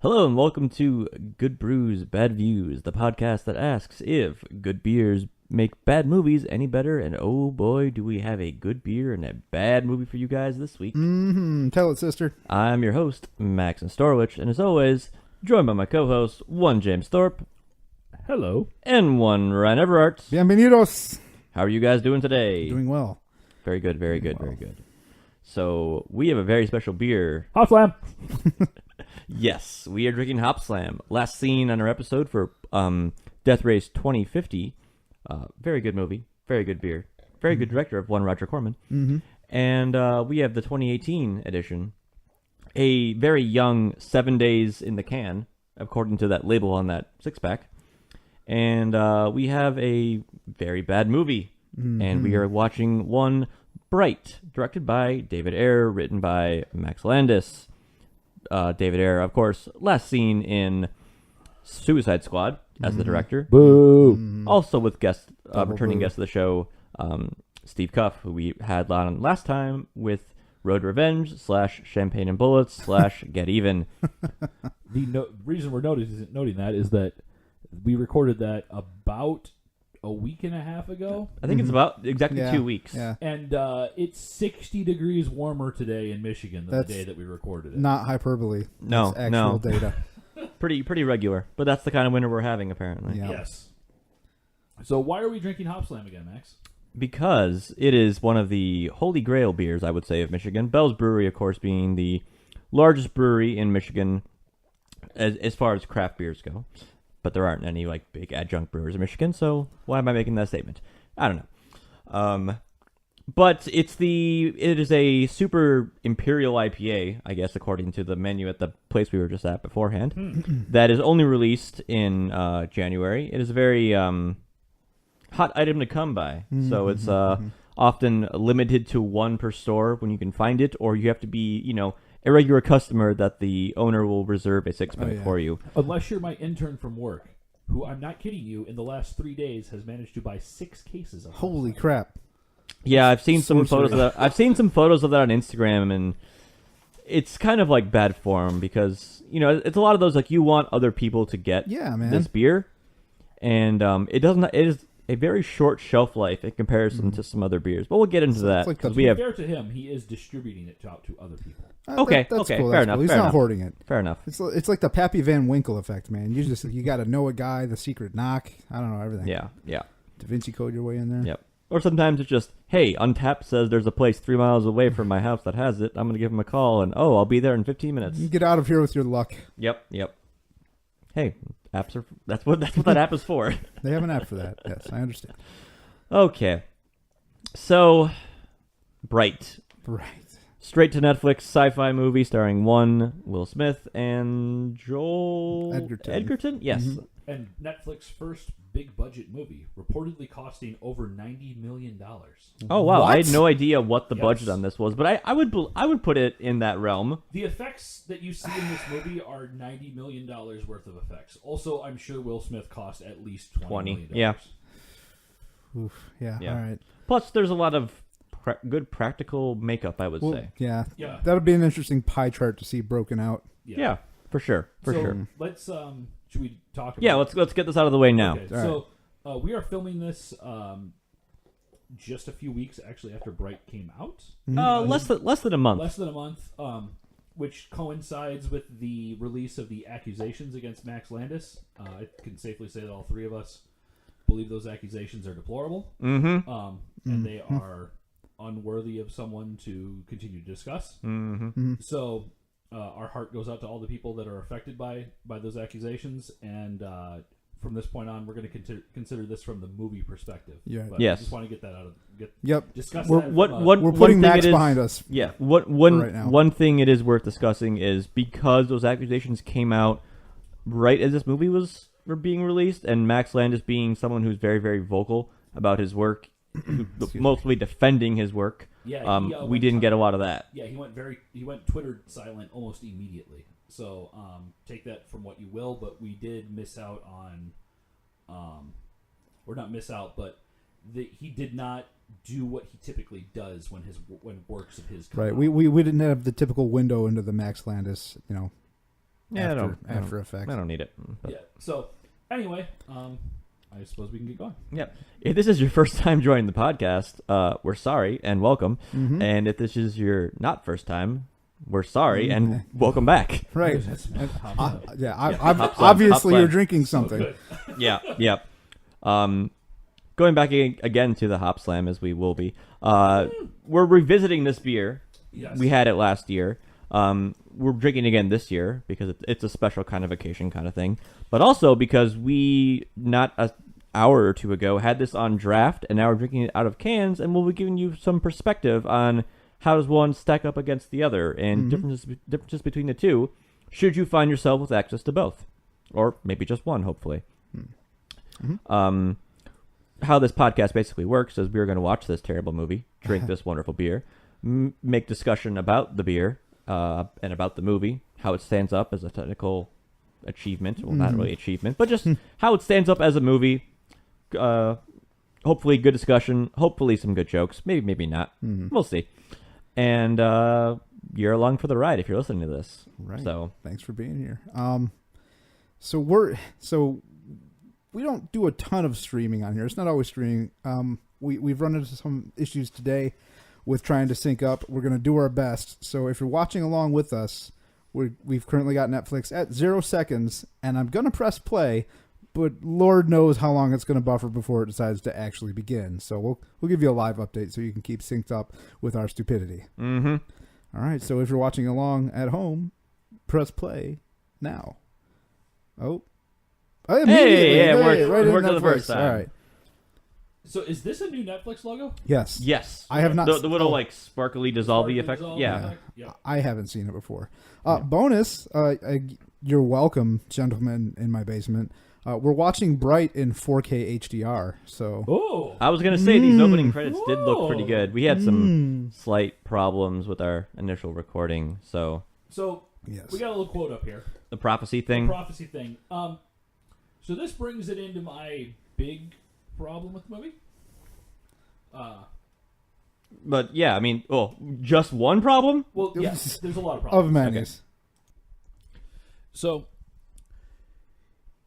Hello and welcome to Good Brews Bad Views, the podcast that asks if good beers make bad movies any better. And oh boy, do we have a good beer and a bad movie for you guys this week. Tell it, sister. I'm your host, Max and Storwich, and as always, joined by my co-hosts, one James Thorpe. Hello. And one Ryan Everart. Bienvenidos. How are you guys doing today? Doing well. Very good, very good, very good. So, we have a very special beer. Hopslam. Yes, we are drinking Hopslam. Last seen on our episode for Death Race 2050. Very good movie. Very good beer. Very good director of one Roger Corman. Mm-hmm. And we have the 2018 edition. A very young 7 days in the can, according to that label on that six-pack. And we have a very bad movie. Mm-hmm. And we are watching one Bright, directed by David Ayer, written by Max Landis. David Ayer, of course, last seen in Suicide Squad as the director. Boo. Also with returning guest of the show, Steve Cuff, who we had on last time with Road Revenge / Champagne and Bullets / Get Even. The reason we're noting that is that we recorded that about a week and a half ago. I think it's about exactly 2 weeks. Yeah. And it's 60 degrees warmer today in Michigan than the day that we recorded it. Not hyperbole. No, That's actual data. Pretty regular, but that's the kind of winter we're having apparently. Yeah. Yes. So why are we drinking Hopslam again, Max? Because it is one of the holy grail beers, I would say, of Michigan. Bell's Brewery, of course, being the largest brewery in Michigan as far as craft beers go. But there aren't any like big adjunct brewers in Michigan, so why am I making that statement? I don't know. But it is a super imperial IPA, I guess, according to the menu at the place we were just at beforehand. That is only released in January. It is a very hot item to come by, so it's often limited to one per store when you can find it, or you have to be, a regular customer that the owner will reserve a six-pack for you. Unless you're my intern from work, who, I'm not kidding you, in the last 3 days has managed to buy 6 cases of Holy Hopslam. crap. Yeah, I've seen some photos of that. I've seen some photos of that on Instagram, and it's kind of like bad form because, it's a lot of those like you want other people to get this beer, and it is a very short shelf life in comparison to some other beers. But we'll get into that. Like Fair to him, he is distributing it out to other people. Okay, that's okay, cool, fair that's enough. Cool. He's fair not enough. hoarding it. Fair enough. It's like the Pappy Van Winkle effect, man. You got to know a guy, the secret knock. I don't know, everything. Yeah. Da Vinci Code your way in there. Yep. Or sometimes it's just, hey, Untapped says there's a place 3 miles away from my house that has it. I'm going to give him a call, and I'll be there in 15 minutes. You get out of here with your luck. Yep. Hey, apps are that's what that app is for. They have an app for that. Yes, I understand. Okay. So, Bright. Right. Straight to Netflix sci-fi movie starring one Will Smith and Joel Edgerton? Yes. Mm-hmm. And Netflix's first big budget movie, reportedly costing over $90 million. Oh wow, What? I had no idea what the Yes. budget on this was, but I would put it in that realm. The effects that you see in this movie are $90 million worth of effects. Also, I'm sure Will Smith cost at least $20 million. Yeah. Oof. Yeah. All right. Plus, there's a lot of good practical makeup, I would say. Yeah. Yeah. That would be an interesting pie chart to see broken out. Yeah, for sure. So let's should we talk about Yeah, let's get this out of the way now. Okay, so we are filming this just a few weeks actually after Bright came out. Less than a month. Less than a month, which coincides with the release of the accusations against Max Landis. I can safely say that all three of us believe those accusations are deplorable. Mm-hmm. And they are unworthy of someone to continue to discuss. Mm-hmm. So our heart goes out to all the people that are affected by those accusations, and from this point on, we're going to consider this from the movie perspective. Yeah. But Yes. I just want to get that out of discuss We're- that. We're putting Max behind us. Yeah. right now. One thing it is worth discussing is because those accusations came out right as this movie were being released, and Max Landis being someone who's very, very vocal about his work, mostly defending his work. Yeah, we didn't get a lot of that. Yeah, he went Twitter silent almost immediately. So take that from what you will, but we did miss out on, or not miss out, but he did not do what he typically does when works of his come Right. out. We didn't have the typical window into the Max Landis, after effects. I don't need it. But. Yeah. So anyway, I suppose we can get going. Yep. If this is your first time joining the podcast, we're sorry and welcome. Mm-hmm. And if this is your not first time, we're sorry and welcome back. Right. Hopslam. Obviously, you're Hopslam. drinking So something. good. Yeah. Yep. Going back again to the Hopslam, as we will be. We're revisiting this beer. Yes. We had it last year. We're drinking again this year because it's a special kind of occasion kind of thing. But also because we, not an hour or two ago, had this on draft, and now we're drinking it out of cans, and we'll be giving you some perspective on how does one stack up against the other and differences between the two, should you find yourself with access to both. Or maybe just one, hopefully. Mm-hmm. How this podcast basically works is we're going to watch this terrible movie, drink this wonderful beer, make discussion about the beer and about the movie, how it stands up as a technical achievement. Well, not really achievement, but just how it stands up as a movie. Hopefully good discussion, hopefully some good jokes, maybe not. We'll see. And you're along for the ride if you're listening to this. Right. So thanks for being here. So we don't do a ton of streaming on here. It's not always streaming. We've run into some issues today with trying to sync up. We're going to do our best. So if you're watching along with us, we've currently got Netflix at 0 seconds, and I'm going to press play, but Lord knows how long it's going to buffer before it decides to actually begin. So we'll give you a live update so you can keep synced up with our stupidity. Mm-hmm. All right. So if you're watching along at home, press play now. Hey, yeah, right it in worked the Netflix. first time. All right. So is this a new Netflix logo? Yes. Yes. I have not. The little like sparkly dissolvey effect. Dissolve Yeah. effect? Yeah. I haven't seen it before. Bonus, you're welcome, gentlemen, in my basement. We're watching Bright in 4K HDR. So Oh. I was going to say these opening credits did look pretty Whoa. good. We had some slight problems with our initial recording. So yes. We got a little quote up here. the prophecy thing. Prophecy thing. So this brings it into my big problem with the movie. But yeah, I mean, just one problem? Well, yes, there's a lot of Of problems. many. Okay. So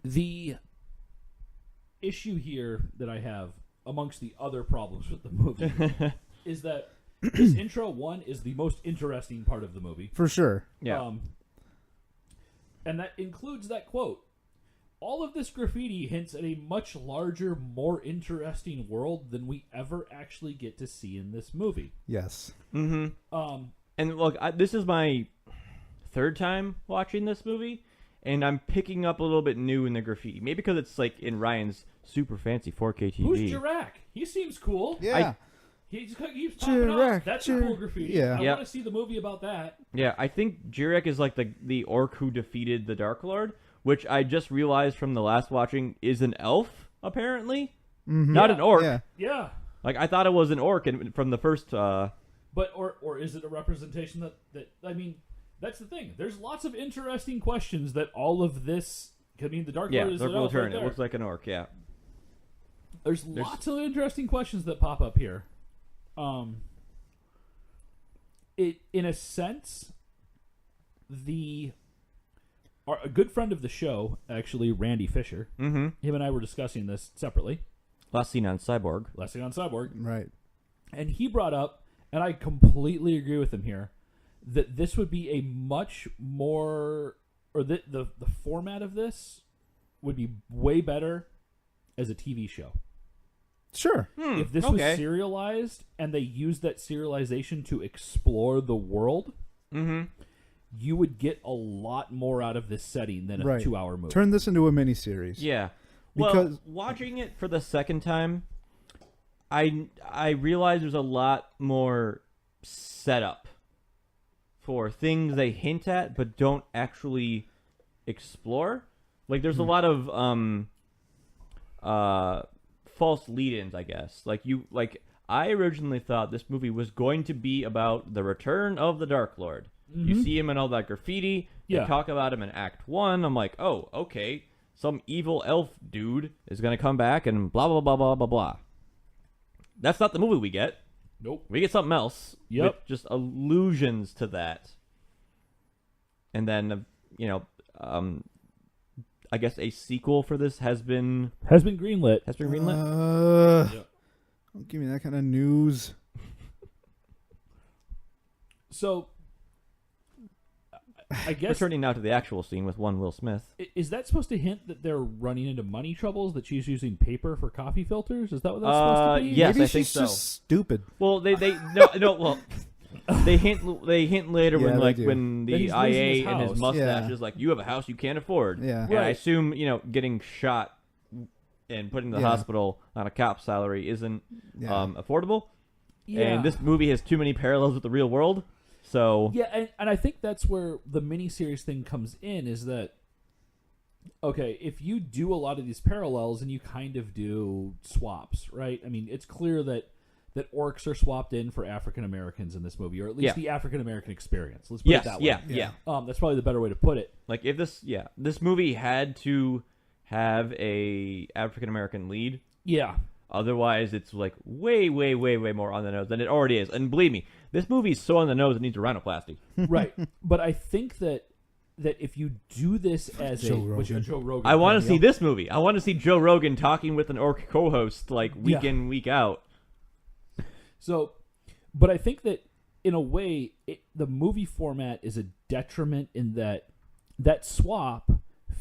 the issue here that I have, amongst the other problems with the movie, is that this intro one is the most interesting part of the movie. For sure. Yeah. And that includes that quote. All of this graffiti hints at a much larger, more interesting world than we ever actually get to see in this movie. Yes. Mm-hmm. And look, this is my third time watching this movie, and I'm picking up a little bit new in the graffiti. Maybe because it's like in Ryan's super fancy 4K TV. Who's Jirach? He seems cool. Yeah. He's popping Jirach, up. That's a cool graffiti. yeah. I Yep. want to see the movie about that. Yeah, I think Jirek is like the orc who defeated the Dark Lord, which I just realized from the last watching is an elf, apparently. Mm-hmm. Not an orc. Yeah. Yeah. Like, I thought it was an orc from the first... But or is it a representation that I mean, that's the thing. There's lots of interesting questions that all of this. I mean, the Dark Lord is Dark an Lord elf turn. right there. It looks like an orc, yeah. There's lots of interesting questions that pop up here. It in a sense, a good friend of the show, actually, Randy Fisher. Mm-hmm. Him and I were discussing this separately. Last seen on Cyborg. Last thing on Cyborg. Right. And he brought up, and I completely agree with him here, that this would be a much more, or the format of this would be way better as a TV show. Sure. If this was serialized and they used that serialization to explore the world, you would get a lot more out of this setting than a Right. 2-hour movie. Turn this into a miniseries. Yeah. Well, Because- watching it for the second time, I realized there's a lot more setup for things they hint at but don't actually explore. Like, there's a lot of false lead-ins, I guess. I originally thought this movie was going to be about the return of the Dark Lord. You see him in all that graffiti. Yeah. You talk about him in Act 1. I'm like, oh, okay. Some evil elf dude is going to come back and blah, blah, blah, blah, blah, blah. That's not the movie we get. Nope. We get something else. Yep. With just allusions to that. And then, I guess a sequel for this has been greenlit. Don't give me that kind of news. So, I guess returning now to the actual scene with one Will Smith. Is that supposed to hint that they're running into money troubles? That she's using paper for coffee filters? Is that what that's supposed to be? Yes, Maybe I think she's so. just stupid. Well, they well. They hint later when the IA and his mustache is like, you have a house you can't afford. Yeah. And I assume getting shot and put in the hospital on a cop salary isn't affordable. Yeah. And this movie has too many parallels with the real world. So and I think that's where the miniseries thing comes in, is that, okay, if you do a lot of these parallels and you kind of do swaps, right? I mean, it's clear that orcs are swapped in for African Americans in this movie, or at least the African American experience. Let's put it that way. Yeah. That's probably the better way to put it. Like if this movie had to have a African American lead. Yeah. Otherwise, it's like way, way, way, way more on the nose than it already is. And believe me, this movie is so on the nose it needs a rhinoplasty. Right. But I think that if you do this as Joe Rogan, I want to see this movie. I want to see Joe Rogan talking with an orc co-host like week in, week out. So, but I think that in a way, the movie format is a detriment in that swap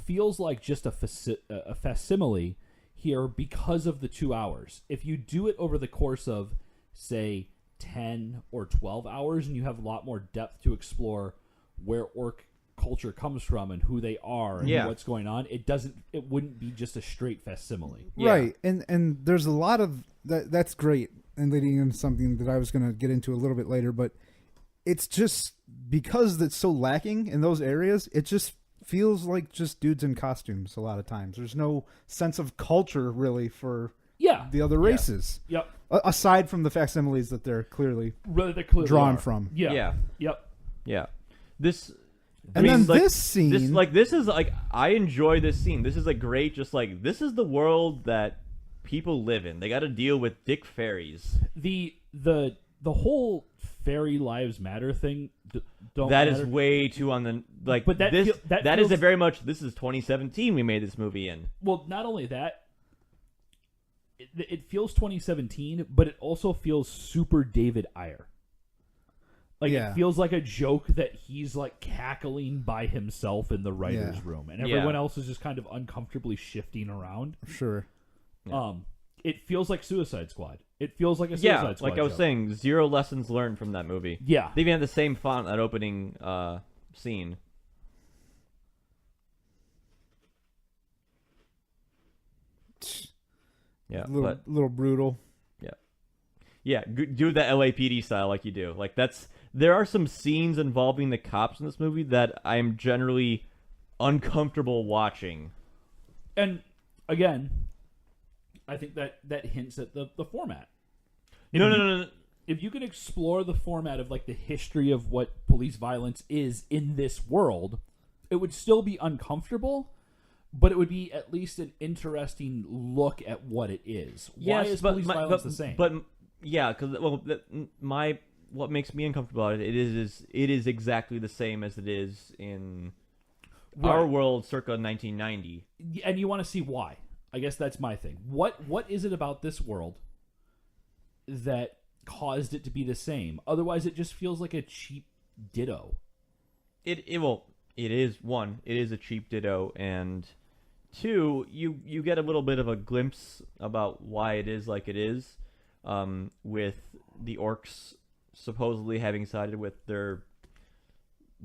feels like just a facsimile here because of the 2 hours. If you do it over the course of, say, 10 or 12 hours, and you have a lot more depth to explore where orc culture comes from and who they are and what's going on, it wouldn't be just a straight facsimile. Right. And there's a lot of that's great, and leading into something that I was going to get into a little bit later, but it's just because it's so lacking in those areas, it just feels like just dudes in costumes a lot of times. There's no sense of culture really for the other races. Yep. Aside from the facsimiles that they're clearly drawn from. Yeah. Yep. Yeah. This scene, this is like, I enjoy this scene. This is like great. Just like, this is the world that people live in. They got to deal with dick fairies. The whole fairy lives matter thing. That is way too on the like. But that is a very much. This is 2017. We made this movie in. Well, not only that, it feels 2017, but it also feels super David Ayer. Like it feels like a joke that he's like cackling by himself in the writer's room, and everyone else is just kind of uncomfortably shifting around. Sure. It feels like Suicide Squad. It feels like a Suicide Squad. Like I was saying, zero lessons learned from that movie. Yeah. They even had the same font at opening scene. Yeah, little brutal. Yeah, do the LAPD style like you do. Like there are some scenes involving the cops in this movie that I'm generally uncomfortable watching. And again, I think that hints at the format. No. If you can explore the format of like the history of what police violence is in this world, it would still be uncomfortable, but it would be at least an interesting look at what it is. Why is police violence the same? But yeah, because what makes me uncomfortable about it is exactly the same as it is in our world circa 1990. And you want to see why. I guess that's my thing. What is it about this world that caused it to be the same? Otherwise, it just feels like a cheap ditto. It is a cheap ditto, and two, you get a little bit of a glimpse about why it is like it is, with the orcs supposedly having sided with their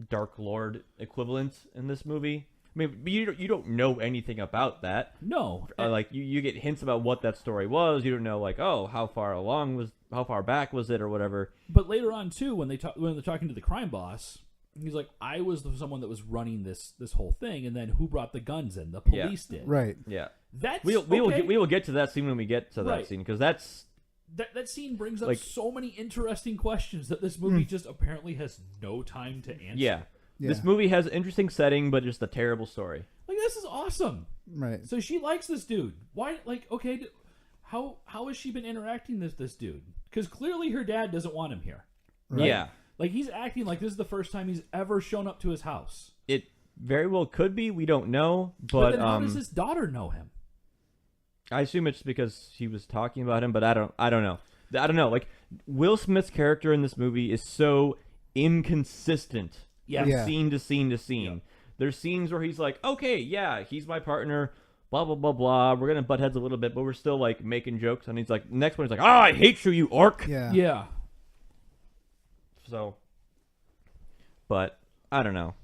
Dark Lord equivalent in this movie. I mean, you don't know anything about that. No. Like you get hints about what that story was. You don't know, like, oh, how far back was it or whatever. But later on too, when they're talking to the crime boss, he's like, I was someone that was running this whole thing, and then who brought the guns in? The police did. Right. Yeah. That's we will get to that scene when we get to that scene, because that scene brings up so many interesting questions that this movie just apparently has no time to answer. Yeah. This movie has an interesting setting, but just a terrible story. Like, this is awesome. Right. So she likes this dude. Why? Like, okay, how has she been interacting with this dude? Because clearly her dad doesn't want him here. Right? Yeah. Like, he's acting like this is the first time he's ever shown up to his house. very well could be. We don't know, But but then how does his daughter know him? I assume it's because he was talking about him. But I don't know. I don't know. Like Will Smith's character in this movie is so inconsistent. Yeah. Yeah. Scene to scene to scene. Yeah. There's scenes where he's like, okay, yeah, he's my partner. Blah blah blah blah. We're gonna butt heads a little bit, but we're still like making jokes. And he's like, next one, he's like, oh, I hate you, you orc. Yeah. Yeah. So, but I don't know.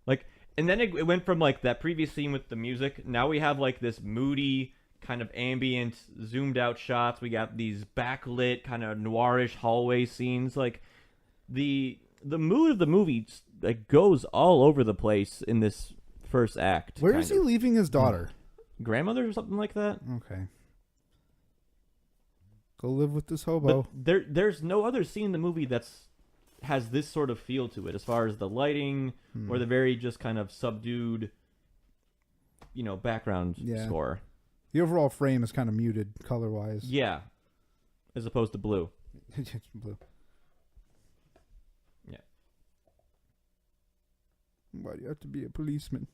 Like, and then it went from like that previous scene with the music. Now we have like this moody kind of ambient, zoomed out shots. We got these backlit kind of noirish hallway scenes. Like the mood of the movie like goes all over the place in this first act. Where is he leaving his daughter? Grandmother or something like that. Okay. Go live with this hobo. But there's no other scene in the movie has this sort of feel to it, as far as the lighting or the very just kind of subdued, background score. The overall frame is kind of muted color-wise. Yeah, as opposed to blue. It's blue. Yeah. Why do you have to be a policeman?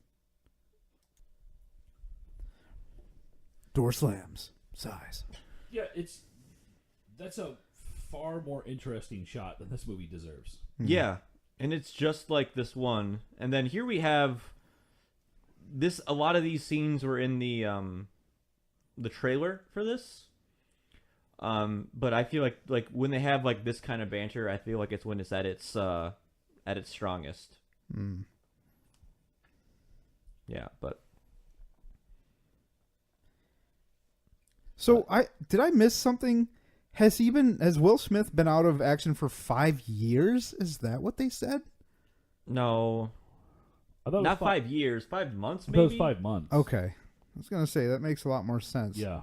Door slams. Sighs. Yeah, that's a far more interesting shot than this movie deserves. Yeah, and it's just like this one. And then here we have this. A lot of these scenes were in the trailer for this. But I feel like when they have like this kind of banter, I feel like it's when it's at its strongest. Yeah, but so did I miss something? Has Will Smith been out of action for 5 years? Is that what they said? no, I thought it was not 5 years, 5 months I thought it maybe. was 5 months. Okay. I was going to say, that makes a lot more sense. Yeah.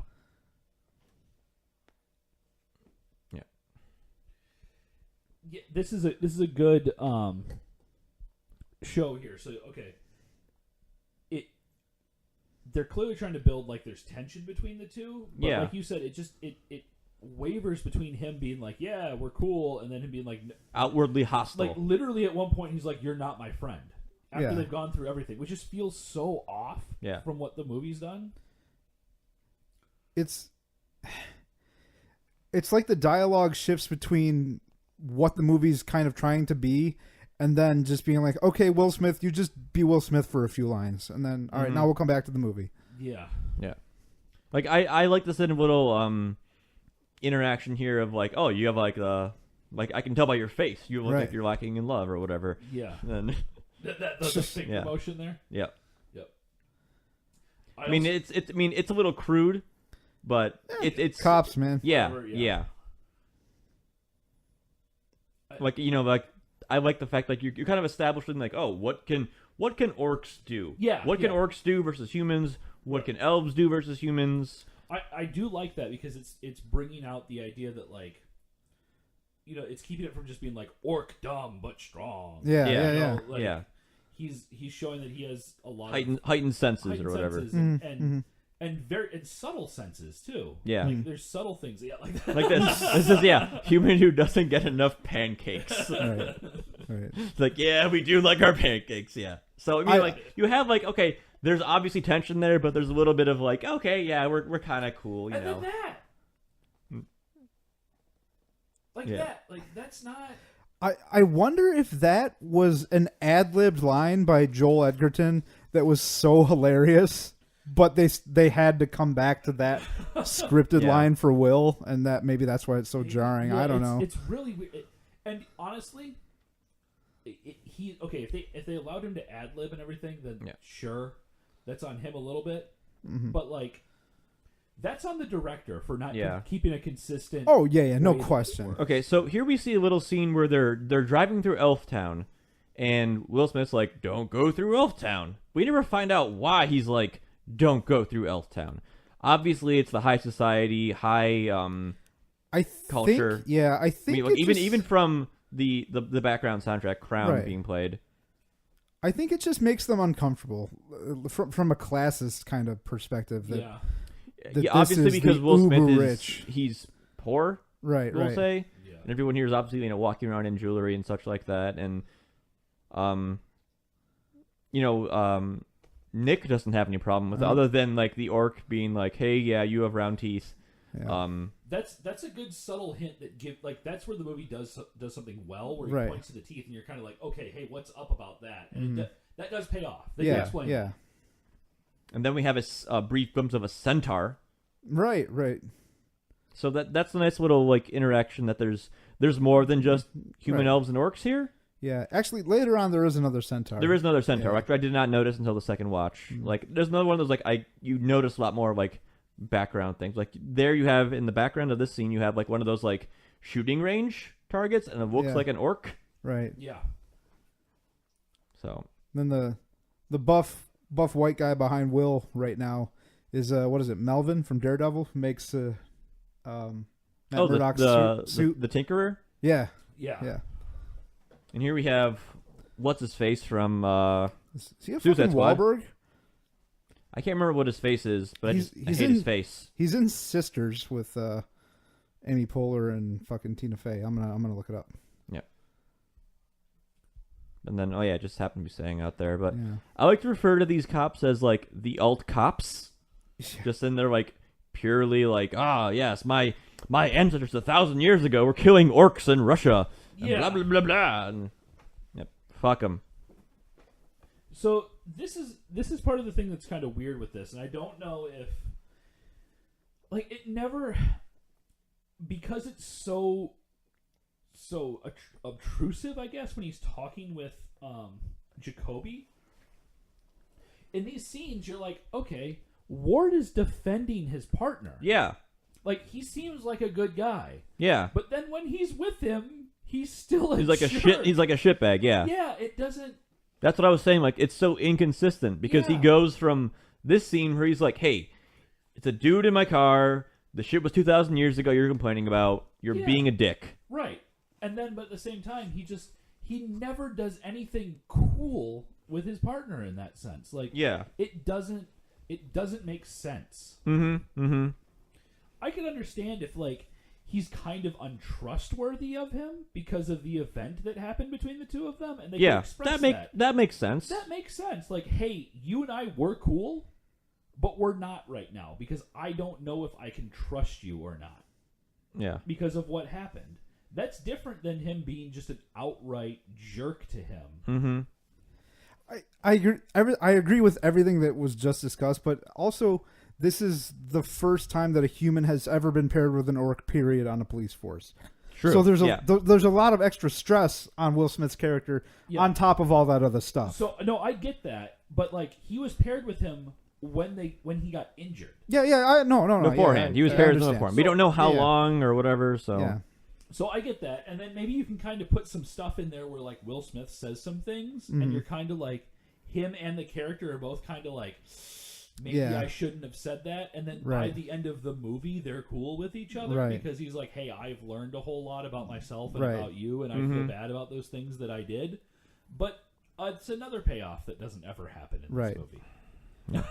Yeah, this is a good show here. So okay, they're clearly trying to build like there's tension between the two. But Yeah. like you said, it wavers between him being like, yeah, we're cool, and then him being like Outwardly hostile. like literally at one point he's like, you're not my friend. After Yeah. they've gone through everything, which just feels so off Yeah. from what the movie's done. It's like the dialogue shifts between what the movie's kind of trying to be and then just being like, okay, Will Smith, you just be Will Smith for a few lines. And then, all right, now we'll come back to the movie. Yeah. Yeah. Like I like this little interaction here of like, oh, you have like I can tell by your face you look Right. like you're lacking in love or whatever. Yeah. And The big Yeah. promotion there. yeah. Yep. I mean it's a little crude, but it's Cops, man. yeah, Whatever, yeah. yeah. Like I like the fact like you're kind of establishing like, oh, what can orcs do? Yeah, What can yeah. orcs do versus humans? What can elves do versus humans? I do like that because it's bringing out the idea that like, it's keeping it from just being like orc dumb but strong. Yeah, Yeah. yeah, yeah. Like, Yeah. He's showing that he has a lot Heightened senses of heightened or whatever. senses and very subtle senses too. Yeah. Like there's subtle things. Yeah, like that. Like this. This is human who doesn't get enough pancakes. Right. Right. It's like, yeah, we do like our pancakes, yeah. So I mean, like you have like, okay, there's obviously tension there, but there's a little bit of like, okay, yeah, we're kind of cool, you and know. then that. Like Yeah. that. Like that's not. I wonder if that was an ad-libbed line by Joel Edgerton that was so hilarious, but they had to come back to that scripted Yeah. line for Will, and that maybe that's why it's so jarring. Yeah, I don't know. It's really weird. And honestly, if they allowed him to ad lib and everything, then Yeah. sure, that's on him a little bit. Mm-hmm. But like, that's on the director for not Yeah. keeping a consistent. Oh yeah, no way that it question. works. Okay, so here we see a little scene where they're driving through Elf Town, and Will Smith's like, "Don't go through Elf Town." We never find out why he's like, "Don't go through Elf Town." Obviously, it's the high society, high I culture. think, yeah, I I think mean, like, it just, even from the background soundtrack, Crown Right. being played. I think it just makes them uncomfortable from a classist kind of perspective. That, Yeah. that Yeah, this obviously is because the Will Smith uber is rich. he's poor. Right, We'll right. say, Yeah. and everyone here is obviously walking around in jewelry and such like that, and Nick doesn't have any problem with it, other than like the orc being like, "Hey, yeah, you have round teeth." Yeah. That's a good subtle hint that's where the movie does something well, where he Right. points to the teeth, and you're kind of like, okay, hey, what's up about that? And that does pay off. They Yeah. explain Yeah. And then we have a brief glimpse of a centaur. Right. Right. So that's a nice little like interaction. That there's more than just human Right. elves and orcs here. Yeah. Actually, later on, there is another centaur. There is another centaur. Yeah. Actually, I did not notice until the second watch. Like, there's another one of those like you notice a lot more like background things. Like there, you have in the background of this scene, you have like one of those like shooting range targets, and it looks Yeah. like an orc. Right. Yeah. So Then the buff white guy behind Will right now is what is it? Melvin from Daredevil, who makes Matt Murdock's suit. the Tinkerer. Yeah. Yeah. Yeah. And here we have what's his face from Is he a Suicide fucking Squad. Wahlberg? I can't remember what his face is, but I He's hate in- his face. He's in Sisters with Amy Poehler and fucking Tina Fey. I'm gonna look it up. And then it just happened to be saying out there, but Yeah. I like to refer to these cops as like the alt cops. Just in there like purely like, yes, my ancestors 1,000 years ago were killing orcs in Russia. And Yeah. blah blah blah blah. And fuck them. So this is part of the thing that's kind of weird with this, and I don't know if like it never, because it's so obtrusive, I guess, when he's talking with Jacoby. In these scenes, you're like, okay, Ward is defending his partner. Yeah. Like, he seems like a good guy. Yeah. But then when he's with him, he's still He's like a jerk. He's like a shitbag. Yeah. Yeah, it doesn't. That's what I was saying. Like, it's so inconsistent because he Yeah. goes from this scene where he's like, "Hey, it's a dude in my car. The shit was 2,000 years ago. You're complaining about. You're Yeah. being a dick." Right. And then, but at the same time, he never does anything cool with his partner in that sense. Like, Yeah. it doesn't make sense. Mm-hmm. Mm-hmm. I can understand if, like, he's kind of untrustworthy of him because of the event that happened between the two of them, and they can express that. That makes sense. That makes sense. Like, hey, you and I were cool, but we're not right now because I don't know if I can trust you or not Yeah. because of what happened. That's different than him being just an outright jerk to him. Mm-hmm. I agree. I agree with everything that was just discussed, but also this is the first time that a human has ever been paired with an orc. Period on a police force. True. So there's Yeah. there's a lot of extra stress on Will Smith's character Yeah. on top of all that other stuff. So no, I get that, but like he was paired with him when he got injured. Yeah. No. Beforehand, Yeah, he was I paired with him understand. beforehand. We don't know how Yeah. long or whatever. So Yeah. So I get that, and then maybe you can kind of put some stuff in there where like Will Smith says some things, Mm-hmm. and you're kind of like him and the character are both kind of like maybe Yeah. I shouldn't have said that, and then by Right. the end of the movie they're cool with each other Right. because he's like, hey, I've learned a whole lot about myself and Right. about you, and I Mm-hmm. feel bad about those things that I did, but it's another payoff that doesn't ever happen in Right. this movie.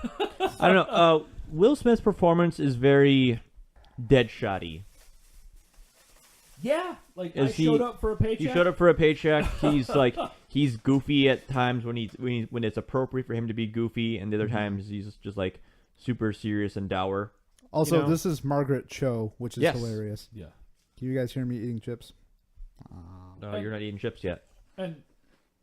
I don't know. Will Smith's performance is very Deadshot-y. Yeah, like Is I he- showed up for a paycheck. He showed up for a paycheck. He's like he's goofy at times when it's appropriate for him to be goofy, and the other times he's just like super serious and dour. Also, You know? this is Margaret Cho, which is Yes. hilarious. Yeah. Can you guys hear me eating chips? No, you're not eating chips yet. And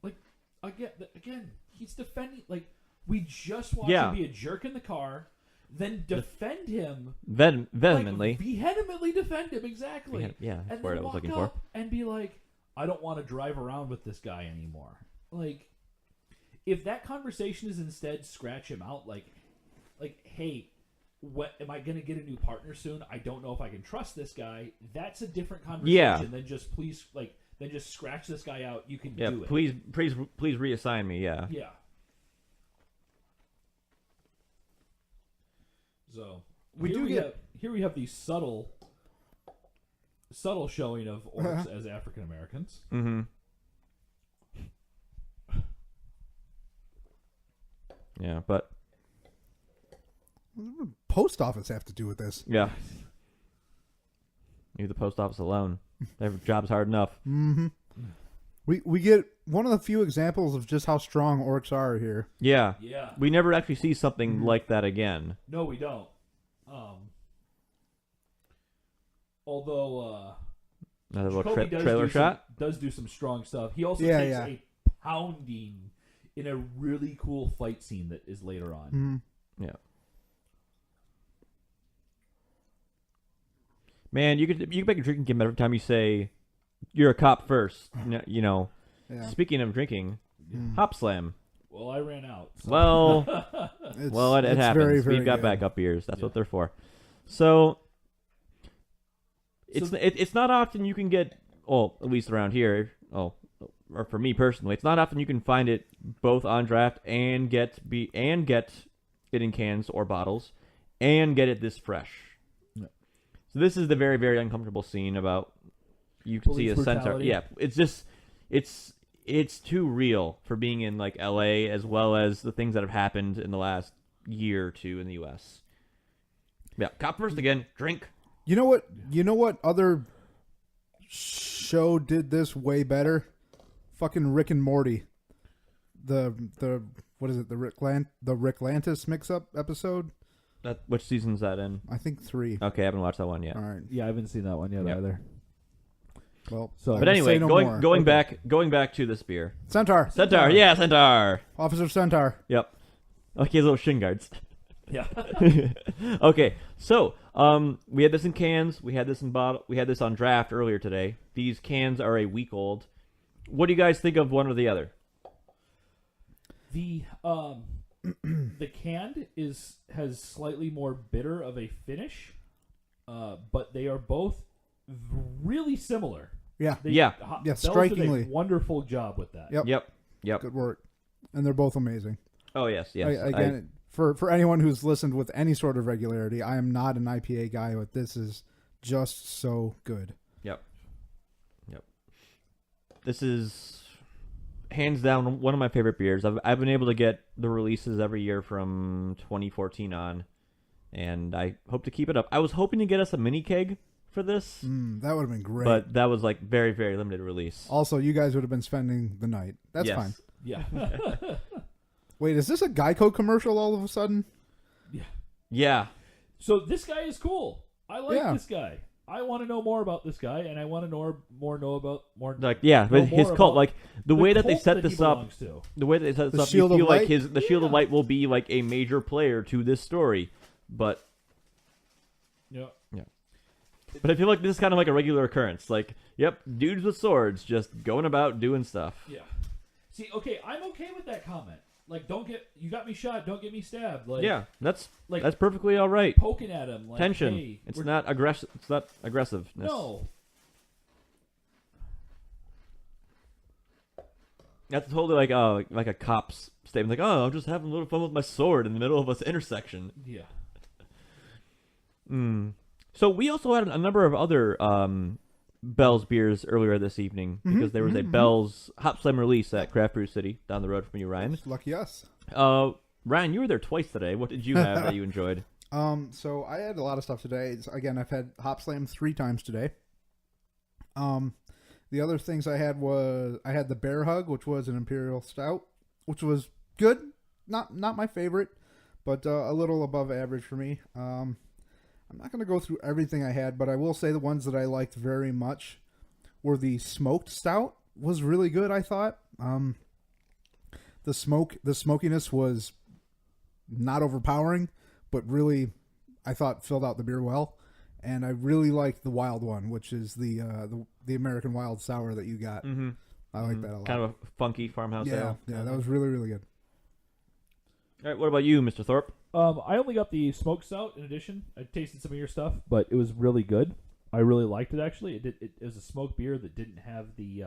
like again, he's defending. Like we just watched Yeah. him be a jerk in the car, then defend him Vehemently. like, vehemently defend him exactly. Yeah, that's and what then I was walk looking for. up and be like, I don't want to drive around with this guy anymore. Like, if that conversation is instead scratch him out, like, hey, what am I going to get a new partner soon? I don't know if I can trust this guy. That's a different conversation Yeah. than just then just scratch this guy out. You can Yeah, do it. please reassign me. Yeah. Yeah. So here we have the subtle showing of orcs as African Americans. Mm-hmm. Yeah, but What does the post office have to do with this? yeah. Leave the post office alone. Their job's hard enough. Mm-hmm. We get one of the few examples of just how strong orcs are here. Yeah. Yeah. We never actually see something like that again. No, we don't. Although Another little Jacoby trailer shot. does do some strong stuff. He also Yeah, takes yeah. a pounding in a really cool fight scene that is later on. Mm-hmm. Yeah. Man, you could make a drinking game every time you say you're a cop first. You know. Yeah. Speaking of drinking, Hopslam. Well, I ran out. So. Well, it it's happens. very, very We've got good. backup beers. That's what they're for. So it's not often you can get. Well, at least around here. Oh, or for me personally, it's not often you can find it both on draft and get it in cans or bottles and get it this fresh. Yeah. So this is the very, very uncomfortable scene about you can see Police a centaur. brutality. Yeah, it's just it's too real for being in like LA as well as the things that have happened in the last year or two in the US. Yeah, cop first again, drink. You know what? You know what other show did this way better? Fucking Rick and Morty. The what is it? The Rick Lantis mix-up episode. Which season's that in? I think 3. Okay, I haven't watched that one yet. All right. Yeah, I haven't seen that one yet Yep. either. Well, So- I But will anyway, say no going more. going Okay. back to this beer. Centaur. Centaur, yeah, Centaur. Officer Centaur. Yep. Okay, little shin guards. Yeah. Okay, so we had this in cans, we had this in bottle, we had this on draft earlier today. These cans are a week old. What do you guys think of one or the other? The the canned has slightly more bitter of a finish, but they are both really similar. Yeah. Yeah. Bell's strikingly. did a wonderful job with that. Yep. Yep. Good work. And they're both amazing. Oh yes. Again, for anyone who's listened with any sort of regularity, I am not an IPA guy, but this is just so good. Yep. This is hands down one of my favorite beers. I've been able to get the releases every year from 2014 on, and I hope to keep it up. I was hoping to get us a mini keg for this, That would have been great. but that was like very, very limited release. Also, you guys would have been spending the night. That's Yes. fine. Yeah. Wait, is this a Geico commercial all of a sudden? Yeah. So this guy is cool. I like Yeah. this guy. I want to know more about this guy, and I want to know more. Like yeah, know but his more cult, about like the way that they cult set he this up, belongs to. the way that they set The this up, Shield you of feel like Light? the Shield of Yeah. Light will be like a major player to this story, but Yeah. I feel like this is kind of like a regular occurrence. Like, yep, dudes with swords just going about doing stuff. Yeah. See, okay, I'm okay with that comment. Like, you got me shot, don't get me stabbed. Like, Yeah, that's like perfectly all right. poking at him. Like, Tension. hey, It's we're- not aggressive. It's not aggressiveness. No. That's totally like a cop's statement. Like, oh, I'm just having a little fun with my sword in the middle of this intersection. Yeah. So we also had a number of other Bell's beers earlier this evening because there was a Bell's Hopslam release at Craft Brew City down the road from you, Ryan. Lucky us. Ryan, you were there twice today. What did you have that you enjoyed? So I had a lot of stuff today. Again, I've had Hopslam 3 times today. The other things I had was I had the Bear Hug, which was an Imperial Stout, which was good. Not my favorite, but a little above average for me. I'm not going to go through everything I had, but I will say the ones that I liked very much were the Smoked Stout. Was really good, I thought. The smokiness was not overpowering, but really, I thought filled out the beer well. And I really liked the Wild one, which is the American Wild Sour that you got. Mm-hmm. I like that a lot. Kind of a funky farmhouse ale. Yeah, that was really, really good. All right, what about you, Mr. Thorpe? I only got the smoked stout in addition. I tasted some of your stuff, but it was really good. I really liked it, actually. It was a smoked beer that didn't have the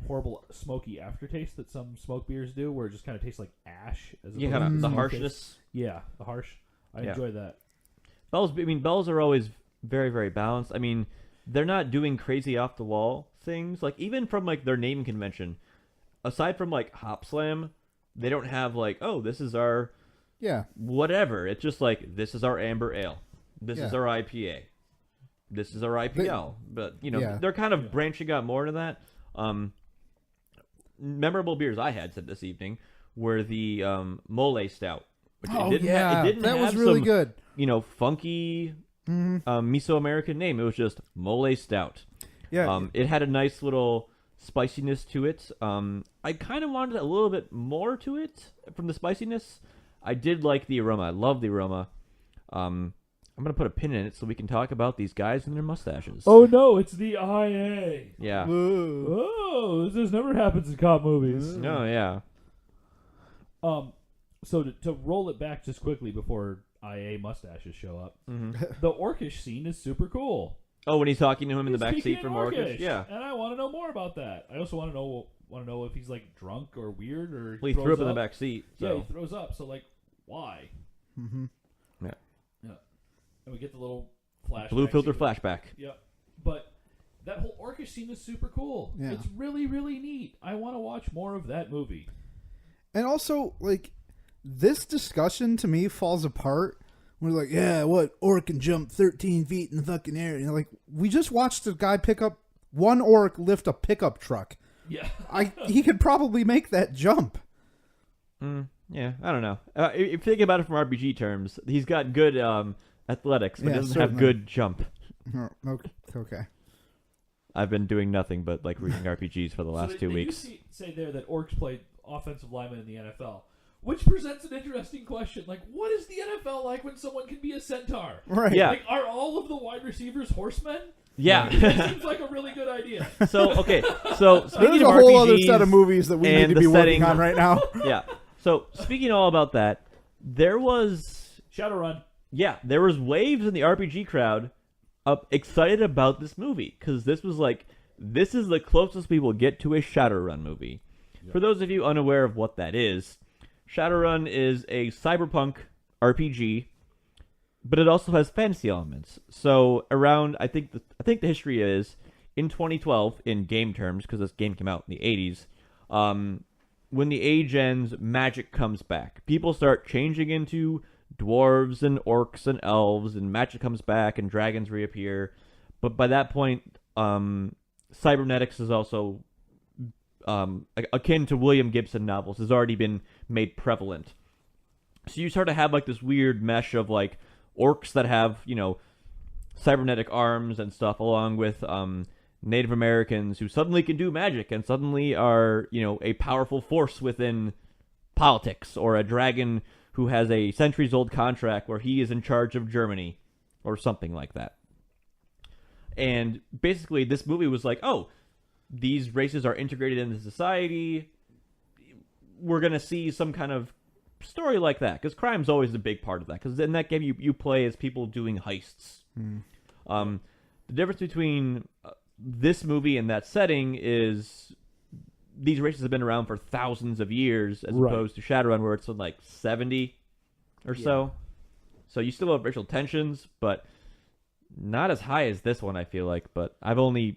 horrible smoky aftertaste that some smoked beers do, where it just kind of tastes like ash. As Yeah, opposed kind to of the smoke harshness. taste. Yeah, the harsh. I Yeah. enjoy that. Bells are always very, very balanced. I mean, they're not doing crazy off the wall things. Like even from like their naming convention, aside from like Hopslam, they don't have like, oh, this is our whatever. It's just like this is our amber ale. This is our IPA. This is our IPL. But you know, they're kind of branching out more to that. memorable beers I had said this evening were the Mole Stout. Which Oh, it didn't yeah. it didn't That was have really some, good. Funky Mesoamerican name. It was just Mole Stout. Yeah. It had a nice little spiciness to it. I kind of wanted a little bit more to it from the spiciness. I did like the aroma. I love the aroma. I'm going to put a pin in it so we can talk about these guys and their mustaches. Oh no, it's the IA. Yeah. Whoa. Oh, this never happens in cop movies. Oh, yeah. So to roll it back just quickly before IA mustaches show up, Mm-hmm. the orcish scene is super cool. Oh, when he's talking to him in the He's back speaking seat from in Orcish? Yeah. and I want to know more about that. I also want to know if he's like drunk or weird or Well, he threw throws up in the back seat. So. Yeah, he throws up. So like, why? Mm-hmm. Yeah. Yeah, and we get the little flashback. Blue filter sequence. flashback. Yep. But that whole orcish scene is super cool. Yeah. It's really, really neat. I want to watch more of that movie. And also, like, this discussion to me falls apart. We're like, yeah, what orc can jump 13 feet in the fucking air? And like, we just watched a guy pick up one orc lift a pickup truck. Yeah. He could probably make that jump. Yeah, I don't know. If you think about it from RPG terms, he's got good athletics, but Yeah, doesn't have certainly. good jump. Okay. I've been doing nothing but like reading RPGs for the last So 2 they weeks. do say there that orcs play offensive linemen in the NFL, which presents an interesting question. Like, what is the NFL like when someone can be a centaur? Right. Yeah. Like, are all of the wide receivers horsemen? Yeah. That seems like a really good idea. So speaking There's of a whole other RPGs set of movies that we and need to the be setting- working on right now. Yeah. So speaking all about that, there was Shadowrun. waves in the RPG crowd up excited about this movie because this is the closest we will get to a Shadowrun movie. For those of you unaware of what that is, Shadowrun is a cyberpunk RPG, but it also has fantasy elements. So around, I think the history is in 2012 in game terms because this game came out in the 80s. When the age ends, magic comes back. People start changing into dwarves and orcs and elves, and magic comes back, and dragons reappear. But by that point, cybernetics is also akin to William Gibson novels, has already been made prevalent. So you sort of have like this weird mesh of like orcs that have, cybernetic arms and stuff, along with Native Americans who suddenly can do magic and suddenly are, a powerful force within politics, or a dragon who has a centuries-old contract where he is in charge of Germany, or something like that. And basically, this movie was like, oh, these races are integrated into society. We're going to see some kind of story like that, because crime's always a big part of that, because in that game you play as people doing heists. The difference between this movie and that setting is these races have been around for thousands of years, as Right. opposed to Shadowrun, where it's like 70 or so. So you still have racial tensions, but not as high as this one, I feel like. But my only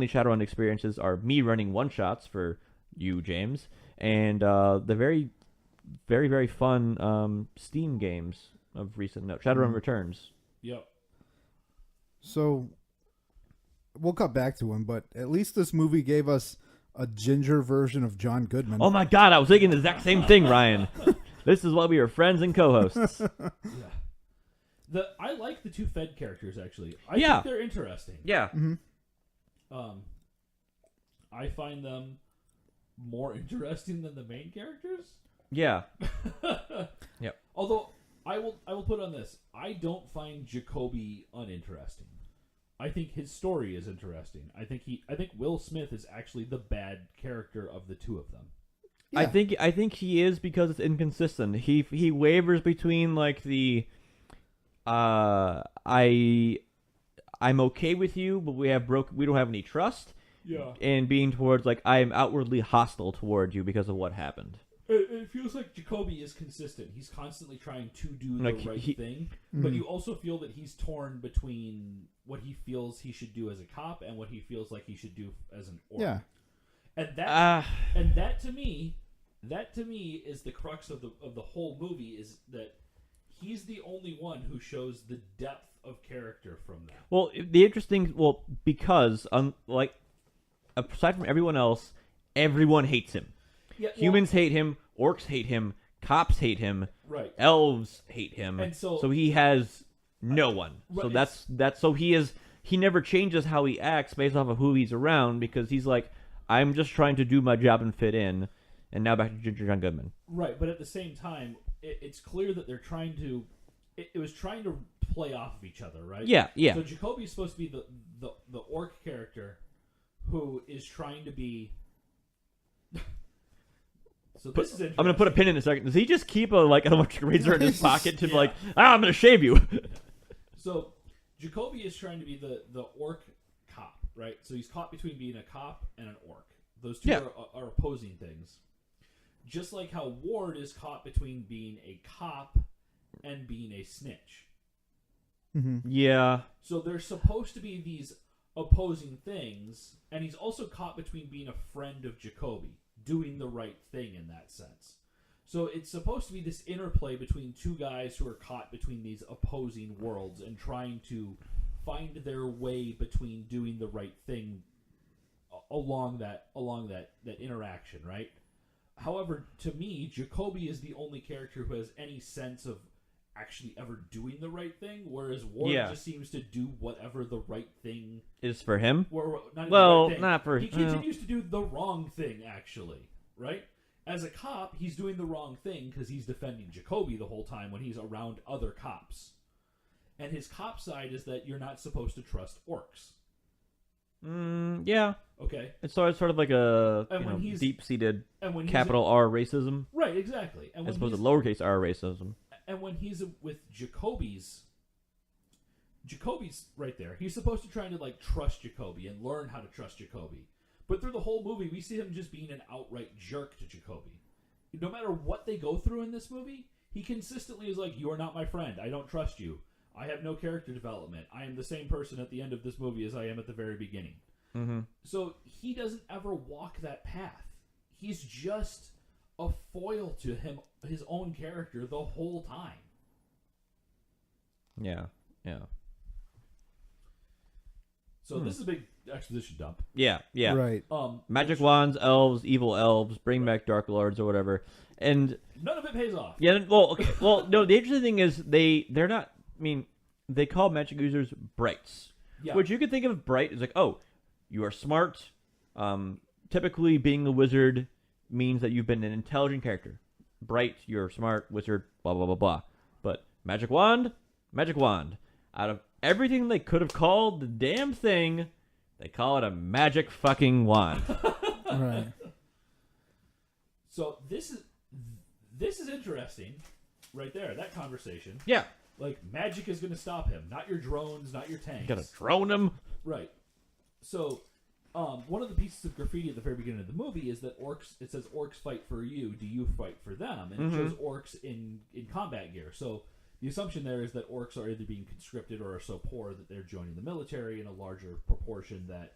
Shadowrun experiences are me running one-shots for you, James, and the very, very, very fun Steam games of recent note. Shadowrun Returns. Yep. So we'll cut back to him, but at least this movie gave us a ginger version of John Goodman. Oh my god, I was thinking the exact same thing, Ryan. This is why we are friends and co-hosts. Yeah. I like the two Fed characters, actually. I Yeah. think they're interesting. Yeah. I find them more interesting than the main characters. Yeah. Yep. Although I will put on this, I don't find Jacoby uninteresting. I think his story is interesting. I think Will Smith is actually the bad character of the two of them. Yeah. I think he is, because it's inconsistent. He wavers between like the I'm okay with you, but we don't have any trust. Yeah. And being towards like I am outwardly hostile towards you because of what happened. It feels like Jacoby is consistent. He's constantly trying to do the Like, right thing, but you also feel that he's torn between what he feels he should do as a cop and what he feels like he should do as an orc. Yeah. And that to me is the crux of the whole movie, is that he's the only one who shows the depth of character from that. Well, because like aside from everyone else, everyone hates him. Yeah, well, Humans hate him. Orcs hate him. Cops hate him. right. Elves hate him. And so he has no one. So Right, that's so he never changes how he acts based off of who he's around because he's like, I'm just trying to do my job and fit in. And now back to Ginger John Goodman. Right, but at the same time, it's clear that they're trying to. It was trying to play off of each other, right? Yeah, yeah. So Jacoby is supposed to be the orc character who is trying to be. So this is interesting. I'm gonna put a pin in a second. Does he just keep an electric razor in his pocket to I'm gonna shave you? So Jacoby is trying to be the orc cop, right? So he's caught between being a cop and an orc. Those two are opposing things. Just like how Ward is caught between being a cop and being a snitch. Mm-hmm. Yeah. So there's supposed to be these opposing things, and he's also caught between being a friend of Jacoby, doing the right thing in that sense. So it's supposed to be this interplay between two guys who are caught between these opposing worlds and trying to find their way between doing the right thing along that interaction, right? However, to me, Jacoby is the only character who has any sense of actually ever doing the right thing, whereas Ward just seems to do whatever the right thing is for him. Not for he him. continues to do the wrong thing, actually, right? As a cop, he's doing the wrong thing because he's defending Jacoby the whole time when he's around other cops. And his cop side is that you're not supposed to trust orcs. Yeah. Okay. It's sort of like a deep-seated capital R racism. Right, exactly. And as opposed to lowercase r racism. And when he's with Jacoby's right there. He's supposed to try to trust Jacoby and learn how to trust Jacoby. But through the whole movie, we see him just being an outright jerk to Jacoby. No matter what they go through in this movie, he consistently is like, "You are not my friend. I don't trust you. I have no character development. I am the same person at the end of this movie as I am at the very beginning." Mm-hmm. So he doesn't ever walk that path. He's just a foil to his own character the whole time. Yeah, yeah. So this is a big exposition dump. Yeah, yeah. Right. Magic wands, elves, evil elves, bring back Dark Lords or whatever, and none of it pays off. Yeah. Well, okay. Well, no. The interesting thing is they're not. I mean, they call magic users brights, which you could think of bright as like, oh, you are smart. Typically, being a wizard means that you've been an intelligent character. Bright, you're smart, wizard, blah, blah, blah, blah. But magic wand. Out of everything they could have called the damn thing, they call it a magic fucking wand. Right. So this is interesting right there, that conversation. Yeah. Like, magic is going to stop him, not your drones, not your tanks. You gotta drone him. Right. So, one of the pieces of graffiti at the very beginning of the movie is that it says orcs fight for you, do you fight for them? And it shows orcs in combat gear. So the assumption there is that orcs are either being conscripted or are so poor that they're joining the military in a larger proportion that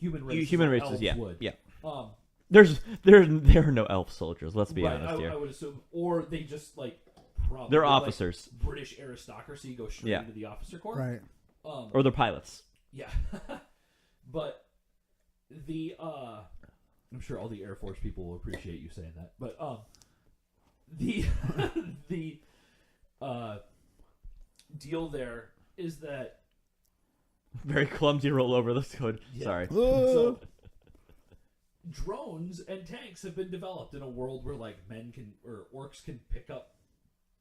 human races would. Yeah. Um, there are no elf soldiers. Let's be honest here. I would assume, or they just probably they're officers. British aristocracy go straight into the officer corps, right? Or they're pilots. Yeah, but I'm sure all the Air Force people will appreciate you saying that. But the deal there is that very clumsy rollover. Let's go. Yeah. Sorry. So, drones and tanks have been developed in a world where orcs can pick up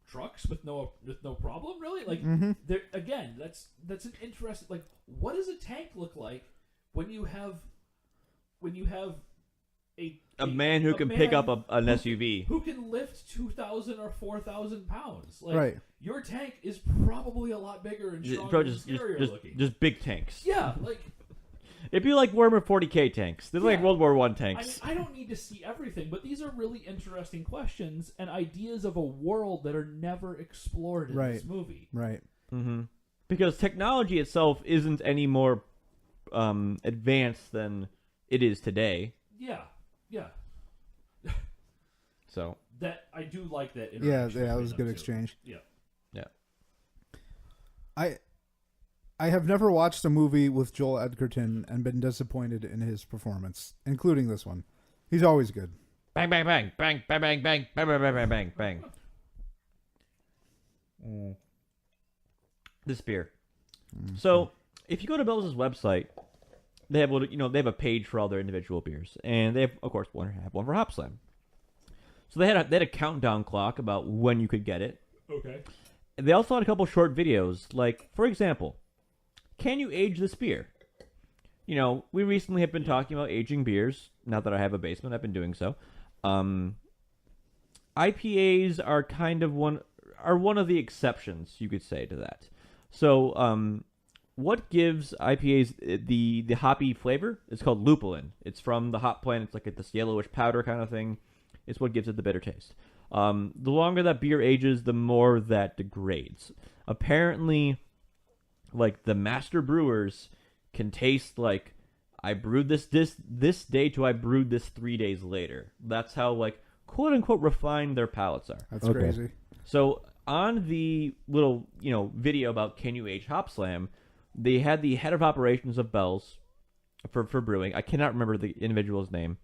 trucks with no problem, really. Again, that's an interesting. What does a tank look like when you have a man who can pick up an SUV who can lift 2,000 or 4,000 pounds? Right. Your tank is probably a lot bigger and stronger and scarier looking. Just big tanks. Yeah, it'd be like Warhammer 40K tanks. They're like World War I tanks. I don't need to see everything, but these are really interesting questions and ideas of a world that are never explored in this movie. Right. Mm-hmm. Because technology itself isn't any more advanced than it is today. Yeah. So that I do like that. Yeah, that was a good exchange. Yeah. I I have never watched a movie with Joel Edgerton and been disappointed in his performance, including this one. He's always good. Bang, bang, bang, bang, bang, bang, bang, bang, bang, bang, bang, bang, bang. This beer. So, if you go to Bell's website, they have they have a page for all their individual beers, and they have, of course, have one for Hopslam. So they had a countdown clock about when you could get it. Okay. They also had a couple short videos, like, for example, can you age this beer? We recently have been talking about aging beers. Now that I have a basement, I've been doing so. IPAs are kind of one of the exceptions, you could say, to that. So, what gives IPAs the hoppy flavor? It's called lupulin. It's from the hop plant. It's like this yellowish powder kind of thing. It's what gives it the bitter taste. The longer that beer ages, the more that degrades. Apparently, like, the master brewers can taste like, I brewed this day to I brewed this 3 days later. That's how, like, quote unquote refined their palates are. That's crazy. So on the little video about can you age Hopslam, they had the head of operations of Bell's for brewing. I cannot remember the individual's name,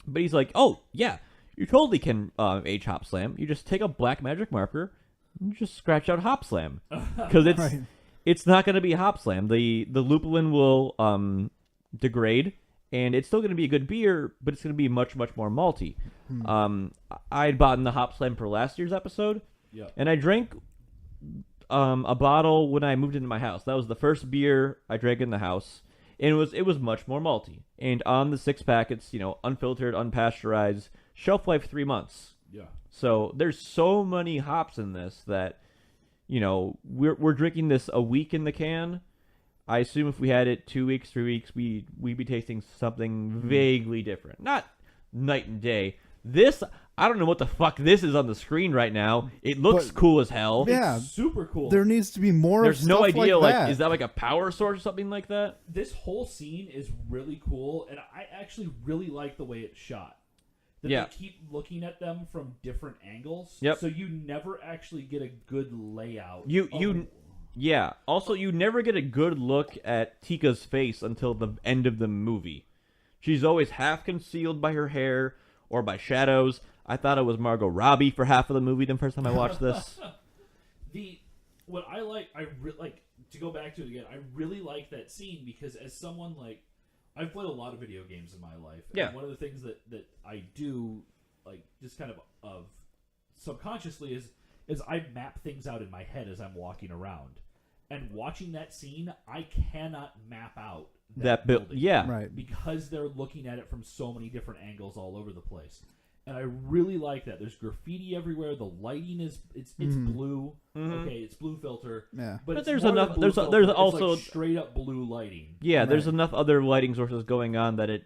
but he's like, "Oh yeah, you totally can age Hopslam. You just take a black magic marker and you just scratch out Hopslam because it's not going to be Hopslam. The lupulin will degrade, and it's still going to be a good beer, but it's going to be much, much more malty." I had bought in the Hopslam for last year's episode, and I drank a bottle when I moved into my house. That was the first beer I drank in the house, and it was much more malty. And on the 6-pack, it's unfiltered, unpasteurized, shelf life 3 months. Yeah. So there's so many hops in this that we're drinking this a week in the can. I assume if we had it 2 weeks, 3 weeks, we'd be tasting something vaguely different. Not night and day. This, I don't know what the fuck this is on the screen right now. It looks cool as hell. Yeah, It's super cool. There needs to be more. There's of no stuff idea, like that. is that like a power source or something like that? This whole scene is really cool, and I actually really like the way it's shot. That Yeah. they keep looking at them from different angles. Yep. So you never actually get a good layout. Yeah. Also, you never get a good look at Tika's face until the end of the movie. She's always half concealed by her hair or by shadows. I thought it was Margot Robbie for half of the movie the first time I watched this. What I like, to go back to it again, I really like that scene because as someone I've played a lot of video games in my life. Yeah. And one of the things that I do, just kind of subconsciously is I map things out in my head as I'm walking around. And watching that scene, I cannot map out that building. Yeah. Right. Because they're looking at it from so many different angles all over the place. And I really like that. There's graffiti everywhere. The lighting is it's blue. Okay, it's blue filter. Yeah. But there's more enough. than blue There's filter. there's It's also straight up blue lighting. Yeah, Right. there's enough other lighting sources going on that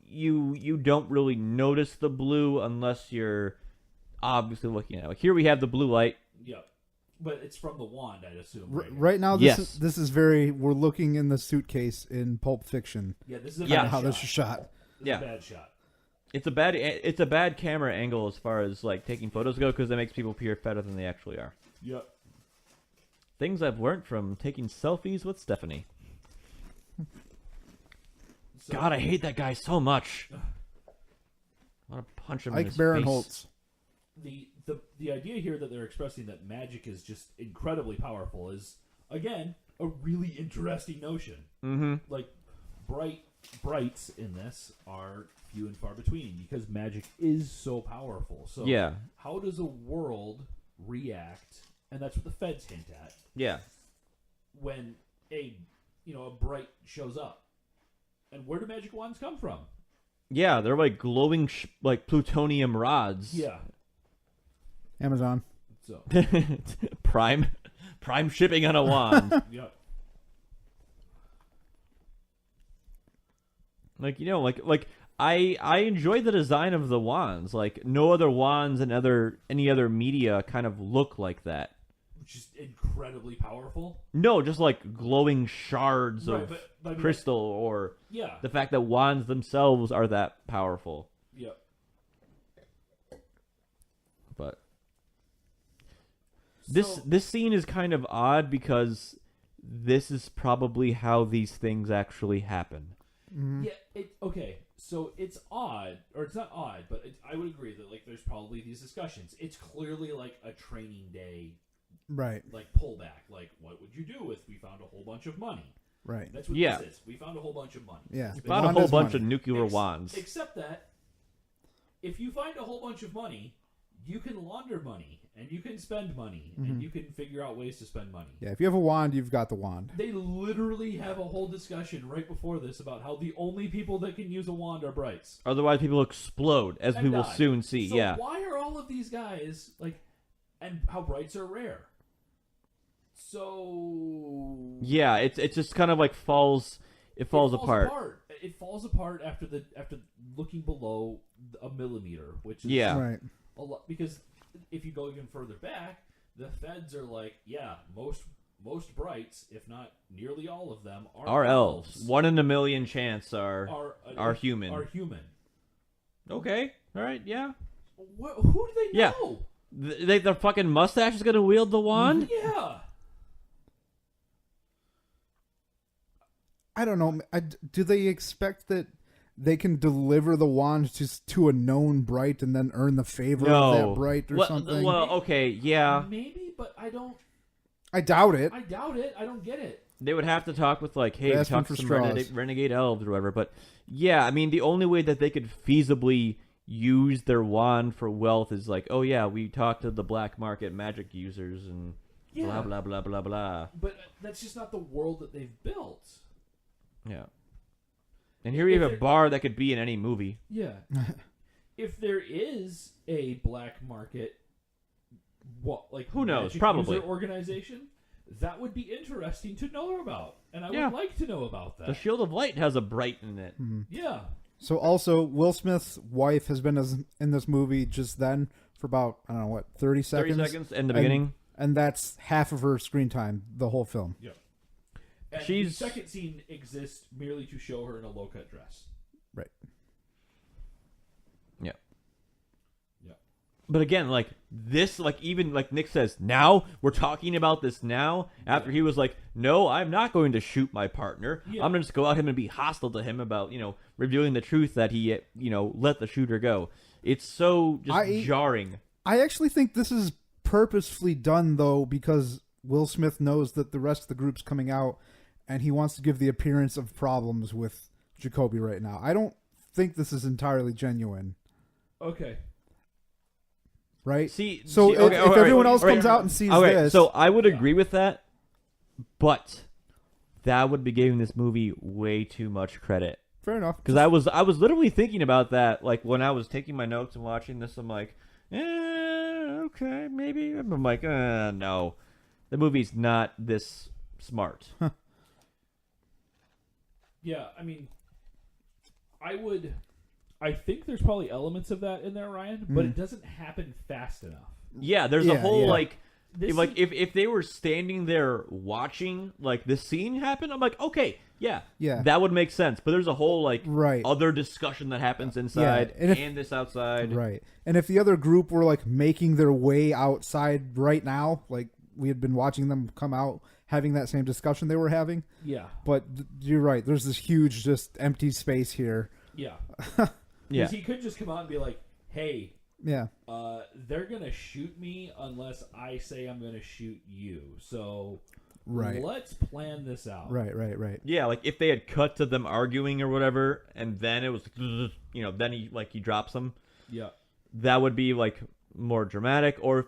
you don't really notice the blue unless you're obviously looking at it. Like here we have the blue light. Yeah. But it's from the wand, I'd assume. Right now, Yes. this is very. We're looking in the suitcase in Pulp Fiction. Yeah, this is a Yeah. bad How shot. this is shot. This Yeah. is a bad shot. It's a bad camera angle as far as like taking photos go because it makes people appear better than they actually are. Yep. Things I've learned from taking selfies with Stephanie. So, God, I hate that guy so much. I want to punch him in Ike his Barinholtz. The idea here that they're expressing that magic is just incredibly powerful is, again, a really interesting notion. Mm-hmm. Like, brights in this are few and far between because magic is so powerful. So Yeah. how does a world react, and that's what the feds hint at, Yeah. when a bright shows up? And where do magic wands come from? Yeah, they're like glowing like plutonium rods. Yeah. Amazon. So Prime shipping on a wand. yeah. Like I enjoy the design of the wands. Like no other wands and any other media kind of look like that. Which is incredibly powerful. No, just like glowing shards Right, of but I mean, crystal, or Yeah. the fact that wands themselves are that powerful. Yeah. But So, this scene is kind of odd because this is probably how these things actually happen. Yeah. Okay. So it's odd, or it's not odd, but I would agree that like there's probably these discussions. It's clearly like a training day, Right. like pullback. Like, what would you do if we found a whole bunch of money? Right. That's what Yeah. this is. We found a whole bunch of money. Yeah. It's been- Found a Wand whole is bunch money. of nuclear wands. Except that if you find a whole bunch of money, you can launder money and you can spend money and you can figure out ways to spend money. Yeah. If you have a wand, you've got the wand. They literally have a whole discussion right before this about how the only people that can use a wand are brights. Otherwise, people explode, as And we will die. soon see. So Yeah. why are all of these guys like, and how brights are rare? So Yeah, it's just kind of like falls. It falls apart. It falls apart after looking below a millimeter, which is Yeah. Right. a lot, because if you go even further back, the feds are like, yeah, most brights, if not nearly all of them, Are elves. 1 in a million chance are human. Are human. Okay. All right. Yeah. Who do they Yeah. know? The fucking mustache is gonna wield the wand. Yeah. I don't know. Do they expect that they can deliver the wand to a known bright and then earn the favor of that bright or something? Well, okay, yeah. Maybe, but I don't. I doubt it. I doubt it. I don't get it. They would have to talk with like, hey, we Asking talk for to some straws. renegade elves or whatever. But yeah, I mean, the only way that they could feasibly use their wand for wealth is like, oh yeah, we talked to the black market magic users and blah blah blah blah blah. But that's just not the world that they've built. Yeah. And here you have a bar that could be in any movie. Yeah. If there is a black market, who knows? magic Probably user organization, that would be interesting to know about, and I Yeah. would like to know about that. the Shield of Light has a bright in it. Yeah. So also, Will Smith's wife has been in this movie just then for about, I don't know, what, 30 seconds? 30 seconds in the beginning. And that's half of her screen time, the whole film. Yeah. And She's- the second scene exists merely to show her in a low-cut dress. Right. Yeah. Yeah. But again, like this, like even like Nick says, now we're talking about this now. After he was like, "No, I'm not going to shoot my partner. Yeah. I'm going to just go out him and be hostile to him about revealing the truth that he let the shooter go." It's so just jarring. I actually think this is purposefully done, though, because Will Smith knows that the rest of the group's coming out, and he wants to give the appearance of problems with Jacoby right now. I don't think this is entirely genuine, Okay. right? See, So okay, if all right, everyone else all right, comes out and sees okay, this... so I would agree with that, but that would be giving this movie way too much credit. Fair enough. Because I was literally thinking about that, like when I was taking my notes and watching this. I'm like, okay, maybe. I'm like, no, the movie's not this smart. Yeah, I mean, I think there's probably elements of that in there, Ryan, but it doesn't happen fast enough. Yeah, there's a whole like, This if they were standing there watching like this scene happen, I'm like, okay, yeah, that would make sense. But there's a whole like other discussion that happens inside and this outside, right? And if the other group were like making their way outside right now, like we had been watching them come out, having that same discussion they were having, But you're right. There's this huge, just empty space here. Yeah. Yeah. He could just come out and be like, "Hey, Yeah. They're gonna shoot me unless I say I'm gonna shoot you. So let's plan this out." Right. Yeah, like if they had cut to them arguing or whatever, and then it was, then he drops them. Yeah. That would be like more dramatic. Or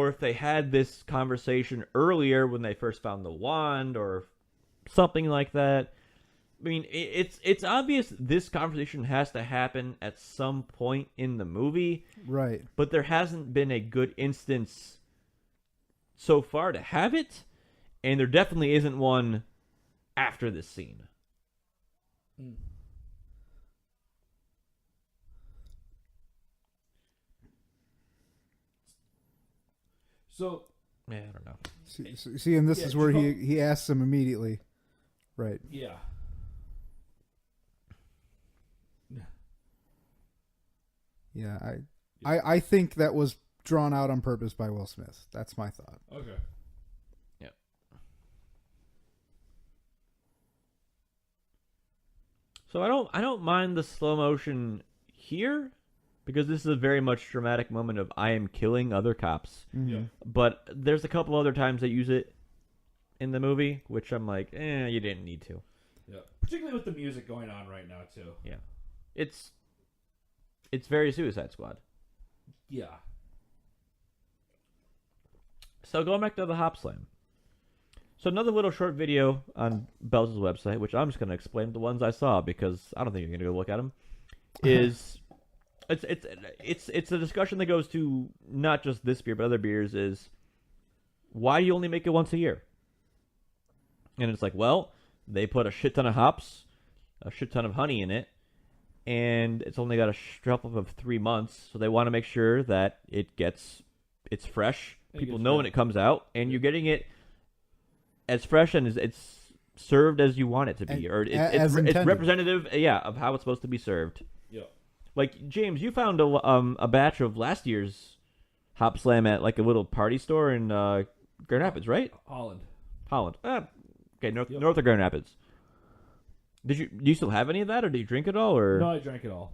if they had this conversation earlier when they first found the wand or something like that. I mean, it's obvious this conversation has to happen at some point in the movie. Right. But there hasn't been a good instance so far to have it, and there definitely isn't one after this scene. So, yeah, I don't know. See, and this is where he asks him immediately. Right. Yeah. Yeah, I think that was drawn out on purpose by Will Smith. That's my thought. Okay. Yeah. So I don't mind the slow motion here because this is a very much dramatic moment of I am killing other cops. Yeah. But there's a couple other times they use it in the movie, which I'm like, you didn't need to. Yeah. Particularly with the music going on right now too. Yeah. It's very Suicide Squad. Yeah. So going back to the Hopslam. So another little short video on Bell's website, which I'm just going to explain the ones I saw because I don't think you're going to go look at them, is it's a discussion that goes to not just this beer but other beers. Is why do you only make it once a year? And it's like, well, they put a shit ton of hops, a shit ton of honey in it, and it's only got a shelf life of 3 months, so they want to make sure that it's fresh. People know when it comes out, and you're getting it as fresh and it's served as you want it to be, or it's representative, of how it's supposed to be served. Yeah. Like James, you found a batch of last year's Hopslam at like a little party store in Grand Rapids, right? Holland. Okay, north of Grand Rapids. Do you still have any of that, or do you drink it all, or No, I drank it all.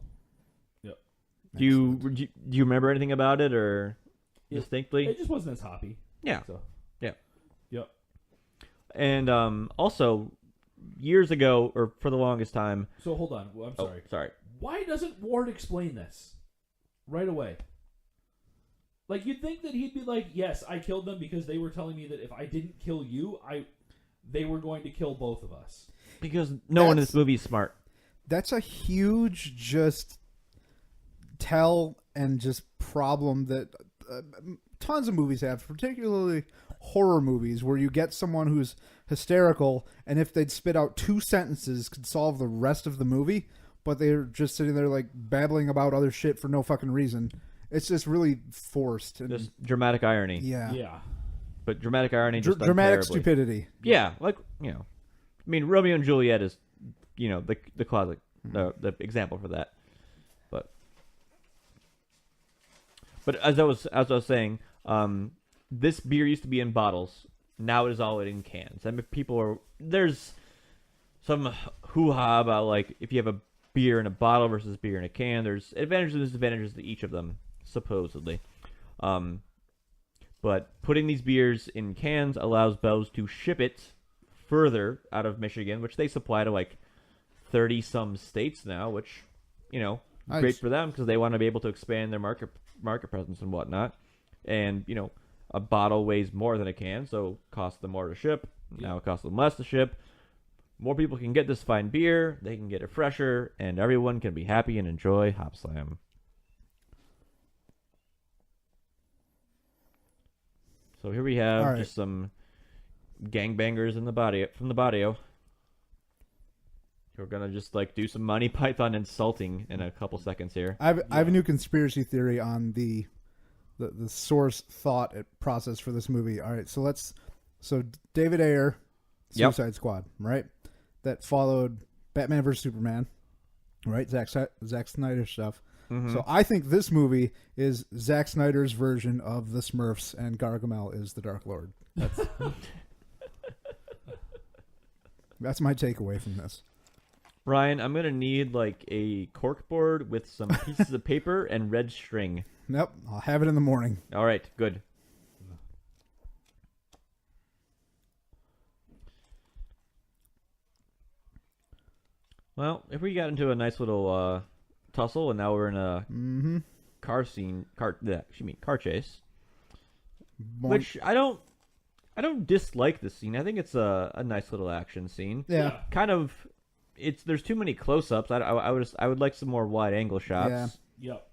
Yep. do you remember anything about it, or distinctly? It just wasn't as hoppy. Yeah. So. Yeah. Yep. And also, years ago, or for the longest time. So hold on. I'm sorry. Sorry. Why doesn't Ward explain this right away? Like, you'd think that he'd be like, yes, I killed them because they were telling me that if I didn't kill you, they were going to kill both of us. Because no one in this movie is smart. That's a huge just tell and just problem that tons of movies have, particularly horror movies, where you get someone who's hysterical, and if they'd spit out 2 sentences could solve the rest of the movie, but they're just sitting there like babbling about other shit for no fucking reason. It's just really forced. And, Just dramatic irony. yeah. Yeah. But dramatic irony just done dramatic terribly. stupidity. Yeah, like, I mean, Romeo and Juliet is, the classic, the example for that. But as I was saying, this beer used to be in bottles. Now it is all in cans. I mean, there's some hoo-ha about, like, if you have a beer in a bottle versus beer in a can, there's advantages and disadvantages to each of them, supposedly. But putting these beers in cans allows Bell's to ship it further out of Michigan, which they supply to like 30-some states now, which, Nice. great for them because they want to be able to expand their market presence and whatnot. And, a bottle weighs more than a can, so it costs them more to ship. Now it costs them less to ship. More people can get this fine beer, they can get it fresher, and everyone can be happy and enjoy Hopslam. So here we have just some gangbangers from the barrio. We're gonna just like do some Monty Python insulting in a couple seconds here. I have a new conspiracy theory on the source thought process for this movie. All right, so David Ayer, Suicide Squad, right? That followed Batman vs Superman, right? Zack Snyder stuff. Mm-hmm. So I think this movie is Zack Snyder's version of the Smurfs, and Gargamel is the Dark Lord. That's my takeaway from this. Ryan, I'm gonna need like a corkboard with some pieces of paper and red string. Nope, I'll have it in the morning. All right, good. Well, if we got into a nice little tussle, and now we're in a car chase, which I don't dislike this scene. I think it's a nice little action scene. Yeah. Kind of. There's too many close-ups. I would like some more wide-angle shots. Yeah. Yep.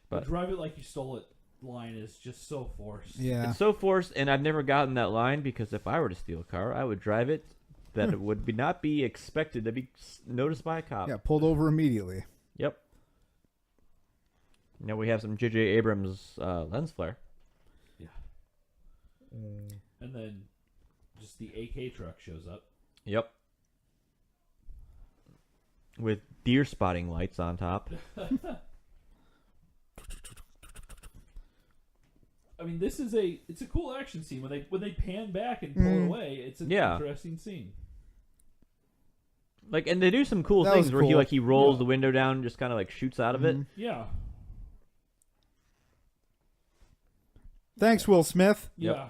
But the drive it like you stole it line is just so forced. Yeah. It's so forced, and I've never gotten that line because if I were to steal a car, I would drive it that it would not be expected to be noticed by a cop. Yeah, pulled over immediately. Yep. Now we have some J.J. Abrams lens flare. Yeah. And then just the AK truck shows up. Yep. With deer spotting lights on top. I mean, it's a cool action scene when they pan back and pull it away. It's an interesting scene. Like, and they do some cool That things was where cool. he rolls Yeah. the window down and just kind of like shoots out of it. Yeah. Thanks, Will Smith. Yeah.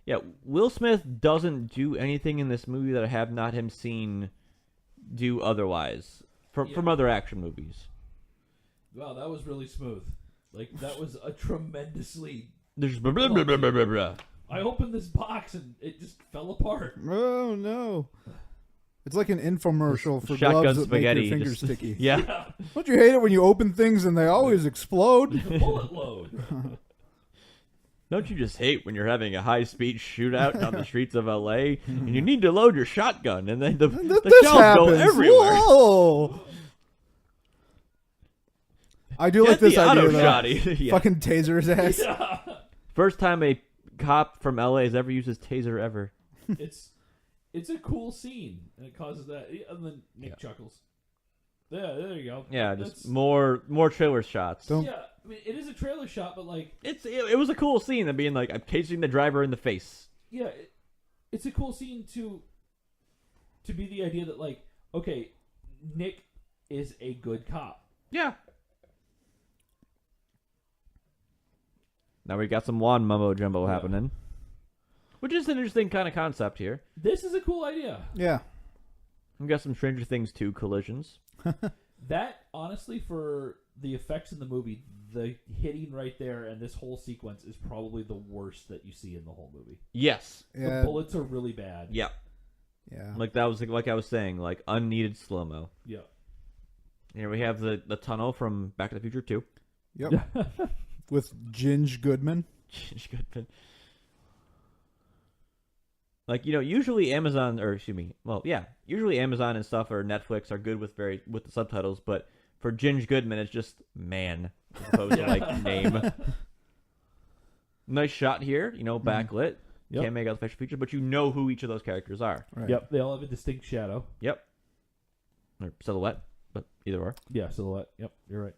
Yeah, Will Smith doesn't do anything in this movie that I have not him seen do otherwise from other action movies. Wow, that was really smooth. Like, that was a tremendously... There's blah, blah, blah, blah, blah, blah, blah. I opened this box and it just fell apart. Oh no! It's like an infomercial for Shotgun gloves that spaghetti. make your fingers just- sticky. Yeah. Don't you hate it when you open things and they always explode? The bullet load. Don't you just hate when you're having a high-speed shootout down the streets of L.A. and you need to load your shotgun and then the This shells go happens. everywhere? Whoa! I do like Get this the idea auto though. shotty. Yeah. Fucking taser his ass. Yeah. First time a cop from L.A. has ever used his taser ever. It's a cool scene, and it causes that. And then Nick chuckles. Yeah, there you go. Yeah, just That's- more trailer shots. Don't- Yeah, I mean, it is a trailer shot, but like, It was a cool scene of being like, I'm tasing the driver in the face. yeah, it's a cool scene to be the idea that like, okay, Nick is a good cop. Yeah. Now we got some lawn mumbo jumbo Yeah. happening, which is an interesting kind of concept here. This is a cool idea. Yeah. We got some Stranger Things 2 collisions. That honestly, for the effects in the movie, the hitting right there and this whole sequence is probably the worst that you see in the whole movie. Yes. Yeah. The bullets are really bad. Yeah. Yeah. Like that was like I was saying, like unneeded slow mo. Yeah. Here we have the tunnel from Back to the Future 2. Yep. With Ginge Goodman. Good. Like, usually Amazon, or excuse me, usually Amazon and stuff or Netflix are good with the subtitles, but for Ginge Goodman, it's just man as opposed to like name. Nice shot here, backlit. Yep. Can't make out the facial features, but you know who each of those characters are. Right. Yep. They all have a distinct shadow. Yep. Or silhouette, but either or. Yeah, silhouette. Yep, you're right.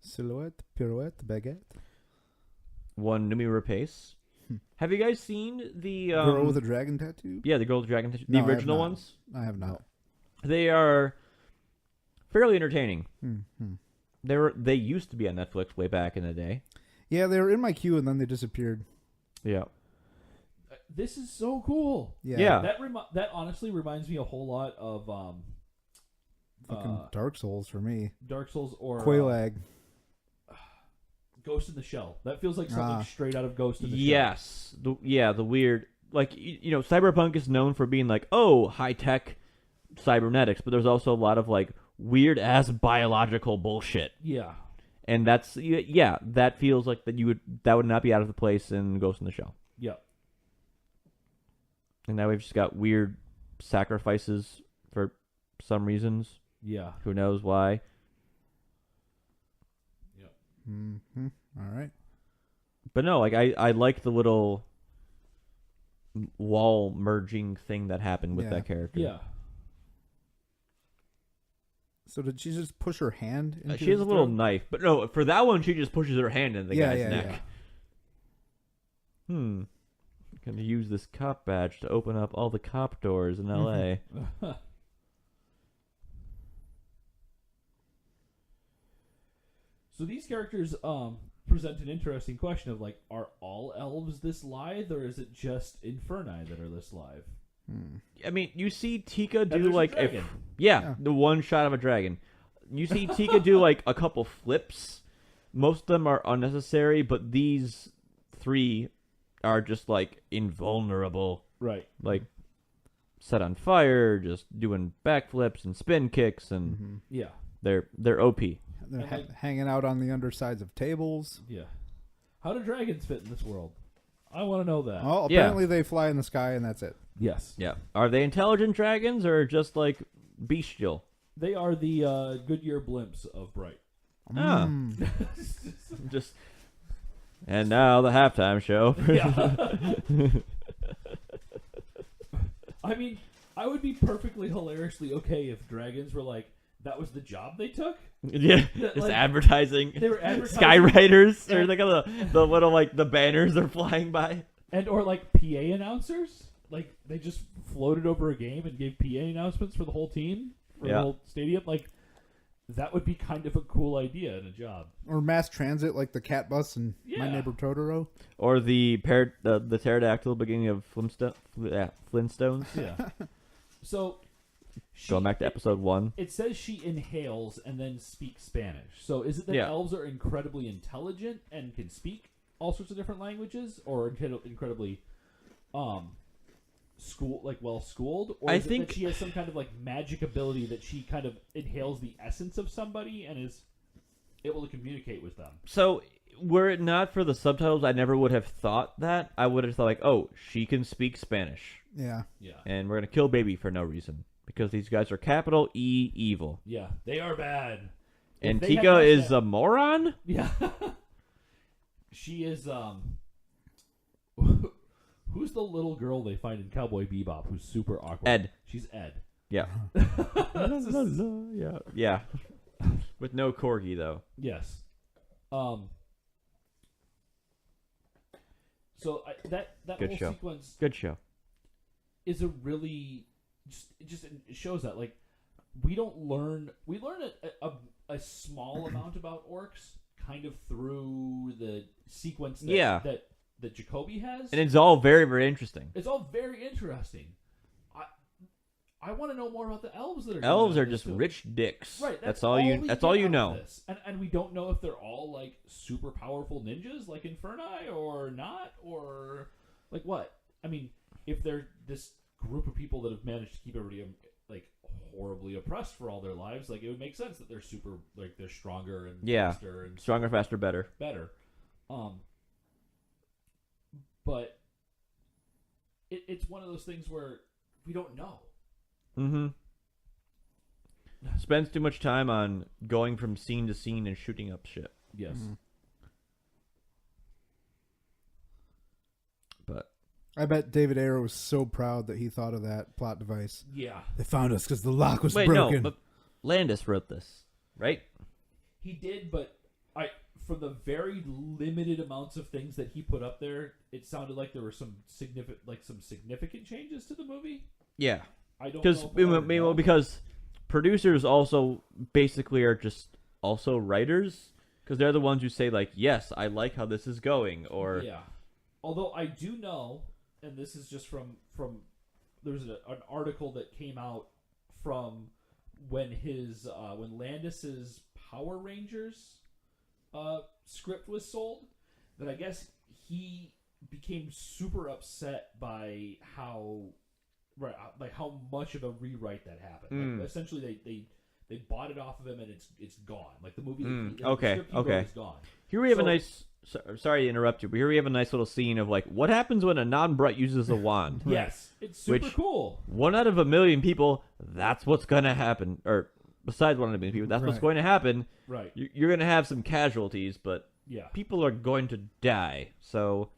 Silhouette, pirouette, baguette. One Numi Rapace. Have you guys seen the Girl with a dragon tattoo? Yeah, the Girl with the Dragon tattoo? No, The I have original not. ones? I have not. They are fairly entertaining. Hmm. They used to be on Netflix way back in the day. Yeah, they were in my queue and then they disappeared. Yeah. This is so cool. Yeah. That honestly reminds me a whole lot of Fucking Dark Souls for me. Dark Souls or Quelaag. Ghost in the Shell. That feels like something Ah. straight out of Ghost in the Shell. Yes. The weird, like, Cyberpunk is known for being like, oh, high-tech cybernetics, but there's also a lot of, like, weird-ass biological bullshit. Yeah. And that's, that feels like that would not be out of the place in Ghost in the Shell. Yep. And now we've just got weird sacrifices for some reasons. Yeah. Who knows why. Mm-hmm. All right. But no, like I like the little wall merging thing that happened with Yeah. that character. Yeah. So did she just push her hand into She has a his little throat? knife, but no, for that one she just pushes her hand in the Yeah, guy's yeah, neck. yeah. Gonna use this cop badge to open up all the cop doors in LA. So these characters present an interesting question of like, are all elves this lithe, or is it just Inferni that are this live? I mean, you see Tika do there's a like dragon. Yeah. the one shot of a dragon. You see Tika do like a couple flips. Most of them are unnecessary, but these three are just like invulnerable. Right. Like set on fire, just doing backflips and spin kicks, and Yeah. they're OP. They're And, like- hanging out on the undersides of tables. Yeah. How do dragons fit in this world? I want to know that. Oh, Yeah. apparently they fly in the sky and that's it. Yes. Yeah, are they intelligent dragons or just like bestial? They are the Goodyear blimps of Bright. Ah. Mm. Just and now the halftime show. Yeah. I mean, I would be perfectly hilariously okay if dragons were like, that was the job they took? Yeah, That, just like, advertising. They were advertising. Skywriters, or And- like the little like the banners are flying by. And or like PA announcers? like they just floated over a game and gave PA announcements for the whole team for the whole stadium. Like that would be kind of a cool idea and a job. Or mass transit like the cat bus and My Neighbor Totoro. Or the pterodactyl beginning of Flintstones. Yeah. So going back to episode 1. It says she inhales and then speaks Spanish. So is it that elves are incredibly intelligent and can speak all sorts of different languages, or incredibly well schooled, or is it that she has some kind of like magic ability that she kind of inhales the essence of somebody and is able to communicate with them? So were it not for the subtitles, I never would have thought that. I would have thought like, oh, she can speak Spanish. Yeah. And we're gonna kill baby for no reason because these guys are capital E evil. Yeah, they are bad. And Tika is a moron. Yeah. She is who's the little girl they find in Cowboy Bebop who's super awkward? Ed. She's Ed. Yeah. Yeah. With no corgi though. Yes. So that Good whole show. sequence Good show. is a really just it shows that like we learn a small amount about orcs kind of through the sequence that Jacoby has, and it's all very, very interesting. It's all very interesting. I want to know more about the elves that are. Elves are just rich dicks. Right. That's all you. That's all you know. And we don't know if they're all like super powerful ninjas like Inferni or not, or like what. I mean, if they're this group of people that have managed to keep everybody like horribly oppressed for all their lives, like it would make sense that they're super, like they're stronger and faster and stronger, faster, better. But it's one of those things where we don't know. Mm-hmm. Spends too much time on going from scene to scene and shooting up shit. Yes. Mm-hmm. But I bet David Ayer was so proud that he thought of that plot device. Yeah. They found us because the lock was broken. No, but Landis wrote this, right? He did, but for the very limited amounts of things that he put up there, it sounded like there were some significant changes to the movie. Yeah. I don't know. Because producers also basically are just also writers, because they're the ones who say like, yes, I like how this is going, or yeah. Although I do know, and this is just from there's an article that came out from when when Landis's Power Rangers script was sold, that I guess he became super upset by how much of a rewrite that happened. Like, essentially, they bought it off of him, and it's gone. Like the movie, the script he wrote is gone. Here we have a nice. Sorry to interrupt you, but here we have a nice little scene of like what happens when a non-Brut uses a wand. Yes, it's super cool. 1 out of a million people, that's what's gonna happen. Or besides 1 out of a million people, that's what's going to happen. Right. You're gonna have some casualties, but yeah, people are going to die. So,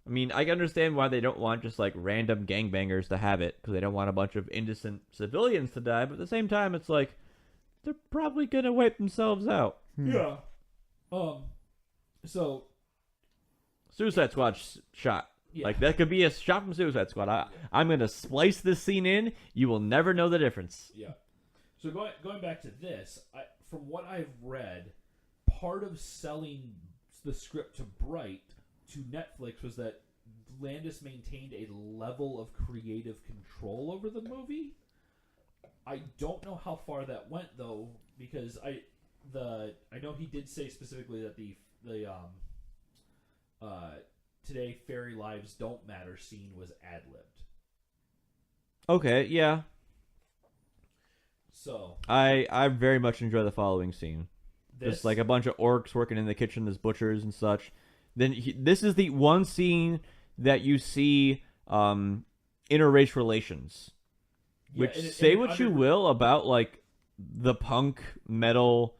I mean, I can understand why they don't want just like random gangbangers to have it, because they don't want a bunch of innocent civilians to die. But at the same time, it's like they're probably gonna wipe themselves out. Yeah. So, Suicide Squad shot. Yeah. Like, that could be a shot from Suicide Squad. I'm going to splice this scene in. You will never know the difference. Yeah. So, going back to this, from what I've read, part of selling the script to Bright to Netflix was that Landis maintained a level of creative control over the movie. I don't know how far that went, though, because I know he did say specifically that the Today Fairy Lives Don't Matter scene was ad-libbed. Okay, yeah. So I very much enjoy the following scene. Just like a bunch of orcs working in the kitchen as butchers and such. Then this is the one scene that you see interrace relations. Which, say what you will about like the punk metal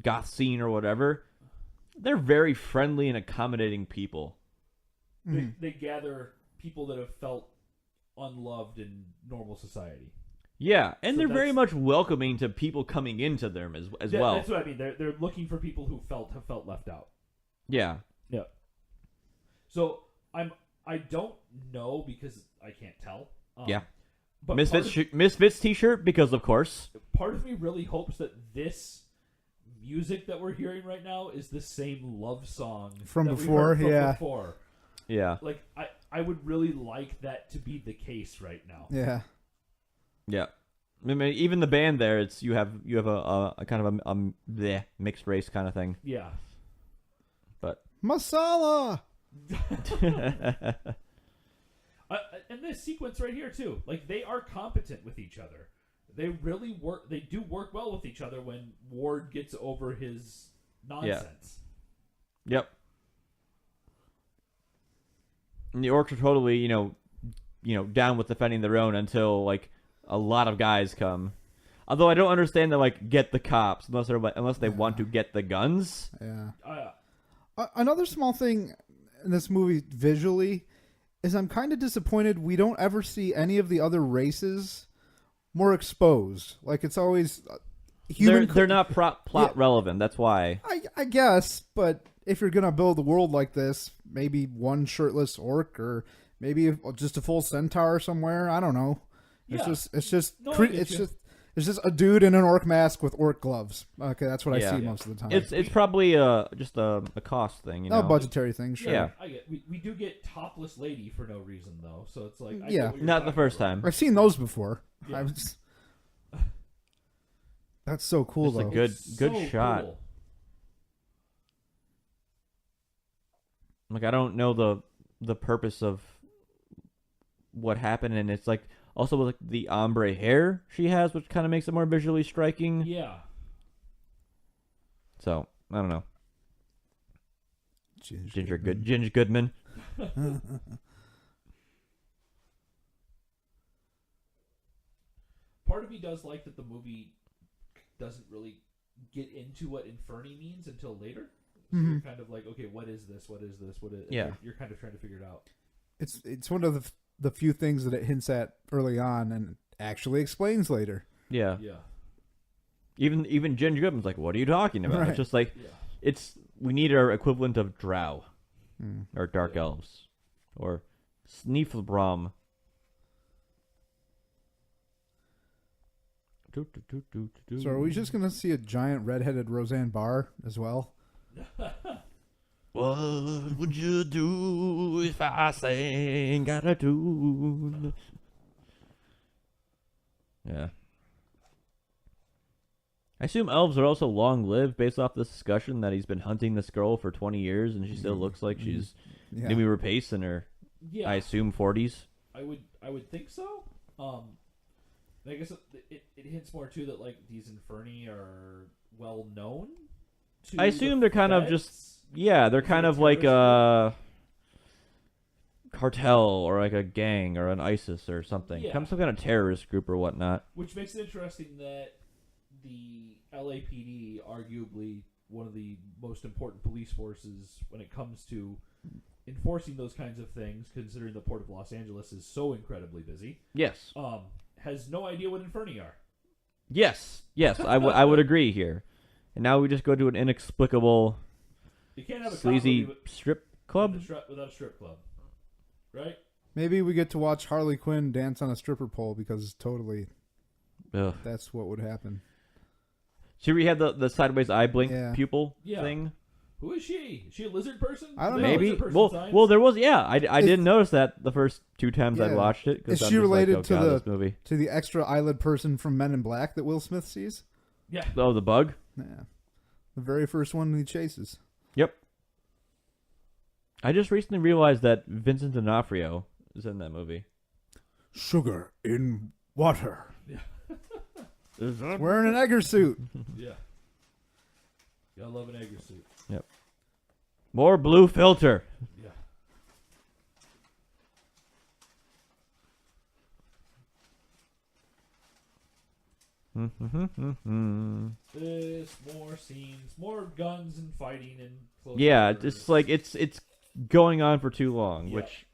goth scene or whatever, they're very friendly and accommodating people. They gather people that have felt unloved in normal society. Yeah, and so they're very much welcoming to people coming into them as well. That's what I mean. They're looking for people who have felt left out. Yeah. Yeah. So I'm I don't know because I can't tell. Yeah. But Misfits T-shirt because of course. part of me really hopes that this music that we're hearing right now is the same love song From that we before, heard from yeah. before. Yeah. Like I would really like that to be the case right now. Yeah. Yeah. I mean, even the band there, it's you have a kind of a mixed race kind of thing. Yeah. But Masala. And this sequence right here too, like they are competent with each other. They really work. They do work well with each other when Ward gets over his nonsense. Yep. And the orcs are totally, down with defending their own until like a lot of guys come. Although I don't understand the get the cops unless they want to get the guns. Yeah. Another small thing in this movie visually is I'm kind of disappointed we don't ever see any of the other races more exposed. Like it's always human. They're not plot relevant. That's why. I guess, but if you're gonna build a world like this, maybe one shirtless orc or maybe just a full centaur somewhere. I don't know. It's just a dude in an orc mask with orc gloves. Okay, that's what I see most of the time. It's probably just a cost thing, A budgetary thing, sure. Yeah. I get. We do get topless lady for no reason though, so it's like not the first time. I've seen those before. Yeah. That's so cool It's though. a good so shot. Cool. Like I don't know the purpose of what happened, and it's like also with the ombre hair she has, which kind of makes it more visually striking. Yeah. So I don't know. Ginger Goodman. Part of me does like that the movie doesn't really get into what Inferni means until later. So you're kind of like, okay, what is this? What is this? What is? Yeah. You're kind of trying to figure it out. It's one of the few things that it hints at early on and actually explains later. Yeah. Yeah. Even Ginger Goodman's like, what are you talking about? Right. It's just like we need our equivalent of drow or dark elves or Sneeflbrom. So are we just going to see a giant red-headed Roseanne Barr as well? What would you do if I sang out of tune? Yeah. I assume elves are also long-lived based off this discussion that he's been hunting this girl for 20 years and she still looks like she's maybe repace in her, I assume, 40s. I would think so. I guess it hints more too that like these Inferni are well known. I assume they're kind of just they're kind of like a cartel or like a gang or an ISIS or something. Some kind of terrorist group or whatnot. Which makes it interesting that the LAPD, arguably one of the most important police forces when it comes to enforcing those kinds of things, considering the Port of Los Angeles is so incredibly busy. Yes. Has no idea what Inferni are. Yes, I would agree here. And now we just go to an inexplicable, You can't have a sleazy comedy strip club. without a strip club, right? Maybe we get to watch Harley Quinn dance on a stripper pole because totally Ugh. that's what would happen. Should we have the sideways eye blink pupil Yeah. thing? Who is she? Is she a lizard person? I don't Is know. that Maybe. lizard person signs? Well, there was. Yeah, I didn't notice that the first two times I watched it. Is I'm she just related like, oh, God, this movie? to the extra eyelid person from Men in Black that Will Smith sees? Yeah. Oh, the bug. Yeah, the very first one he chases. Yep. I just recently realized that Vincent D'Onofrio is in that movie. Sugar in water. Yeah. Wearing an Egger suit. Yeah. Gotta love an Egger suit. Yep. More blue filter. Yeah. This, more scenes, more guns and fighting and close Yeah, quarters. it's like it's going on for too long. Yeah. Which,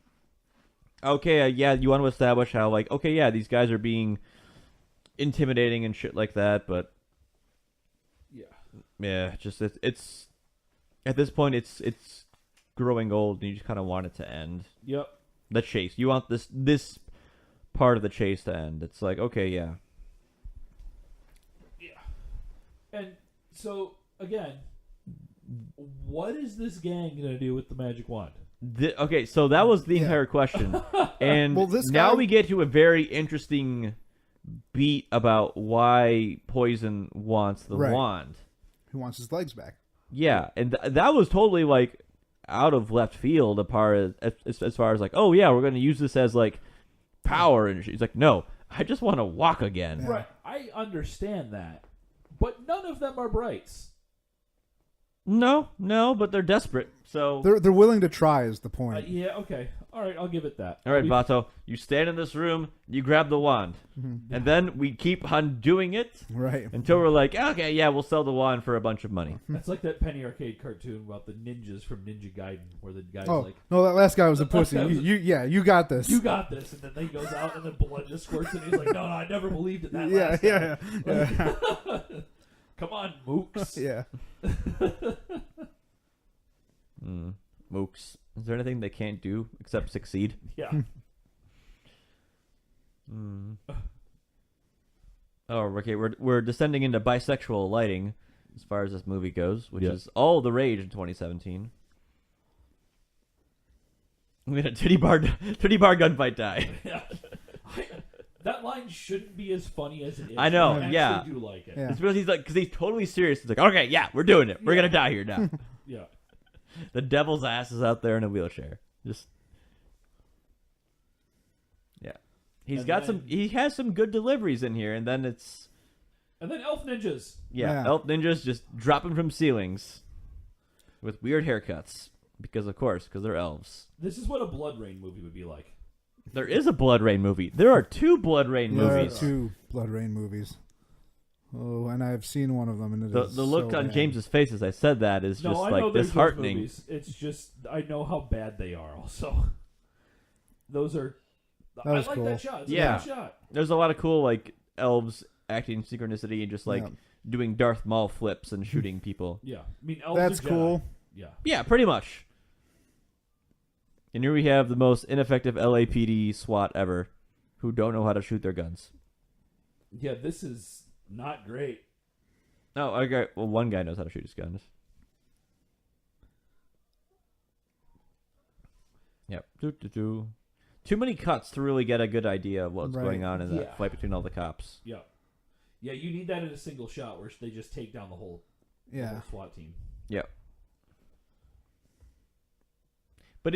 okay, you want to establish how these guys are being intimidating and shit like that, but just it's at this point it's growing old and you just kind of want it to end. Yep. the chase. You want this part of the chase to end. It's like, okay, yeah. Yeah. And so, again, what is this gang going to do with the magic wand? Okay, so that was the entire question. And Well, this now guy- we get to a very interesting beat about why Poison wants the Right. wand. He wants his legs back. Yeah, and that was totally like out of left field as far as like, oh yeah, we're going to use this as like power, and she's like, no, I just want to walk again. Right. I understand that. But none of them are brights. No, but they're desperate. So They're willing to try is the point. Yeah, okay. All right, I'll give it that. all right, Vato, you stand in this room, you grab the wand, and then we keep on doing it Right. until we're like, okay, yeah, we'll sell the wand for a bunch of money. That's like that Penny Arcade cartoon about the ninjas from Ninja Gaiden, where the guy's Oh like, no, that last guy was a That last pussy. guy was You got this. "You got this," and then he goes out and the blood just squirts, and he's like, "No, I never believed it." That yeah, last yeah, time. yeah, Come on, mooks. yeah. Mooks. Is there anything they can't do except succeed? Yeah. Oh, okay. We're descending into bisexual lighting as far as this movie goes, which Yeah. is all the rage in 2017. We had a titty bar gunfight die. Yeah. That line shouldn't be as funny as it is. I know, I yeah. actually do like it. Yeah. It's because he's totally serious. He's like, okay, yeah, we're doing it. We're Yeah. gonna die here now. Yeah. The devil's ass is out there in a wheelchair. Just yeah. He has some good deliveries in here, and then it's And then elf ninjas. yeah, Yeah. elf ninjas just dropping from ceilings with weird haircuts because they're elves. This is what a Blood Rain movie would be like. There is a Blood Rain movie. There are 2 Blood Rain There are movies. 2 Blood Rain movies. Oh, and I've seen one of them, and The look on bad. James's face as I said that is No, just I like know there's those disheartening. movies. It's just I know how bad they are. Also, those are. I was like cool. that shot. It's Yeah. a good shot. There's a lot of cool like elves acting synchronicity and just like Yeah. doing Darth Maul flips and shooting people. Yeah, I mean, elves That's are Jedi. cool. Yeah, Yeah, pretty much. And here we have the most ineffective LAPD SWAT ever, who don't know how to shoot their guns. yeah. This is not great. Oh, okay. Well, one guy knows how to shoot his guns. Yep. Too many cuts to really get a good idea of what's Right. going on in that Yeah. fight between all the cops. Yeah, yeah. You need that in a single shot where they just take down the whole Yeah. SWAT team. Yep. But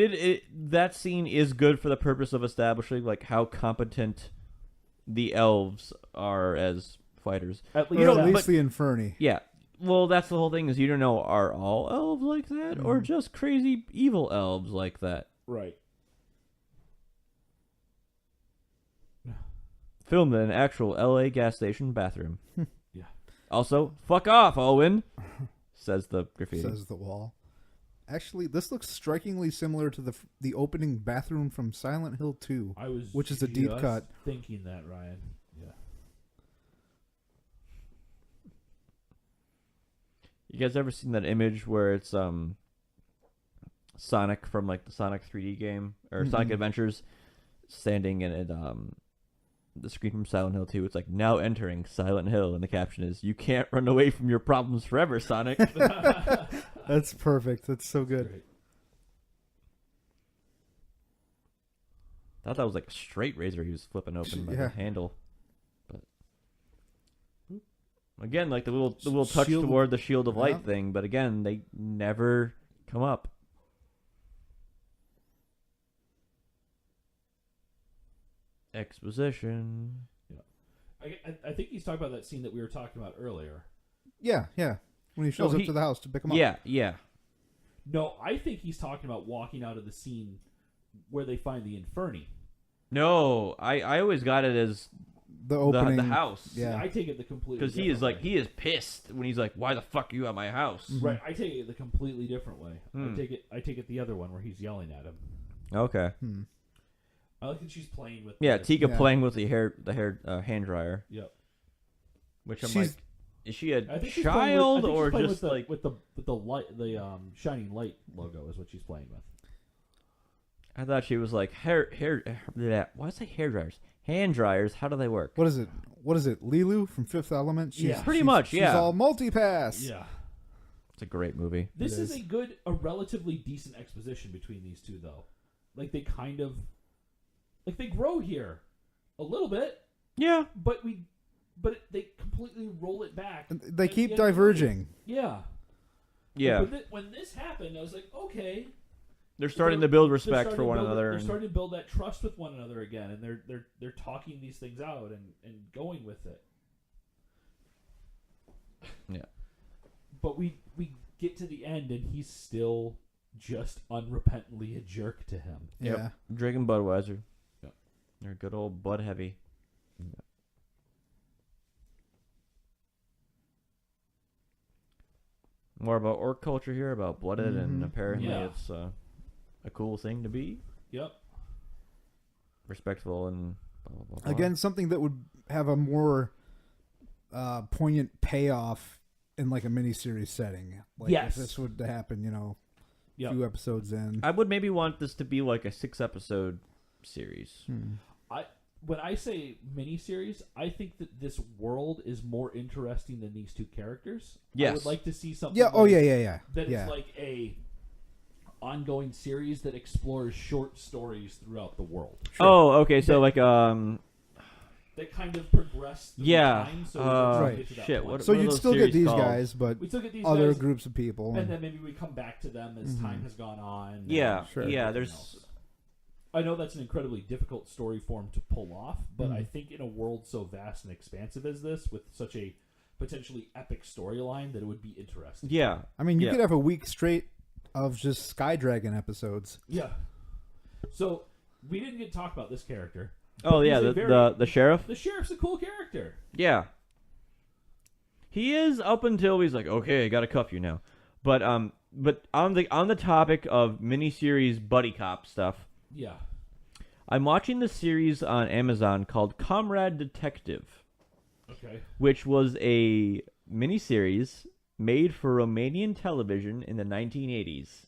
that scene is good for the purpose of establishing like how competent the elves are as fighters. At Or least, at know, least but- the Inferni. Yeah. Well, that's the whole thing is you don't know are all elves like that or just crazy evil elves like that. right. Filmed in an actual LA gas station bathroom. Yeah. Also, fuck off, Owen, says the graffiti. Says the wall. Actually, this looks strikingly similar to the opening bathroom from Silent Hill 2. I was, Which is a deep just cut. Thinking that, Ryan. Yeah. You guys ever seen that image where it's Sonic from like the Sonic 3D game or Sonic Adventures standing in the screen from Silent Hill 2? It's like now entering Silent Hill, and the caption is "You can't run away from your problems forever, Sonic." That's perfect. That's so good. Great. I thought that was like a straight razor he was flipping open by the Yeah. handle. But again, like the little touch Shield- toward the shield of light Yeah. thing, but again, they never come up. Exposition. I think he's talking about that scene that we were talking about earlier. Yeah, yeah. When he shows Oh, up to the house to pick him up. Yeah. No, I think he's talking about walking out of the scene where they find the Inferni. No, I always got it as The opening. the house. Yeah. I take it the completely Because he is pissed when he's like, "Why the fuck are you at my house?" right. I take it the completely different way. Hmm. I take it the other one where he's yelling at him. Okay. I like that she's playing with. Yeah, the- Tika Yeah. playing with the hair hand dryer, Yep. which I'm She's- like, is she a I think she's playing with- I child think she's or playing just with like? with the light, the shining light logo is what she's playing with. I thought she was like why say hair dryers? Hand dryers. How do they work? What is it? Lilu from Fifth Element? Pretty much. She's all multi-pass. Yeah. It's a great movie. This is a relatively decent exposition between these two, though. Like, they kind of... Like, they grow here a little bit. Yeah. But they completely roll it back. They keep diverging. Yeah. Yeah. Like, when this happened, I was like, okay. They're starting to build respect for one another. They're starting to build that trust with one another again, and they're talking these things out and going with it. Yeah. But we get to the end, and he's still just unrepentantly a jerk to him. Yeah. Yep. Drinking Budweiser. Yeah. They're good old Bud Heavy. Yeah. More about orc culture here, about blooded, and apparently it's a cool thing to be. Yep. Respectful and blah, blah, blah, blah. Again, something that would have a more poignant payoff in like a miniseries setting. Like Yes. if this would happen, a Yep. few episodes in. I would maybe want this to be like a 6-episode series. When I say miniseries, I think that this world is more interesting than these two characters. Yes. I would like to see something. Yeah. Oh, yeah. That is like a ongoing series that explores short stories throughout the world. Sure. Oh, okay. So That kind of progress through time. So right. get to that shit. point. So What are you'd those still get series these called? guys, but We still get these other guys, groups of people. and then maybe we come back to them as time has gone on. Yeah, Sure. yeah. everything There's else. I know that's an incredibly difficult story form to pull off, but I think in a world so vast and expansive as this, with such a potentially epic storyline, that it would be interesting. yeah. I mean, you Yeah. could have a week straight of just Sky Dragon episodes. Yeah. So we didn't get to talk about this character. Oh but yeah, he's a the sheriff. The sheriff's a cool character. Yeah. He is up until he's like, okay, I gotta cuff you now. But on the topic of miniseries buddy cop stuff, Yeah. I'm watching the series on Amazon called Comrade Detective, Okay. which was a miniseries made for Romanian television in the 1980s.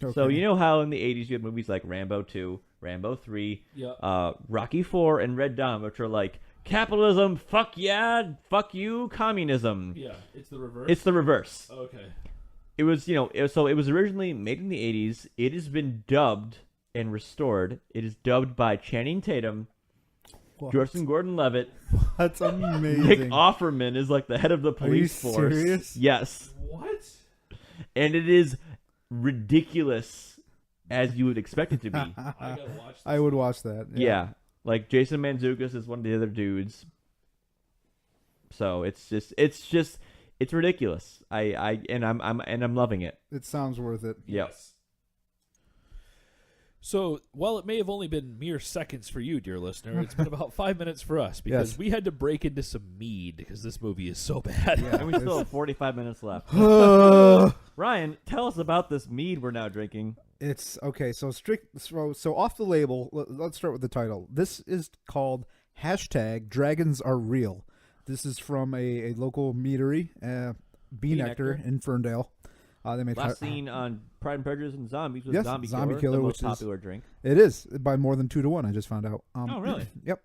Okay. So you know how in the 80s you had movies like Rambo 2, Rambo 3, Yeah. Rocky 4, and Red Dawn, which are like capitalism, fuck yeah, fuck you, communism. Yeah. It's the reverse. It's the reverse. Okay. It was, so it was originally made in the 80s. It has been dubbed and restored. It is dubbed by Channing Tatum, What? Joseph Gordon-Levitt. That's amazing. Nick Offerman is like the head of the police force. Are you serious? Yes. What? And it is ridiculous as you would expect it to be. I gotta watch this. I would watch that. Yeah. Like Jason Mantzoukas is one of the other dudes. So it's ridiculous. I'm loving it. It sounds worth it. Yep. Yes. So, while it may have only been mere seconds for you, dear listener, it's been about 5 minutes for us because Yes. we had to break into some Mead because this movie is so bad. Yeah. And we still have 45 minutes left. Ryan, tell us about this mead we're now drinking. It's okay. So So off the label. Let's start with the title. This is called #Dragons Are Real. This is from a local meadery, Bee Nektar in Ferndale. They make Last seen on Pride and Prejudice and Zombies was Yes, Zombie Zombie Killer, Killer, the which most is- popular drink. It is by more than 2-1. I just found out. Oh, really? Yep.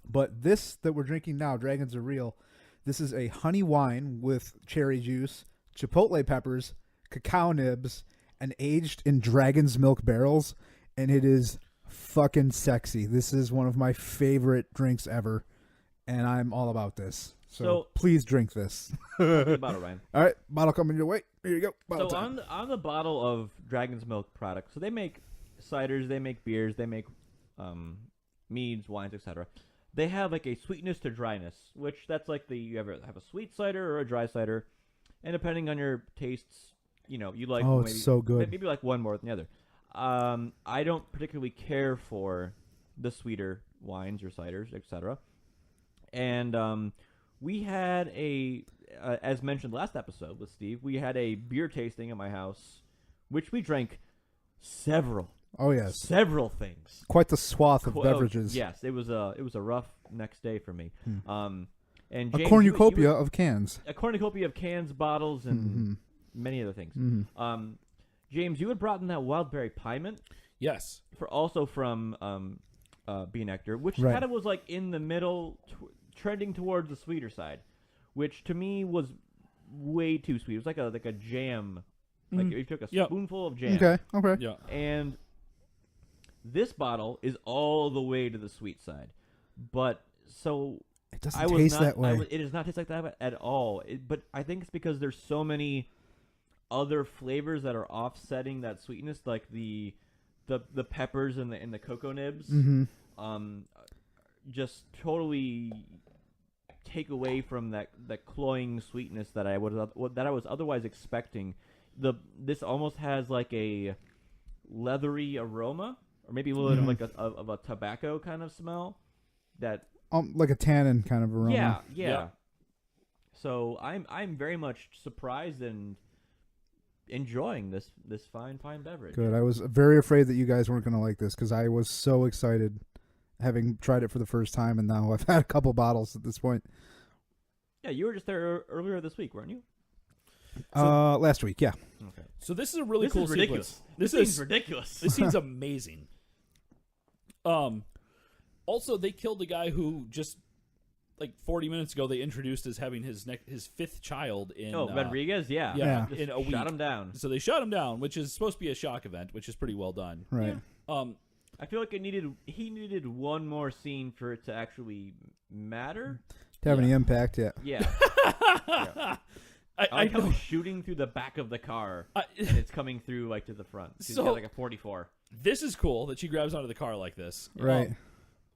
But this that we're drinking now, Dragons Are Real. This is a honey wine with cherry juice, chipotle peppers, cacao nibs, and aged in dragon's milk barrels. And it is fucking sexy. This is one of my favorite drinks ever, and I'm all about this. So please drink this. Tell me about it, Ryan. All right, bottle coming your way. Here you go. Bottle So time. on the bottle of Dragon's Milk products, so they make ciders, they make beers, they make meads, wines, etc. They have like a sweetness to dryness, which that's like you ever have a sweet cider or a dry cider, and depending on your tastes, you like. Oh, maybe, it's so good. Maybe like one more than the other. I don't particularly care for the sweeter wines or ciders, etc. And we had as mentioned last episode with Steve, we had a beer tasting at my house, which we drank several things. Quite the swath of beverages. Yes, it was a rough next day for me. And A James, cornucopia of cans. a cornucopia of cans, bottles, and many other things. James, you had brought in that wildberry pie mint. Yes. from B Nektar, which Right. kind of was like in the middle, trending towards the sweeter side, which to me was way too sweet. It was like a jam. Like if you took a Yep. spoonful of jam. Okay. Yeah. And this bottle is all the way to the sweet side. But so It doesn't I was taste not, that way. it does not taste like that at all. But I think it's because there's so many other flavors that are offsetting that sweetness, like the peppers and the cocoa nibs. Mm-hmm. Just totally take away from that cloying sweetness that I was otherwise expecting. This almost has like a leathery aroma, or maybe a little bit of like of a tobacco kind of smell. That Like a tannin kind of aroma. yeah. Yeah. So I'm very much surprised and enjoying this fine beverage. Good. I was very afraid that you guys weren't going to like this because I was so excited having tried it for the first time, and now I've had a couple bottles at this point. Yeah, you were just there earlier this week, weren't you? Last week, yeah. Okay. So this is a really This cool is ridiculous. sequence. This is ridiculous. This scene's amazing. Also, they killed the guy who just like 40 minutes ago they introduced as having his fifth child in. Rodriguez, yeah. Yeah, Yeah. in a week. Shot him down. So they shot him down, which is supposed to be a shock event, which is pretty well done. Right. I feel like he needed one more scene for it to actually matter. To have any impact, yeah. Yeah. I like how know. he's shooting through the back of the car, and it's coming through like to the front. He's So- got like a 44. This is cool that she grabs onto the car like this. Right.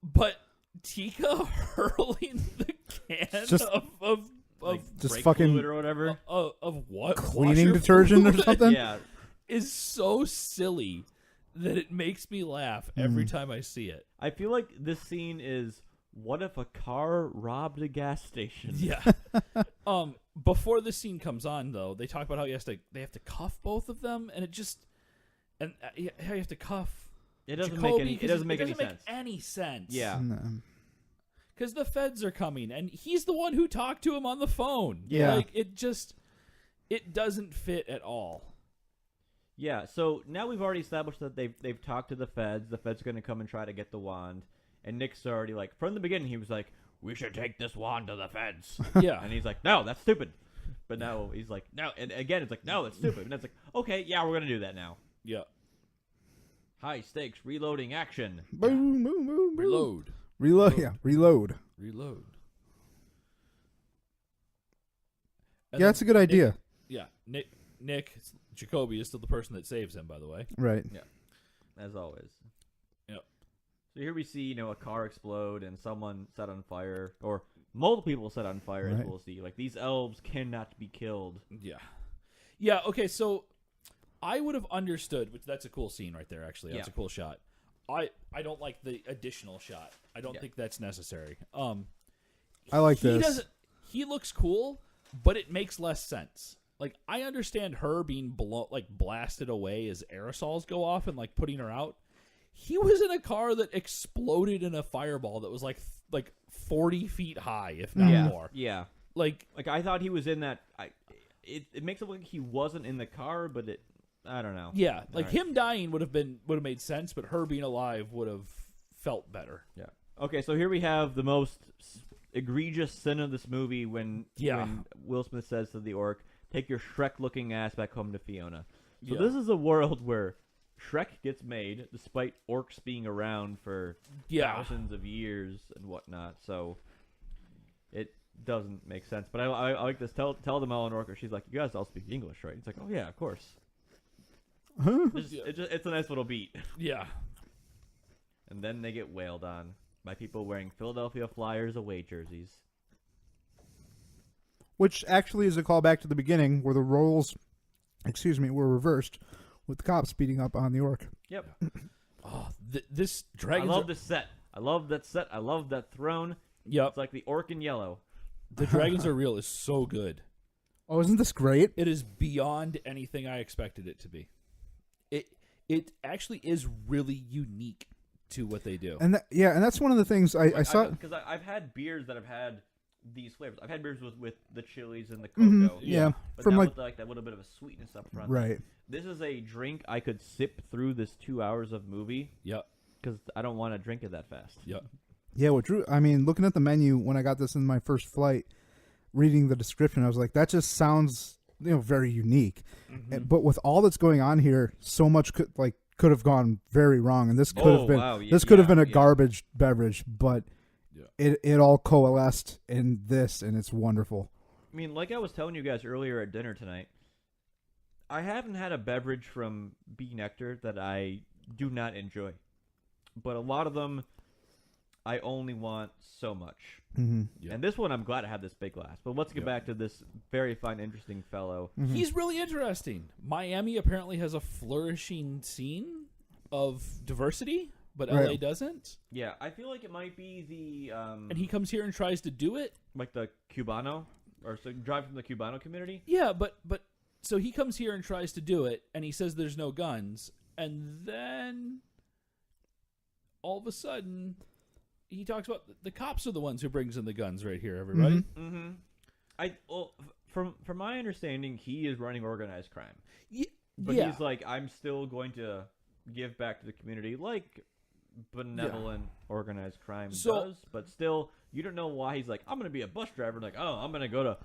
But Tika hurling the can Just- of Just brake fucking fluid or whatever. of what cleaning washer detergent or fluid something? Yeah. is so silly that it makes me laugh every time I see it. I feel like this scene is, what if a car robbed a gas station? Yeah. Before this scene comes on, though, they talk about how they have to cuff both of them, and it just how you have to cuff. It doesn't Jacoby, make any. It 'cause doesn't make any make sense. any sense. Yeah. No. Because the feds are coming, and he's the one who talked to him on the phone. Yeah. Like, it doesn't fit at all. Yeah. So now we've already established that they've talked to the feds. The feds are going to come and try to get the wand. And Nick's already like, from the beginning, he was like, "We should take this wand to the feds." Yeah. And he's like, "No, that's stupid." But now he's like, "No," and again it's like, "No, that's stupid." And it's like, "Okay, yeah, we're gonna do that now." Yeah. High stakes reloading action. Boom, boom, boom, boom. Reload. Reload, yeah. Reload. Reload. Yeah, that's a good idea. Yeah. Nick Jacoby is still the person that saves him, by the way. Right. Yeah, as always. Yep. So here we see, a car explode and someone set on fire, or multiple people set on fire, as Right. we'll see. Like, these elves cannot be killed. Yeah. Yeah, okay, so I would have understood, which that's a cool scene right there, actually. That's Yeah. a cool shot. I don't like the additional shot. I don't think that's necessary. I like he this. He looks cool, but it makes less sense. Like, I understand her being blasted away as aerosols go off and like putting her out. He was in a car that exploded in a fireball that was like 40 feet high, if not more. Yeah. Like I thought he was in that. It makes it look like he wasn't in the car, but I don't know. yeah, like All right. him dying would have made sense, but her being alive would have felt better. Yeah. Okay, so here we have the most egregious sin of this movie when Will Smith says to the orc, "Take your Shrek-looking ass back home to Fiona." So this is a world where Shrek gets made, despite orcs being around for thousands of years and whatnot. So it doesn't make sense. But I like this. Tell them all in orc. She's like, "You guys all speak English, right?" It's like, "Oh yeah, of course." It's a nice little beat. Yeah. And then they get wailed on by people wearing Philadelphia Flyers away jerseys. Which actually is a callback to the beginning where the roles, were reversed with the cops beating up on the orc. Yep. Oh, this dragon. I love this set. I love that set. I love that throne. Yep. It's like the orc in yellow. The Dragons Are Real is so good. Oh, isn't this great? It is beyond anything I expected it to be. It actually is really unique to what they do. And that's one of the things I saw. Because I've had beers that have had these flavors. I've had beers with the chilies and the cocoa. Yeah, But from now like with like that little bit of a sweetness up front. right. This is a drink I could sip through this 2 hours of movie Yep. because I don't want to drink it that fast. Yep. Yeah, what Drew? I mean, looking at the menu when I got this in my first flight, reading the description, I was like, that just sounds very unique. But with all that's going on here, so much could have gone very wrong, and this could have been have been a garbage beverage, but it all coalesced in this, and it's wonderful. I mean, like I was telling you guys earlier at dinner tonight, I haven't had a beverage from Nektar that I do not enjoy, but a lot of them I only want so much. Mm-hmm. Yep. And this one, I'm glad I have this big glass. But let's get back to this very fine, interesting fellow. Mm-hmm. He's really interesting. Miami apparently has a flourishing scene of diversity, but LA doesn't. Yeah, I feel like it might be the... and he comes here and tries to do it? Like the Cubano, or so drive from the Cubano community? Yeah, but so he comes here and tries to do it, and he says there's no guns, and then all of a sudden... He talks about the cops are the ones who brings in the guns right here, everybody. From my understanding, he is running organized crime. But Yeah. he's like, I'm still going to give back to the community like benevolent organized crime does. But still, you don't know why he's like, I'm going to be a bus driver. Like, oh, I'm going to go to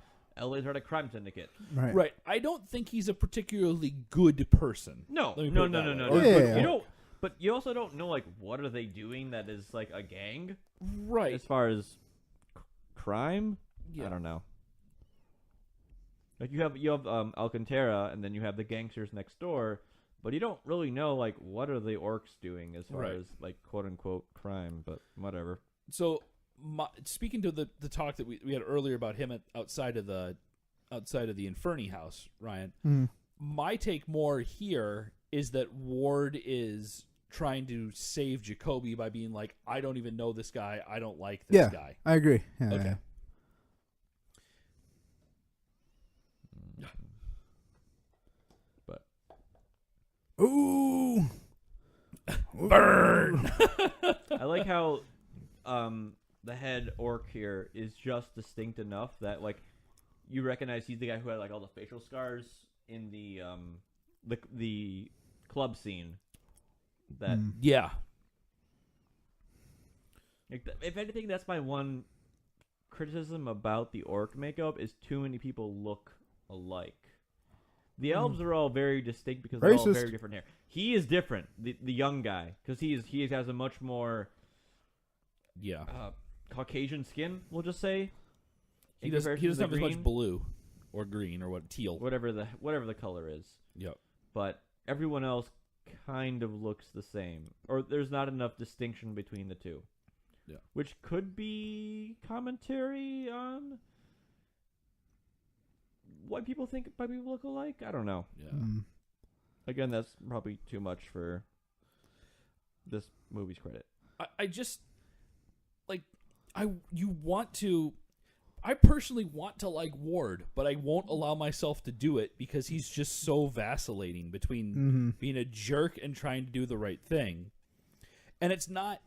LA's Red Crime Syndicate. Right. I don't think he's a particularly good person. No. Let me put it that way. Yeah. You don't. But you also don't know, like, what are they doing that is, like, a gang? Right. As far as crime? Yeah. I don't know. Like, you have Alcantara, and then you have the gangsters next door, but you don't really know, like, what are the orcs doing as far as, like, quote-unquote crime, but whatever. So, speaking to the talk that we had earlier about him outside of the Inferni house, Ryan, my take more here is that Ward is trying to save Jacoby by being like, I don't even know this guy. I don't like this guy. I agree. Yeah, okay. Yeah. But. Ooh. Burn! I like how the head orc here is just distinct enough that, like, you recognize he's the guy who had, like, all the facial scars in the club scene. That Yeah. Like, if anything, that's my one criticism about the orc makeup is too many people look alike. The elves are all very distinct because they're all very different hair. He is different, the young guy, because he has a much more Caucasian skin. We'll just say he doesn't have as much blue or green or teal, whatever the color is. Yep. But everyone else kind of looks the same, or there's not enough distinction between the two. Yeah. Which could be commentary on why people think white people look alike. I don't know. Yeah. Personally, Again, that's probably too much for this movie's credit. I just I personally want to like Ward, but I won't allow myself to do it because he's just so vacillating between being a jerk and trying to do the right thing. And it's not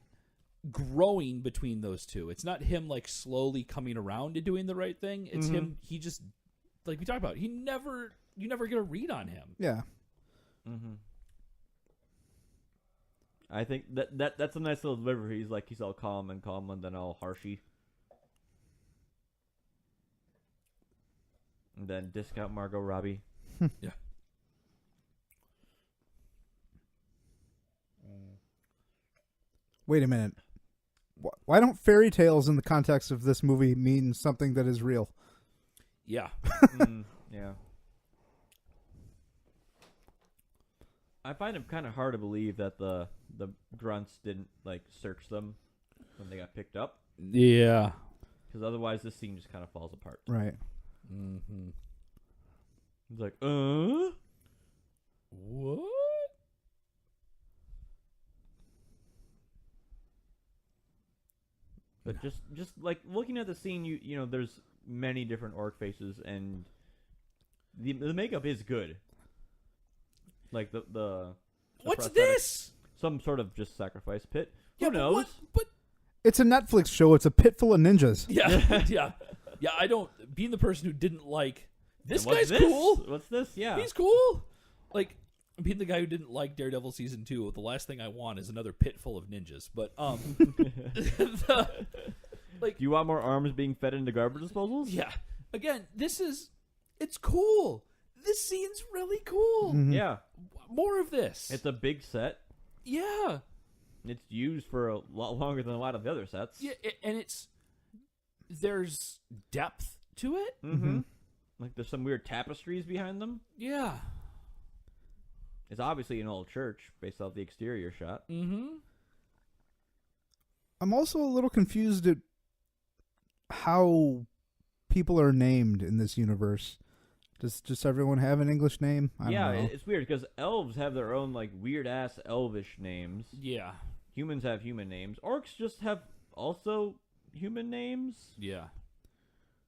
growing between those two. It's not him like slowly coming around to doing the right thing. It's him. He just, like we talked about, you never get a read on him. yeah. I think that's a nice little delivery. He's all calm and then all harshy. And then discount Margot Robbie. Yeah. Wait a minute. Why don't fairy tales in the context of this movie mean something that is real? Yeah. Yeah. I find it kind of hard to believe that the grunts didn't like search them when they got picked up, Yeah. because otherwise this scene just kind of falls apart. Right. It's like, What? But just like looking at the scene, you know, there's many different orc faces, and the makeup is good. Like the What's prosthetic- this? Some sort of just sacrifice pit. Yeah, Who knows? But It's a Netflix show. It's a pit full of ninjas. yeah, yeah. Yeah, I don't. Being the person who didn't like this What's guy's this? cool. What's this? Yeah. He's cool. Like being the guy who didn't like Daredevil season 2. The last thing I want is another pit full of ninjas. But Do you want more arms being fed into garbage disposals? yeah. Again, it's cool. This scene's really cool. Yeah. More of this. It's a big set. Yeah. It's used for a lot longer than a lot of the other sets. Yeah, and there's depth to it. Mm-hmm. Like there's some weird tapestries behind them. Yeah. It's obviously an old church based off the exterior shot. Mm-hmm. I'm also a little confused at how people are named in this universe. Does everyone have an English name? I don't know. It's weird because elves have their own like weird ass elvish names. Yeah. Humans have human names. Orcs just have also human names. Yeah.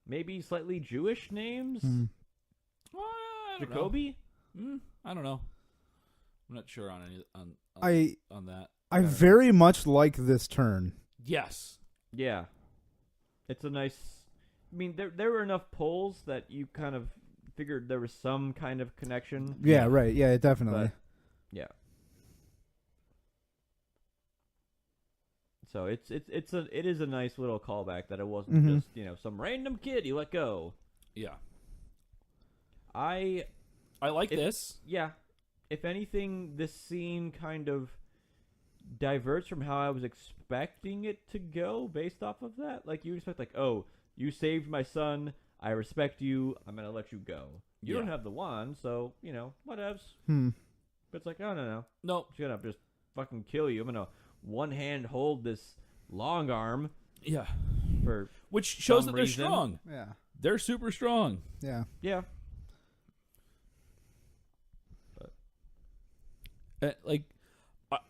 Maybe slightly Jewish names. I don't Jacoby. know. I don't know. I'm not sure on any on that. I very much like this turn. Yes. Yeah. It's a nice. I mean, there were enough polls that you kind of figured there was some kind of connection. Yeah, right. Yeah, definitely. But, yeah. So it is a nice little callback that it wasn't just some random kid you let go. Yeah. I like this. Yeah. If anything, this scene kind of diverts from how I was expecting it to go based off of that. Like you expect, like, oh, you saved my son. I respect you. I'm gonna let you go. You don't have the wand, so whatevs. But it's like, oh no, Nope. I'm gonna just fucking kill you. I'm gonna one hand hold this long arm. Yeah. For which shows some that they're reason. strong. Yeah. They're super strong. Yeah. Yeah.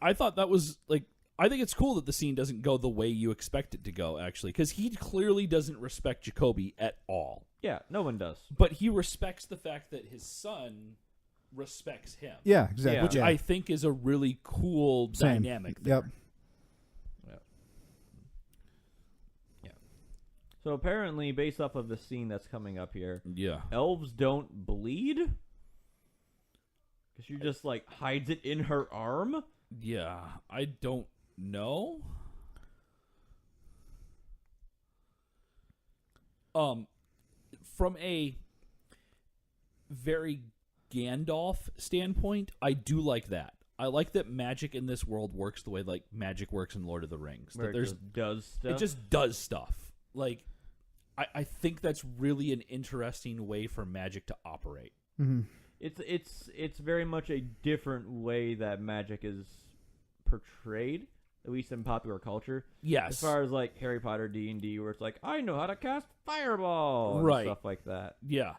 I thought that was like. I think it's cool that the scene doesn't go the way you expect it to go, actually, because he clearly doesn't respect Jacoby at all. Yeah, no one does. But he respects the fact that his son respects him. Yeah, exactly. Yeah. Which I think is a really cool dynamic there. Yep. Yeah. So apparently, based off of the scene that's coming up here, Yeah. elves don't bleed? Because she just, like, hides it in her arm? Yeah. I don't know. From a very Gandalf standpoint, I do like that. I like that magic in this world works the way like magic works in Lord of the Rings. Where that it just does stuff? It just does stuff. Like, I think that's really an interesting way for magic to operate. Mm-hmm. It's very much a different way that magic is portrayed, at least in popular culture. Yes. As far as like Harry Potter, D&D, where it's like, I know how to cast fireball, and Right. stuff like that. Yeah.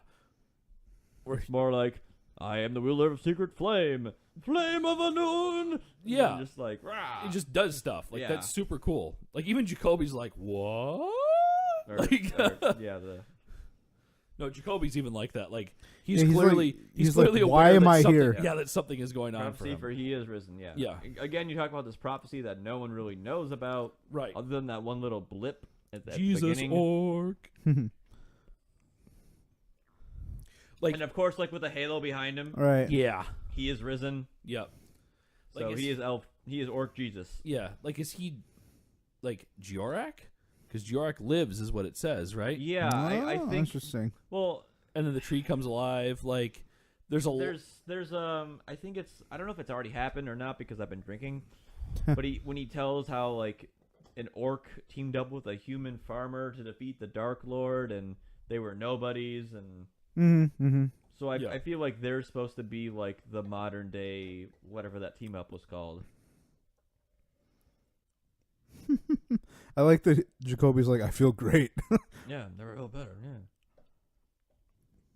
It's more like, I am the wielder of secret flame, flame of unknown. Yeah. And just like, rah. It just does stuff. Like, Yeah. that's super cool. Like, even Jacoby's like, what? No, Jacoby's even like that. Like, he's clearly like, aware why am that I something- here? Yeah, that something is going on for prophecy him. for he is risen, yeah. Yeah. Again, you talk about this prophecy that no one really knows about, Right. other than that one little blip at the Jesus beginning. orc. Like, And of course, like with the halo behind him, Right. yeah. he is risen. Yep. So Like, he is elf. He is orc Jesus. Yeah. Like, is he, like, Giorak? Because Giorak lives is what it says, right? Yeah, I Oh, think. interesting. Well, And then the tree comes alive. Like, there's I think it's, I don't know if it's already happened or not because I've been drinking, but when he tells how like an orc teamed up with a human farmer to defeat the Dark Lord and they were nobodies, and Mm-hmm. so Yeah. I feel like they're supposed to be like the modern day whatever that team up was called. I like that Jacoby's like, I feel great. Yeah, they were all better. Yeah.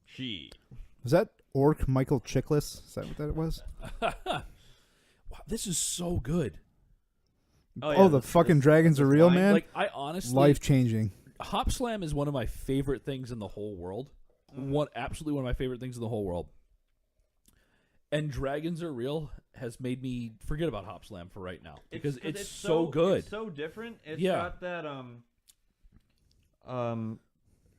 She. Was that Orc Michael Chiklis? Is that what that was? wow, this is so good. Oh, the fucking dragons are real, line, man. Like, I honestly, Life changing. Hopslam is one of my favorite things in the whole world. Absolutely one of my favorite things in the whole world. And Dragons Are Real has made me forget about Hopslam for right now because it's so good. It's so different. It's Yeah. got that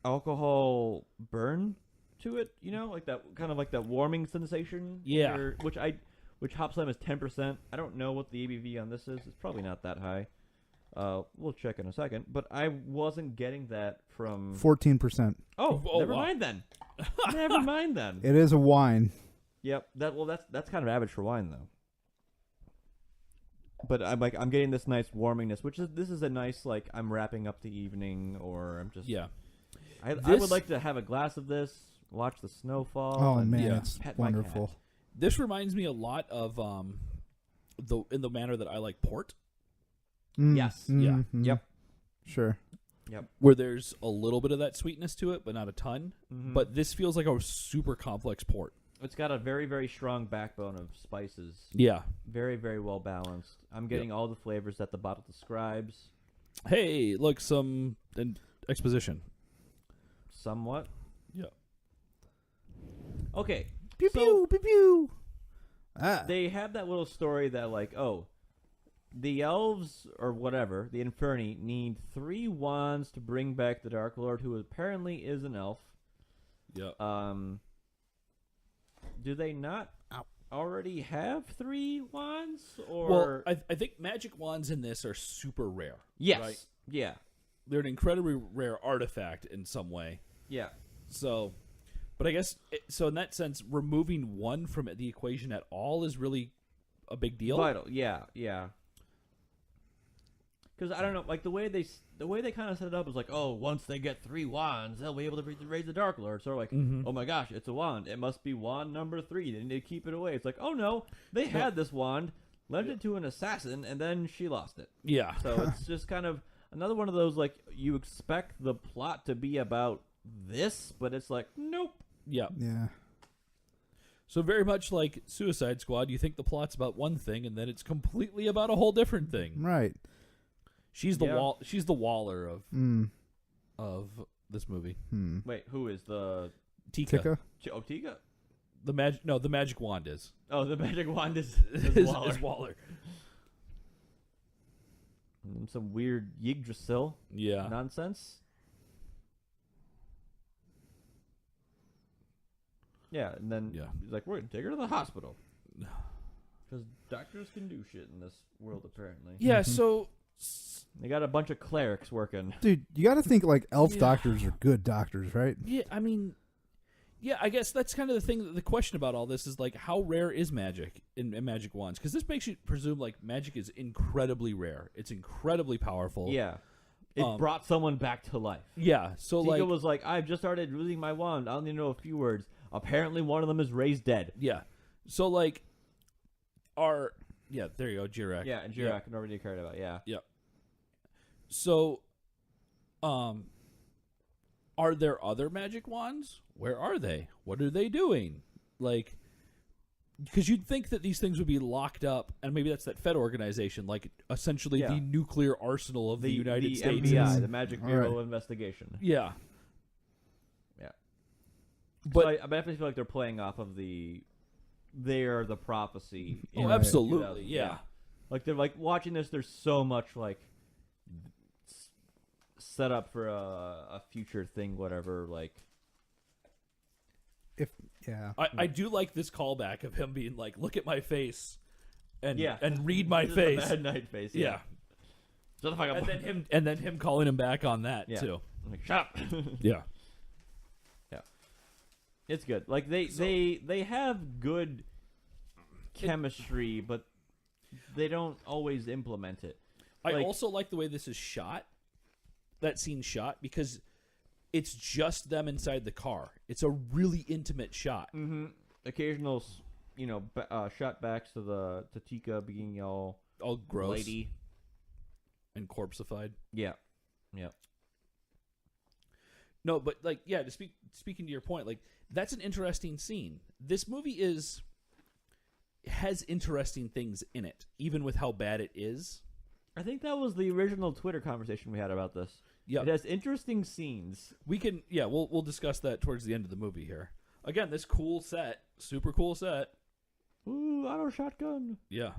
alcohol burn to it, you know, like that kind of like that warming sensation. Yeah. Which Hopslam is 10%. I don't know what the ABV on this is. It's probably not that high. We'll check in a second. But I wasn't getting that from 14%. Oh, never wow. mind then. Never mind then. It is a wine. Yep. That's kind of average for wine though. But I'm getting this nice warmingness, this is a nice like I'm wrapping up the evening or I'm just I would like to have a glass of this, watch the snow fall. Oh and man, it's pet my wonderful. cat. This reminds me a lot of in the manner that I like port. Yes. Yeah. Yep. Sure. Yep. Where there's a little bit of that sweetness to it, but not a ton. Mm-hmm. But this feels like a super complex port. It's got a very, very strong backbone of spices. Yeah. Very, very well balanced. I'm getting all the flavors that the bottle describes. Hey, look, some exposition. Somewhat. Yeah. Okay. Pew So- pew pew pew. Ah. They have that little story that like, oh, the elves or whatever, the Inferni, need 3 wands to bring back the Dark Lord, who apparently is an elf. Yeah. Do they not already have 3 wands? Or Well, I think magic wands in this are super rare. yes, Right? yeah, They're an incredibly rare artifact in some way. yeah. So, but I guess so. In that sense, removing one from the equation at all is really a big deal. Vital, yeah. Because I don't know, like the way they kind of set it up is like, oh, once they get 3 wands, they'll be able to raise the Dark Lord. So like, oh my gosh, it's a wand. It must be wand number 3. They need to keep it away. It's like, oh no, they had this wand, lent it to an assassin, and then she lost it. Yeah. So it's just kind of another one of those like you expect the plot to be about this, but it's like, nope. Yeah. Yeah. So very much like Suicide Squad, you think the plot's about one thing, and then it's completely about a whole different thing. Right. She's the Yeah. She's the Waller of Mm. this movie. Wait, who is the Tika. Tika. Tika? The magic wand is Oh, the magic wand is is Waller. is Waller. Some weird Yggdrasil Yeah. nonsense. Yeah, and then he's like, we're going to take her to the hospital. Because doctors can do shit in this world, apparently. Yeah. So They got a bunch of clerics working. Dude, you got to think like elf doctors are good doctors, right? yeah, I mean, yeah, I guess that's kind of the thing. The question about all this is like, how rare is magic in magic wands? Because this makes you presume like magic is incredibly rare. It's incredibly powerful. Yeah. It brought someone back to life. Yeah. So Tika like, was like, I've just started using my wand. I only know a few words. Apparently one of them is raised dead. yeah. So like, there you go, Jirak. Yeah, and Jirak, nobody cared about, yeah. Yep. So, are there other magic wands? Where are they? What are they doing? Like, because you'd think that these things would be locked up, and maybe that's that Fed organization, like essentially the nuclear arsenal of the United States. MBI, the Magic Bureau Investigation. Yeah. Yeah. But So I definitely feel like they're playing off of they're the prophecy. oh, in absolutely, 2000. yeah. Like they're like watching this. There's so much like set up for a future thing, whatever. Like, I do like this callback of him being like, "Look at my face, and yeah, and read my Just face." a bad night face. Yeah. Shut the fuck up. And then him calling him back on that too. I'm like, shut up. Yeah. Yeah, it's good. Like they have good chemistry, but they don't always implement it. I Like- also like the way this is shot. That scene's shot because it's just them inside the car. It's a really intimate shot. Occasional, shot backs to Tika being all Gross lady. and corpseified. Yeah. No, but like, yeah. To speaking to your point, like that's an interesting scene. This movie has interesting things in it, even with how bad it is. I think that was the original Twitter conversation we had about this. Yeah. It has interesting scenes. We can, we'll discuss that towards the end of the movie here. Again, this cool set, super cool set. Ooh, auto shotgun. Yeah.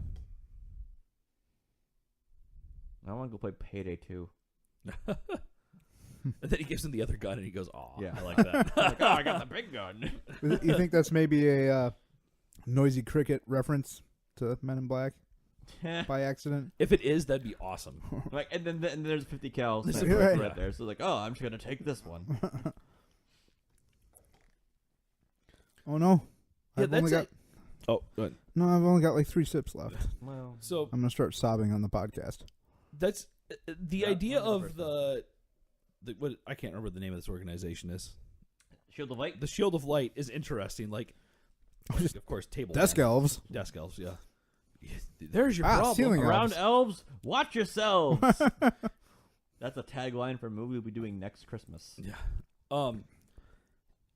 I want to go play Payday 2. And then he gives him the other gun, and he goes, "Aw, Yeah. I like that." Like, oh, I got the big gun. You think that's maybe a noisy cricket reference to Men in Black by accident? If it is, that'd be awesome. Like, and then there's 50 cal This is sniper right. right there. So like, oh, I'm just gonna take this one. Oh no, Yeah, I've only got Oh, go ahead. no. I've only got like 3 sips left. Well, So I'm gonna start sobbing on the podcast. that's the Yeah, idea one of of the the what I can't remember what the name of this organization is. Shield of Light. The Shield of Light is interesting. Like, of course, table Desk man. elves. Desk elves. Yeah. There's your Ah, problem. ceiling Around elves. elves, watch yourselves. That's a tagline for a movie we'll be doing next Christmas. Yeah.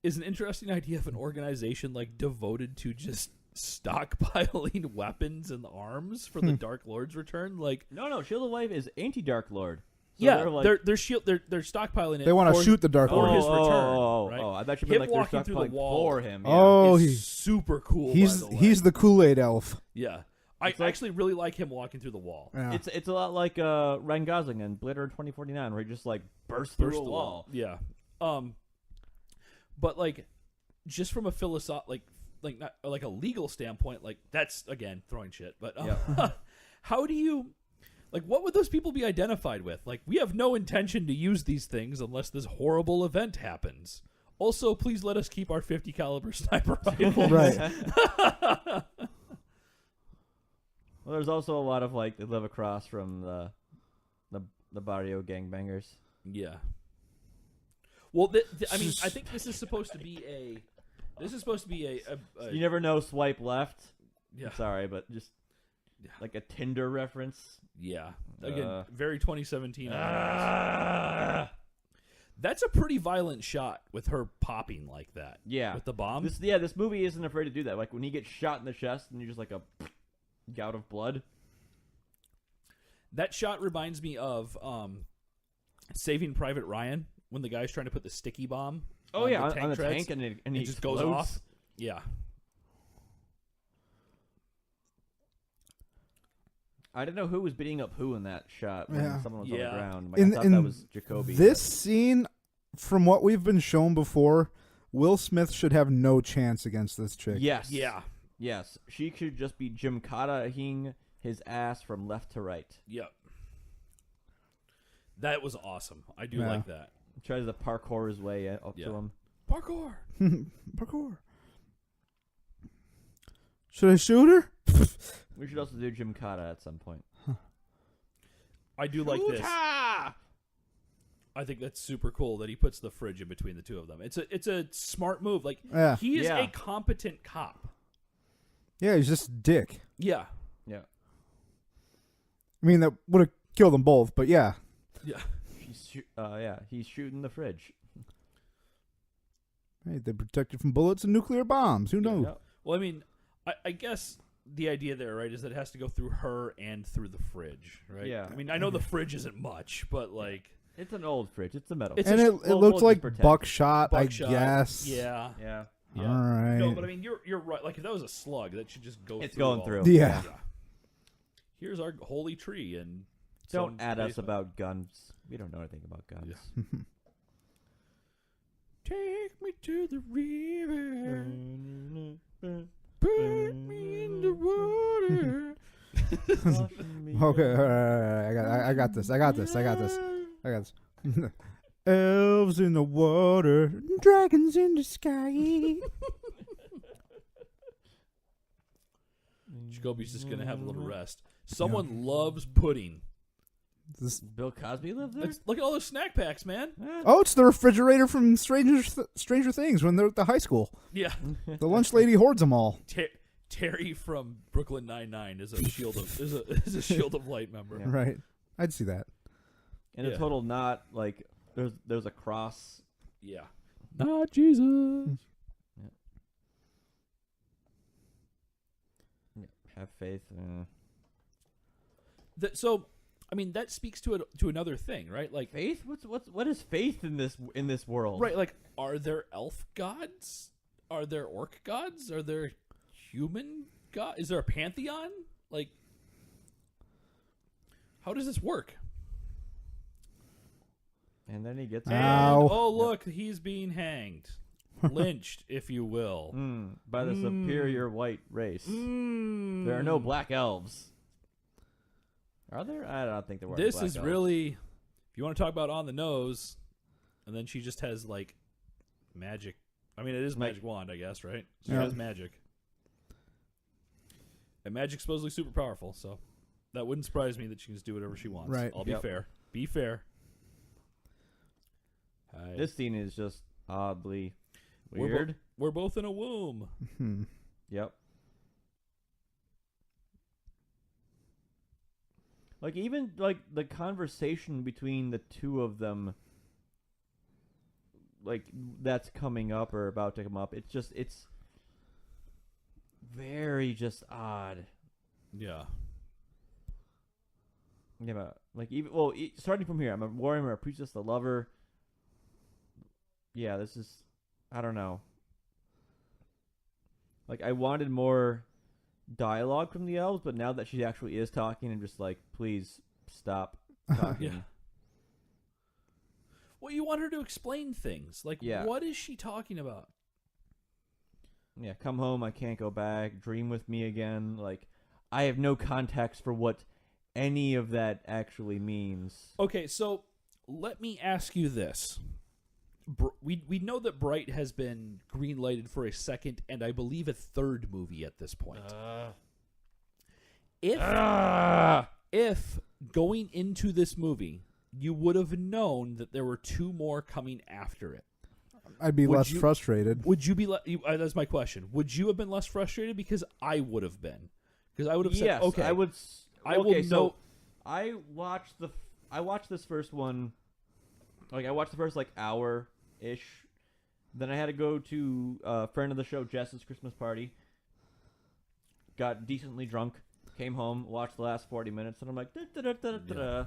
Is an interesting idea of an organization like devoted to just stockpiling weapons and arms for the Dark Lord's return. Like, No, Shield of Light is anti-Dark Lord. So yeah, they're like, they're stockpiling it. They want to for- shoot the Dark for Lord. his return. Oh, right? I bet you Him meant like they're walking through the stockpiling wall. for him. Yeah. Oh, It's he's super cool. he's by the way. he's the Kool-Aid elf. Yeah. I It's like- actually really like him walking through the wall. Yeah. It's a lot like Ryan Gosling in Blade Runner 2049, where he just like bursts through Burst a the wall. Yeah. But like, just from a like not like a legal standpoint, like that's again throwing shit. But Yeah. how do you, like, what would those people be identified with? Like, we have no intention to use these things unless this horrible event happens. Also, please let us keep our 50 caliber sniper rifles. Right. Well, there's also a lot of like they live across from the barrio gangbangers. Yeah. Well, I mean, I think this is supposed to be a. This is supposed to be a You never know. Swipe left. yeah. Sorry, but just like a Tinder reference. Yeah. Again, Uh, very 2017. Ah! That's a pretty violent shot with her popping like that. Yeah. With the bomb. This movie isn't afraid to do that. Like when he gets shot in the chest and you're just like a gout of blood. That shot reminds me of Saving Private Ryan when the guy's trying to put the sticky bomb. Oh yeah, the on the treads, tank and it he just goes explodes. off. Yeah. I didn't know who was beating up who in that shot when Yeah. someone was on Yeah. the ground. Like, I thought that was Jacoby. This scene, from what we've been shown before, Will Smith should have no chance against this chick. Yes. Yeah. Yes. She should just be Jim Cotta-ing his ass from left to right. Yep. That was awesome. I do Yeah. like that. Tries to parkour his way up Yeah. to him. Parkour. Parkour. Should I shoot her? We should also do Jim Cotta at some point. I do like this. Shoot-ah! I think that's super cool that he puts the fridge in between the two of them. It's a smart move. Like, Yeah. he is Yeah. a competent cop. Yeah, he's just a dick. Yeah. Yeah. I mean, that would have killed them both, but yeah. Yeah. He's shooting the fridge. Hey, they protect you from bullets and nuclear bombs. Who knows? Yep. Well, I mean, I guess the idea there, right, is that it has to go through her and through the fridge, right? Yeah. I mean, I know the fridge isn't much, but like, It's an old fridge. It's a metal. It's And fridge. it We'll looks just like pretend. buckshot, buckshot. I guess. Yeah. Yeah. Yeah. All right. No, but I mean, you're right. Like, if that was a slug, that should just go. It's through going all through. of it. Yeah. Here's our holy tree, and Don't some add us basement. about guns. We don't know anything about guns. Yeah. Take me to the river, put me in the water. Okay, all right. I got this. Elves in the water, dragons in the sky. Jacoby's just gonna have a little rest. Someone loves pudding. This- Bill Cosby lived there? Look at all those snack packs, man. oh, it's the refrigerator from Stranger Things when they're at the high school. Yeah. The lunch lady hoards them all. Terry from Brooklyn Nine-Nine is a shield of is a Shield of Light member. Yeah. Right. I'd see that. In a total not like there's a cross. Yeah. Not Jesus. Yeah. Have faith. So, I mean, that speaks to another thing, right? Like, Faith? What is faith in this world? right? Like, are there elf gods? Are there orc gods? Are there human god? Is there a pantheon? Like, how does this work? And then he gets Ow. Oh, look, he's being hanged. Lynched, if you will. by the superior white race. There are no black elves. Are there? I don't think there were. This black is elves. really, if you want to talk about on the nose, and then she just has, like, magic. I mean, it is magic wand, I guess, right? She has magic. And magic's supposedly super powerful, so that wouldn't surprise me that she can just do whatever she wants. Right. I'll be fair. Be fair. This scene is just oddly weird. We're both in a womb. Yep. Like, even, like, the conversation between the two of them, like, that's coming up or about to come up, it's very just odd. Yeah. Yeah, but, like, even, well, starting from here, I'm a warrior, a priestess, a lover. Yeah, this is, I don't know. Like, I wanted more dialogue from the elves, but now that she actually is talking, I'm just like, please stop talking. Yeah. Well, you want her to explain things. Like, what is she talking about? Yeah, come home, I can't go back, dream with me again. Like, I have no context for what any of that actually means. Okay, so let me ask you this. We know that Bright has been green-lighted for a second and I believe a third movie at this point. If going into this movie, you would have known that there were two more coming after it, I'd be less frustrated. Would you be? That's my question. Would you have been less frustrated? Because I would have been. Because I would have said, yes, "Okay, I would." I will know. I watched this first one. Like, I watched the first, like, hour ish. Then I had to go to a friend of the show, Jess's Christmas party. Got decently drunk. Came home, watched the last 40 minutes, and I'm like, da-da-da-da-da-da.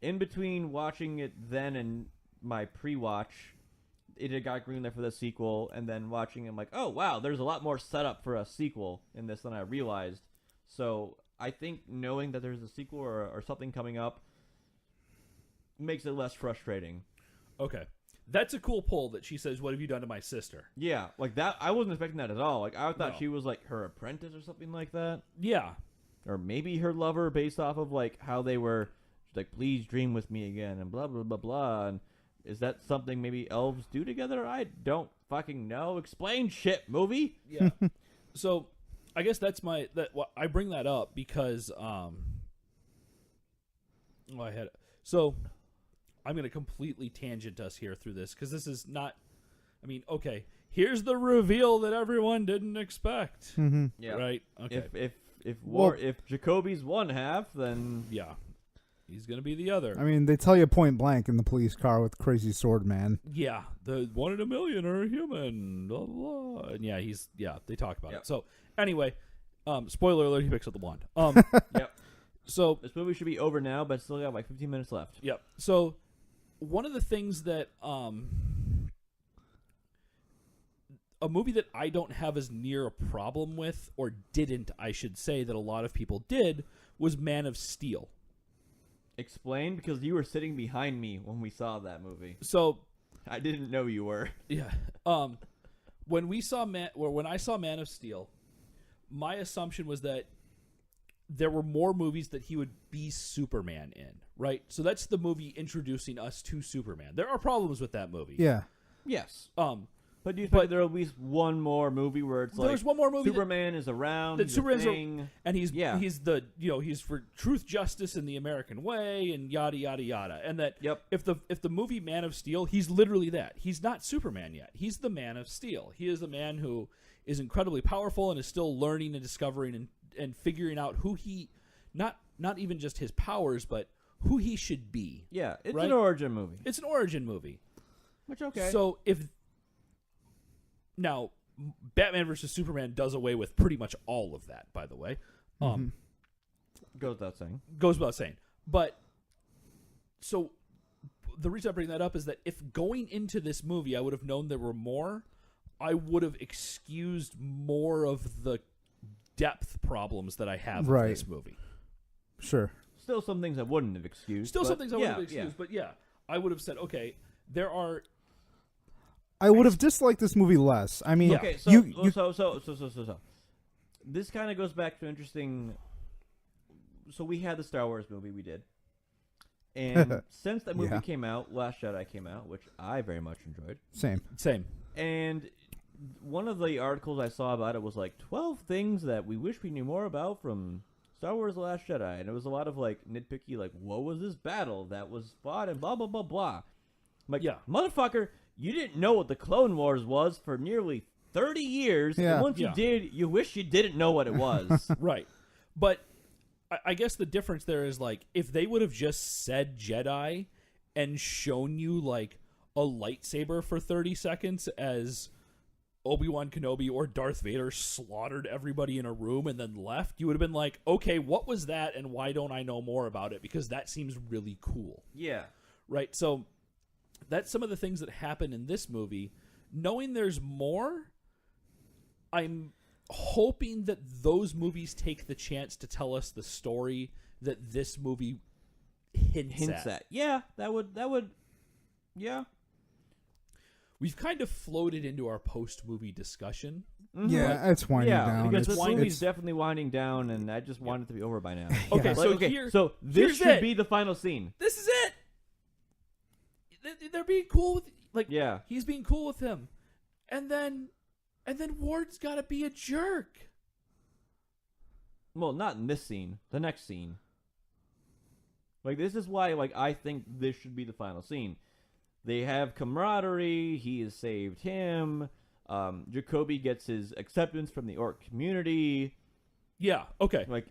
In between watching it then and my pre-watch, it had got green there for the sequel, and then watching it, I'm like, oh, wow, there's a lot more setup for a sequel in this than I realized. So I think knowing that there's a sequel or something coming up makes it less frustrating. Okay. That's a cool pull that she says, what have you done to my sister? Yeah, like that. I wasn't expecting that at all. Like, I thought she was, like, her apprentice or something like that. Yeah. Or maybe her lover, based off of, like, how they were, like, please dream with me again, and blah, blah, blah, blah. And is that something maybe elves do together? I don't fucking know. Explain shit, movie. Yeah. So, I guess that's I bring that up because, so I'm going to completely tangent us here through this because this is not, I mean, okay, here's the reveal that everyone didn't expect. Mm-hmm. Yeah. Right? Okay. If Jacoby's one half, then yeah. He's going to be the other. I mean, they tell you point blank in the police car with Crazy Sword Man. Yeah. The 1 in a million are human. Blah, blah, blah. And they talk about it. So, anyway, spoiler alert, he picks up the wand. Yep. So this movie should be over now, but still got like 15 minutes left. Yep. So one of the things that a movie that I don't have as near a problem with, or didn't, I should say, that a lot of people did, was Man of Steel. Explain, because you were sitting behind me when we saw that movie. So I didn't know you were. Yeah. When I saw Man of Steel, my assumption was that there were more movies that he would be Superman in, right? So that's the movie introducing us to Superman. There are problems with that movie. Yeah. Yes. But do you think there'll be one more movie where it's like there's one more movie Superman is around, that Superman's and he's for truth, justice, and the American way, and yada yada yada. And that if the movie Man of Steel, he's literally that. He's not Superman yet. He's the Man of Steel. He is the man who is incredibly powerful and is still learning and discovering and figuring out who he not even just his powers, but who he should be. Yeah, it's right? an origin movie. It's an origin movie. Which okay. So now, Batman vs. Superman does away with pretty much all of that, by the way. Goes without saying. Goes without saying. But, so, the reason I bring that up is that if going into this movie I would have known there were more, I would have excused more of the depth problems that I have in this movie. Sure. Still some things I wouldn't have excused. Some things I wouldn't have excused, but yeah. I would have said, okay, there are. I would have disliked this movie less. I mean, Okay, so you so this kind of goes back to interesting. So we had the Star Wars movie we did, and since that movie Yeah. came out, Last Jedi came out, which I very much enjoyed. same. And one of the articles I saw about it was like 12 things that we wish we knew more about from Star Wars: The Last Jedi, and it was a lot of like nitpicky, like what was this battle that was fought and blah blah blah blah. I'm like, Yeah. motherfucker, you didn't know what the Clone Wars was for nearly 30 years, Yeah. and once Yeah. you did, you wish you didn't know what it was. Right. But I guess the difference there is, like, if they would have just said Jedi and shown you, like, a lightsaber for 30 seconds as Obi-Wan Kenobi or Darth Vader slaughtered everybody in a room and then left, you would have been like, okay, what was that and why don't I know more about it? Because that seems really cool. Yeah. Right? So that's some of the things that happen in this movie. Knowing there's more, I'm hoping that those movies take the chance to tell us the story that this movie hints at. Yeah, that would yeah. We've kind of floated into our post-movie discussion. Yeah, it's winding down. Because It's- this movie's it's- definitely winding down, and I just want it to be over by now. Okay, Yeah. so so this here's should it. be the final scene. This is it. They're being cool with, like, Yeah. he's being cool with him, and then Ward's got to be a jerk. Well, not in this scene. The next scene. Like, this is why, like, I think this should be the final scene. They have camaraderie. He has saved him. Jacoby gets his acceptance from the orc community. Yeah. Okay. Like,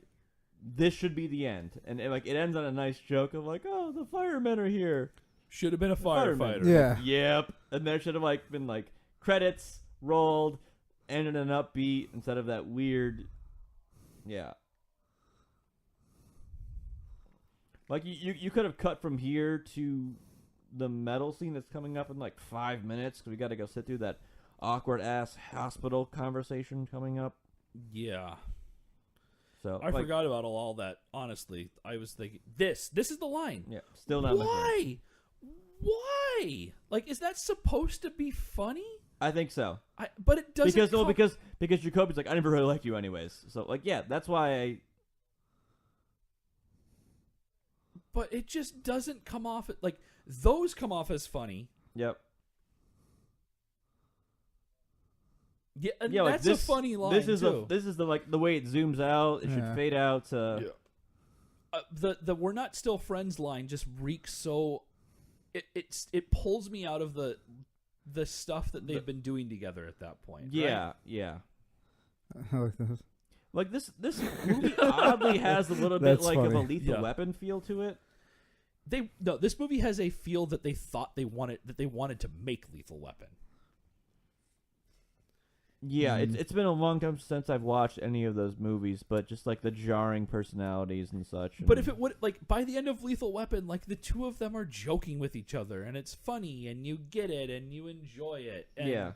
this should be the end. And like, it ends on a nice joke of, like, oh, the firemen are here. Should have been a Firemen. firefighter. Yeah. Yep. And there should have, like, been, like, credits rolled, ended an upbeat instead of that weird... Yeah. Like, you could have cut from here to the metal scene that's coming up in, like, 5 minutes, because we got to go sit through that awkward-ass hospital conversation coming up. Yeah. So I like, forgot about all that. Honestly, I was thinking this is the line. Yeah, still not. Why? Why? Like, is that supposed to be funny? I think so. But it doesn't. Because Jacoby's like, I never really liked you anyways. So like, yeah, that's why I. But it just doesn't come off like those come off as funny. Yep. Yeah, and Yeah, like that's this, a funny line This is too. this is the like the way it zooms out. It should Yeah. fade out. The "we're not still friends" line just reeks so. It pulls me out of the stuff that they've been doing together at that point. Yeah, right? yeah. I like this. Like this movie oddly has a little bit That's like of a funny. Lethal Weapon feel to it. This movie has a feel that they thought they wanted to make Lethal Weapon. Yeah, it's been a long time since I've watched any of those movies, but just like the jarring personalities and such. But if it would, like, by the end of Lethal Weapon, like, the two of them are joking with each other, and it's funny, and you get it, and you enjoy it. And yeah,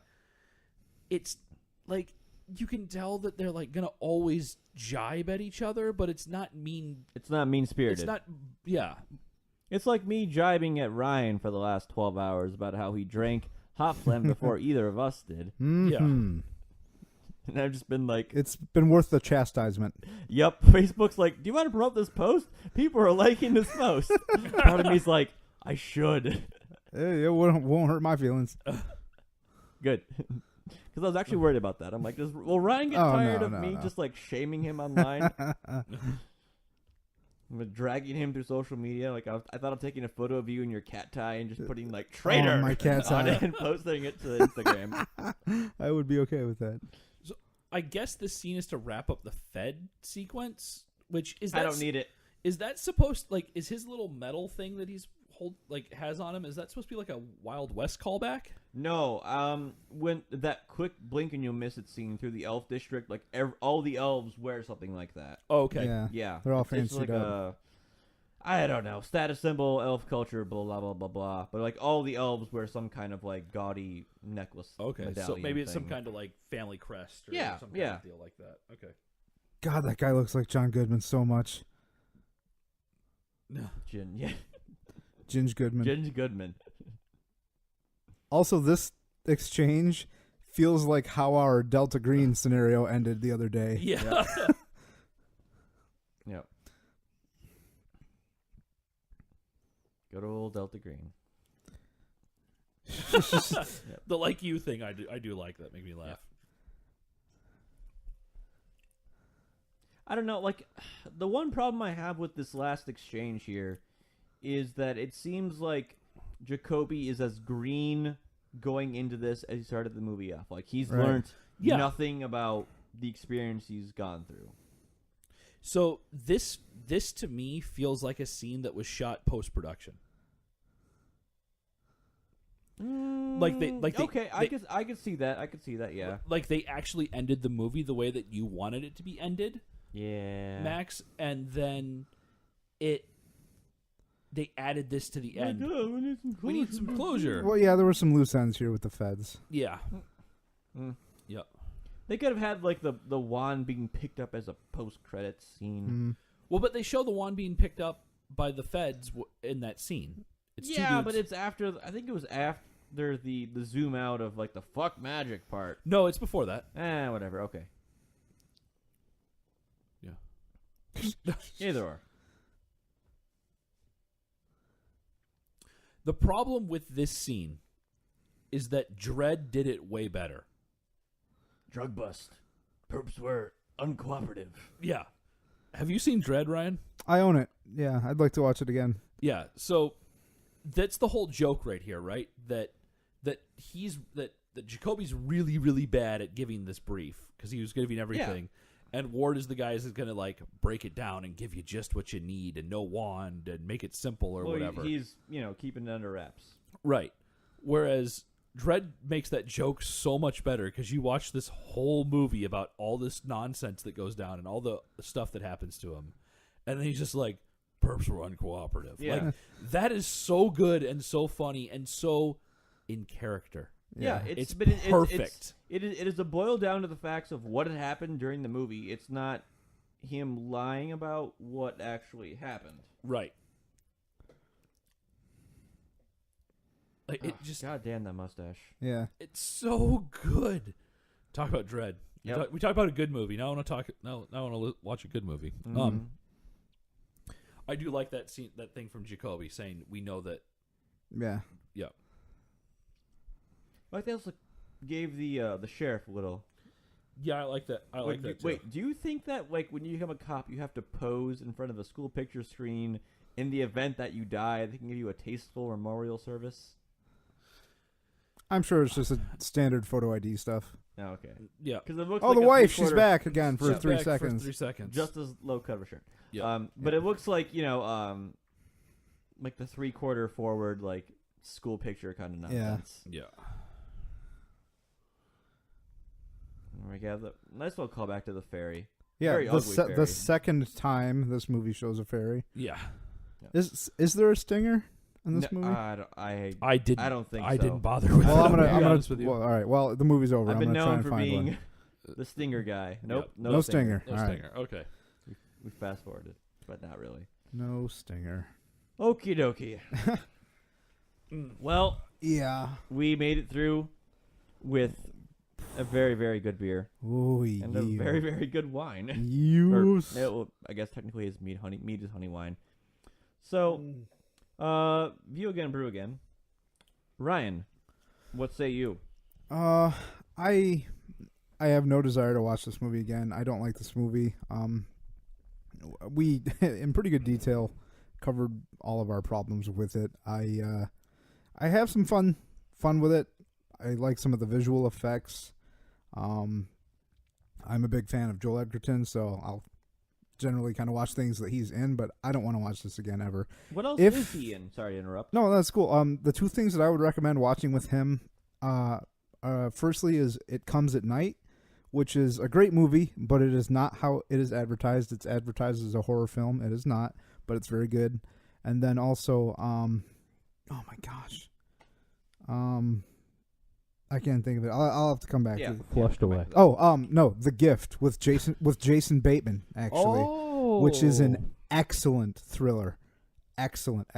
it's, like, you can tell that they're, like, gonna always jibe at each other, but it's not mean. it's not mean-spirited. It's not, yeah. It's like me jibing at Ryan for the last 12 hours about how he drank Hopslam before either of us did. Mhm. And I've just been like, It's been worth the chastisement. yep, Facebook's like, do you want to promote this post? People are liking this post. Part of me's like, I should. It won't hurt my feelings. Good. Because I was actually worried about that. I'm like, will Ryan get tired of me just like shaming him online? I'm dragging him through social media. Like I thought of taking a photo of you in your cat tie and just putting like traitor my cat on tie. it and posting it to Instagram. I would be okay with that. So I guess this scene is to wrap up the Fed sequence, which is I don't need it. Is that supposed, like, is his little metal thing that he's has on him, is that supposed to be like a Wild West callback? No, when that quick blink and you'll miss it scene through the elf district, like all the elves wear something like that. Oh, okay. Yeah, They're all it's fancied like up. I don't know, status symbol, elf culture, blah blah blah blah blah. But like all the elves wear some kind of like gaudy necklace. Okay, so medallion maybe it's some thing. kind of like family crest or Yeah, some kind yeah. of deal like that. Okay. God, that guy looks like John Goodman so much. Jin, yeah. Ginge Goodman. Ginge Goodman. Also, this exchange feels like how our Delta Green scenario ended the other day. Yeah. Yep. Good old Delta Green. The like you thing, I do like that. Make me laugh. I don't know, like, the one problem I have with this last exchange here is that it seems like Jacoby is as green going into this as he started the movie off. Like, he's learned nothing about the experience he's gone through. So this to me feels like a scene that was shot post-production. Okay, I could see that. I could see that. Yeah. Like they actually ended the movie the way that you wanted it to be ended. Yeah. Max, and then they added this to the end. We need some closure. Well, yeah, there were some loose ends here with the feds. Yeah. Yep. They could have had like the wand being picked up as a post-credits scene. Well, but they show the wand being picked up by the feds in that scene. It's yeah, but it's after. I think it was after the zoom out of like the fuck magic part. No, it's before that. Whatever. Okay. Yeah. Either or. The problem with this scene is that Dredd did it way better. Drug bust. Perps were uncooperative. Yeah. Have you seen Dredd, Ryan? I own it. Yeah, I'd like to watch it again. Yeah. So that's the whole joke right here, right? That Jacoby's really, really bad at giving this brief because he was giving everything. Yeah. And Ward is the guy who's going to like break it down and give you just what you need and no wand and make it simple or whatever. He's, keeping it under wraps. Right. Whereas Dredd makes that joke so much better because you watch this whole movie about all this nonsense that goes down and all the stuff that happens to him. And then he's just like, perps were uncooperative. Yeah. Like, that is so good and so funny and so in character. Yeah, it's perfect. It is a boil down to the facts of what had happened during the movie. It's not him lying about what actually happened. Right. Like, it just God damn that mustache. Yeah. It's so good. Talk about Dredd. Yep. We talked about a good movie. Now I want to watch a good movie. Mm-hmm. I do like that scene, that thing from Jacoby saying, "We know that." Yeah. Yeah. Like they also gave the sheriff a little. Yeah, I like that. I like that too. Wait, do you think that like when you become a cop, you have to pose in front of a school picture screen in the event that you die? They can give you a tasteful memorial service. I'm sure it's just a standard photo ID stuff. Oh, okay. Yeah. Because it looks. Oh, like the wife, she's back again for 3 back seconds. For 3 seconds. Just as low cut of a shirt. Yeah. But it looks like like the 3/4 forward like school picture kind of nonsense. Yeah. We got the nice little callback to the ferry. Yeah, Very ugly ferry. the second time this movie shows a ferry. Yeah. Is there a stinger in this movie? I didn't. I don't think I so. didn't bother with Well, it. I'm gonna honest with you. Well, all right. Well, the movie's over. I've I'm been gonna try known and for find being one. the stinger guy. Nope. Yep. No stinger. No All right. stinger. Okay. We fast forwarded, but not really. No stinger. Okie dokie. Well, Yeah. we made it through with a very, very good beer Oh, and a very, very good wine. Use. I guess technically it's Mead honey. Mead is honey wine. So, view again, brew again. Ryan, what say you? I have no desire to watch this movie again. I don't like this movie. We, in pretty good detail, covered all of our problems with it. I have some fun with it. I like some of the visual effects. I'm a big fan of Joel Edgerton, so I'll generally kind of watch things that he's in, but I don't want to watch this again ever. What else is he in? Sorry to interrupt. No, that's cool. The two things that I would recommend watching with him, firstly is It Comes at Night, which is a great movie, but it is not how it is advertised. It's advertised as a horror film. It is not, but it's very good. And then also, oh my gosh, I can't think of it. I'll have to come back to it. Flushed away. No, The Gift with Jason Bateman, actually, which is an excellent thriller. Excellent.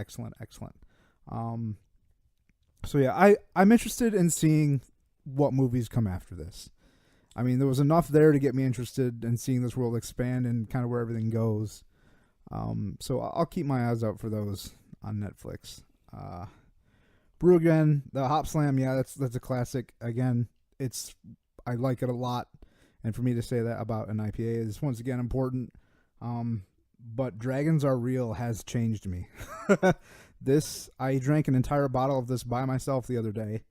So yeah, I'm interested in seeing what movies come after this. I mean, there was enough there to get me interested in seeing this world expand and kind of where everything goes. So I'll keep my eyes out for those on Netflix. Brew Again, the Hopslam, yeah, that's a classic. Again, I like it a lot, and for me to say that about an IPA is once again important. But Dragons Are Real has changed me. I drank an entire bottle of this by myself the other day.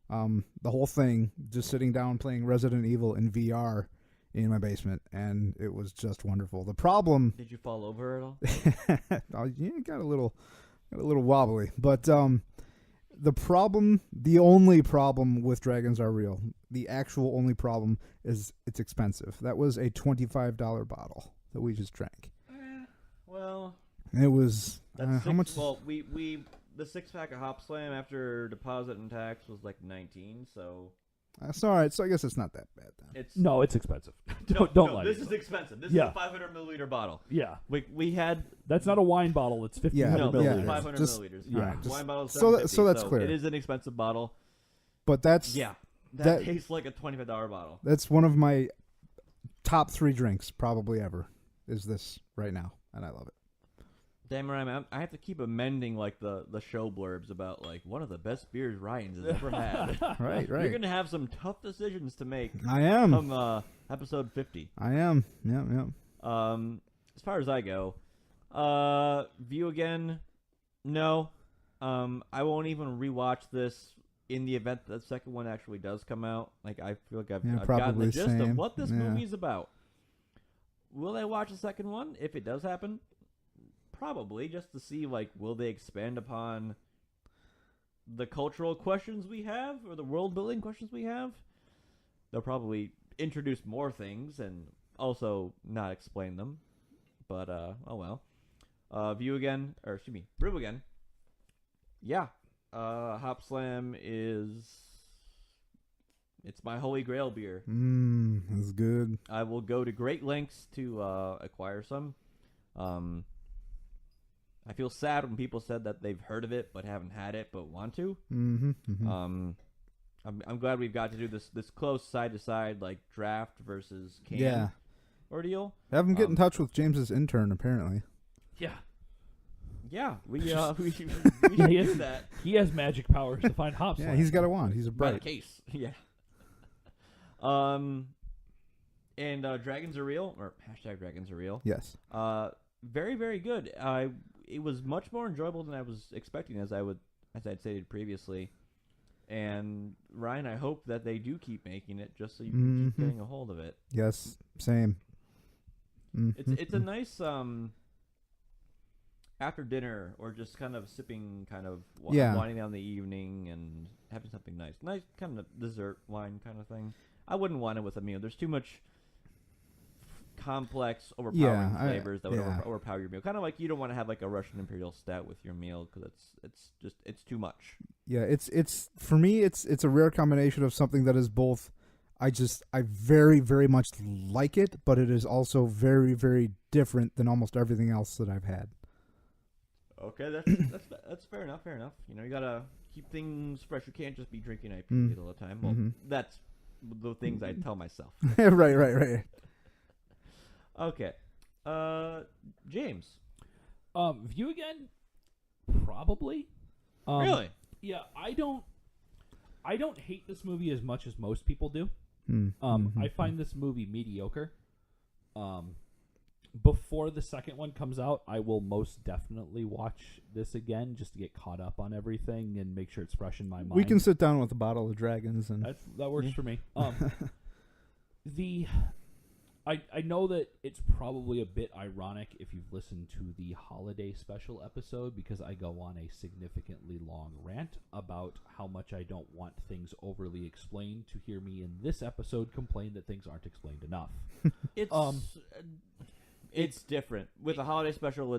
The whole thing, just sitting down playing Resident Evil in VR in my basement, and it was just wonderful. The problem... Did you fall over at all? Yeah, got a little wobbly, but the only problem with Dragons Are Real, the actual only problem is it's expensive. That was a $25 bottle that we just drank. Well, and it was how much? Well, we the 6-pack of Hopslam after deposit and tax was like 19, so that's all right. So I guess it's not that bad then. It's expensive. don't lie. This is expensive. This is a 500 milliliter bottle. Yeah, we had that's not a wine bottle. It's 1500 milliliters. 500 milliliters. Yeah, wine bottle. So that's clear. It is an expensive bottle, but that tastes like a $25 bottle. That's one of my top 3 drinks probably ever. Is this right now, and I love it. Damn right, I have to keep amending like the show blurbs about like one of the best beers Ryan's has ever had. Right. You're gonna have some tough decisions to make. I am. From episode 50. I am. Yeah. As far as I go, View Again, no. I won't even rewatch this in the event that the second one actually does come out. Like I feel like I've gotten the gist of what this movie's about. Will I watch the second one if it does happen? Probably, just to see, like, will they expand upon the cultural questions we have or the world-building questions we have? They'll probably introduce more things and also not explain them. But, oh well. Brew Again. Yeah. Hopslam it's my holy grail beer. That's good. I will go to great lengths to acquire some. I feel sad when people said that they've heard of it but haven't had it but want to. I'm glad we've got to do this close side to side like draft versus can ordeal. Have him get in touch with James's intern apparently. Yeah, we do that. He has magic powers to find hops. Yeah, he's got a wand. He's a bright. By the case. Yeah. And Dragons Are Real, or hashtag Dragons Are Real. Yes. Very, very good. It was much more enjoyable than I was expecting, as I'd stated previously. And Ryan, I hope that they do keep making it, just so you can keep getting a hold of it. Yes, same. It's a nice after dinner or just kind of sipping, kind of winding down the evening and having something nice kind of dessert wine kind of thing. I wouldn't want it with a meal. There's too much complex, overpowering flavors that would overpower your meal. Kind of like you don't want to have like a Russian Imperial Stout with your meal because it's too much. Yeah, it's for me it's a rare combination of something that is both I very, very much like it, but it is also very, very different than almost everything else that I've had. Okay, that's fair enough. Fair enough. You know, you gotta keep things fresh. You can't just be drinking IPAs all the time. Well, that's the things I tell myself. Right. Okay, James. View Again, probably. Really? Yeah, I don't hate this movie as much as most people do. I find this movie mediocre. Before the second one comes out, I will most definitely watch this again just to get caught up on everything and make sure it's fresh in my mind. We can sit down with a bottle of Dragons and that works for me. I know that it's probably a bit ironic if you've listened to the holiday special episode because I go on a significantly long rant about how much I don't want things overly explained to hear me in this episode complain that things aren't explained enough. It's different. With a holiday special,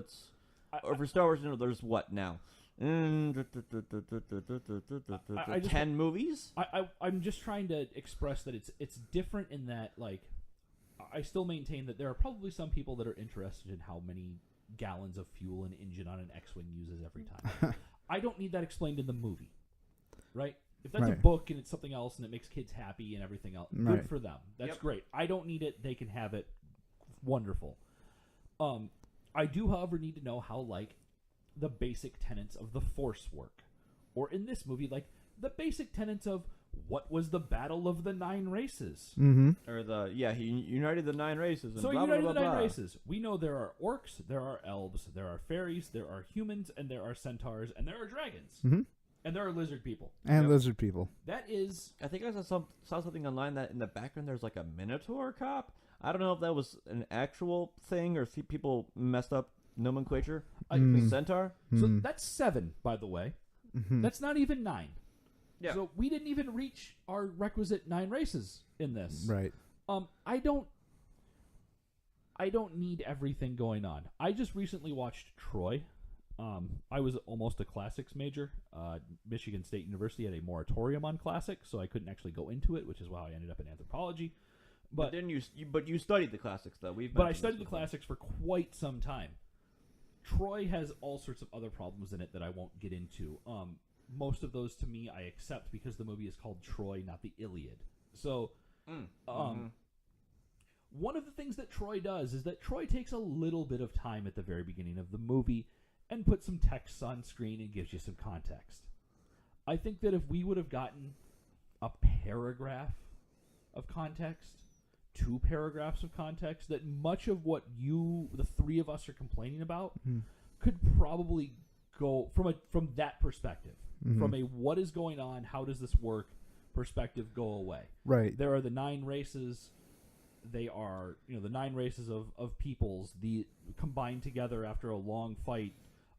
or for Star Wars, there's what now? 10 movies? I'm just trying to express that it's different in that, like, I still maintain that there are probably some people that are interested in how many gallons of fuel an engine on an X-Wing uses every time. I don't need that explained in the movie, right? If that's a Right. book and it's something else and it makes kids happy and everything else, Right. good for them. That's Yep. great. I don't need it. They can have it. Wonderful. I do, however, need to know how, like, the basic tenets of the Force work. Or in this movie, like, the basic tenets of what was the Battle of the Nine Races. Mm-hmm. Or he united the 9 races. And So blah, united blah, the blah, Nine blah. Races. We know there are orcs, there are elves, there are fairies, there are humans, and there are centaurs, and there are dragons. Mm-hmm. And there are lizard people. And Yep. lizard people. That is... I think I saw something online that in the background there's like a Minotaur cop. I don't know if that was an actual thing or if people messed up nomenclature. Centaur. So that's 7, by the way. Mm-hmm. That's not even 9. Yeah. So we didn't even reach our requisite 9 races in this. Right. I don't need everything going on. I just recently watched Troy. I was almost a classics major. Michigan State University had a moratorium on classics, so I couldn't actually go into it, which is why I ended up in anthropology. But then you studied the classics though. But I studied the classics for quite some time. Troy has all sorts of other problems in it that I won't get into. Most of those, to me, I accept because the movie is called Troy, not the Iliad. So, one of the things that Troy does is that Troy takes a little bit of time at the very beginning of the movie and puts some text on screen and gives you some context. I think that if we would have gotten a paragraph of context, 2 paragraphs of context, that much of what the 3 of us are complaining about could probably go from that perspective. From a what is going on, how does this work perspective go away. Right. There are the 9 races. They are, the 9 races of peoples, the combined together after a long fight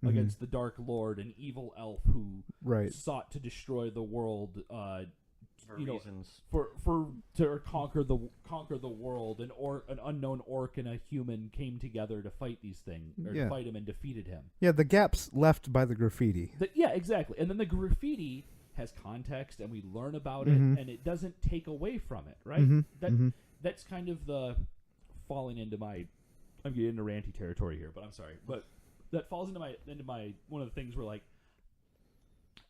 against the Dark Lord, an evil elf who sought to destroy the world, for reasons. To conquer the world. An unknown orc and a human came together to fight these things, or to fight him, and defeated him. Yeah, the gaps left by the graffiti. Yeah, exactly. And then the graffiti has context, and we learn about it, and it doesn't take away from it, right? That's kind of the falling into my. I'm getting into ranty territory here, but I'm sorry. But that falls into my one of the things where, like,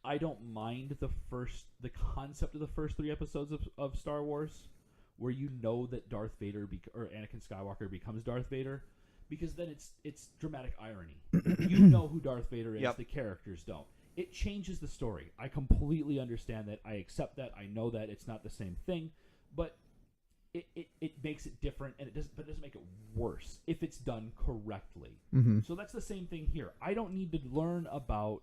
I don't mind the concept of the first 3 episodes of Star Wars, where you know that Darth Vader or Anakin Skywalker becomes Darth Vader, because then it's dramatic irony. You know who Darth Vader is, the characters don't. It changes the story. I completely understand that. I accept that. I know that it's not the same thing, but it makes it different, and it doesn't make it worse if it's done correctly. So that's the same thing here. I don't need to learn about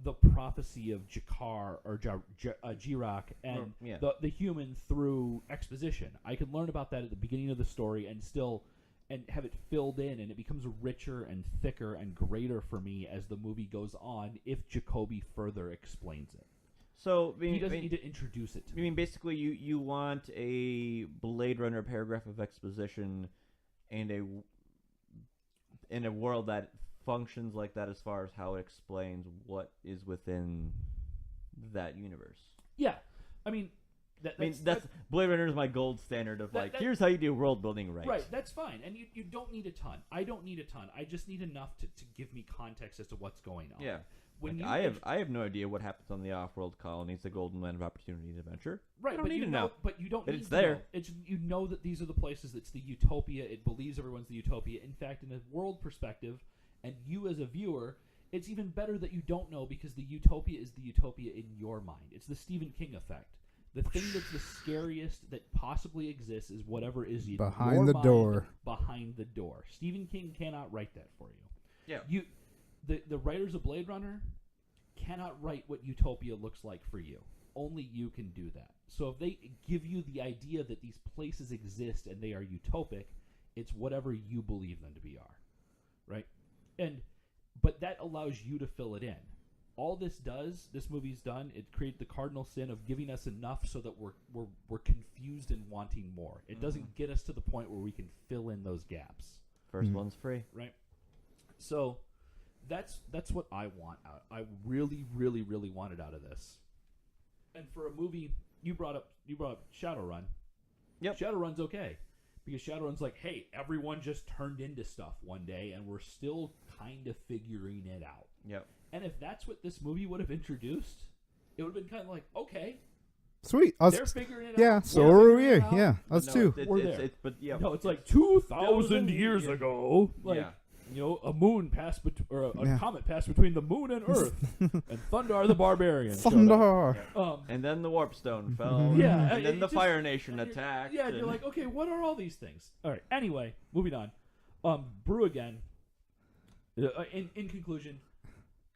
the prophecy of Jakar or Jirak and the human through exposition. I can learn about that at the beginning of the story and have it filled in, and it becomes richer and thicker and greater for me as the movie goes on if Jacoby further explains it. So he doesn't need to introduce it to me. I mean, basically, you want a Blade Runner paragraph of exposition and in a world that functions like that as far as how it explains what is within that universe. Yeah. I mean, that's Blade Runner is my gold standard of here's how you do world building right. Right, that's fine. And you don't need a ton. I don't need a ton. I just need enough to give me context as to what's going on. Yeah. I have no idea what happens on the off-world colonies, the Golden Land of Opportunity and Adventure. Right, I don't need to know. But you don't but need it's to there. know. You know that these are the places. It's the utopia. It believes everyone's the utopia. In fact, in a world perspective, and you as a viewer, it's even better that you don't know, because the utopia is the utopia in your mind. It's the Stephen King effect. The thing that's the scariest that possibly exists is whatever is behind the door. Behind the door. Stephen King cannot write that for you. Yeah. The writers of Blade Runner cannot write what utopia looks like for you. Only you can do that. So if they give you the idea that these places exist and they are utopic, it's whatever you believe them to be are. Right? But that allows you to fill it in. All this movie's done, it creates the cardinal sin of giving us enough so that we're confused and wanting more. It doesn't get us to the point where we can fill in those gaps. First one's free. Right? So that's what I want out. I really, really, really wanted out of this. And for a movie, you brought up Shadowrun. Yep. Shadowrun's okay. Because Shadowrun's like, hey, everyone just turned into stuff one day, and we're still kind of figuring it out. Yep. And if that's what this movie would have introduced, it would have been kind of like, okay, Sweet. they're figuring it out. Yeah, so We're are we. figuring it out. Yeah, us too. We're there. But yeah, No, it's like 2,000 years yeah. ago. Like, Yeah. you know, a moon passed or a Yeah. comet passed between the moon and Earth, and Thundar the Barbarian showed up. Thunder. And then the warp stone fell. Yeah, and then it the just- Fire Nation and you're- attacked. Yeah, and you're like, okay, what are all these things? All right. Anyway, moving on. Brew again. In conclusion,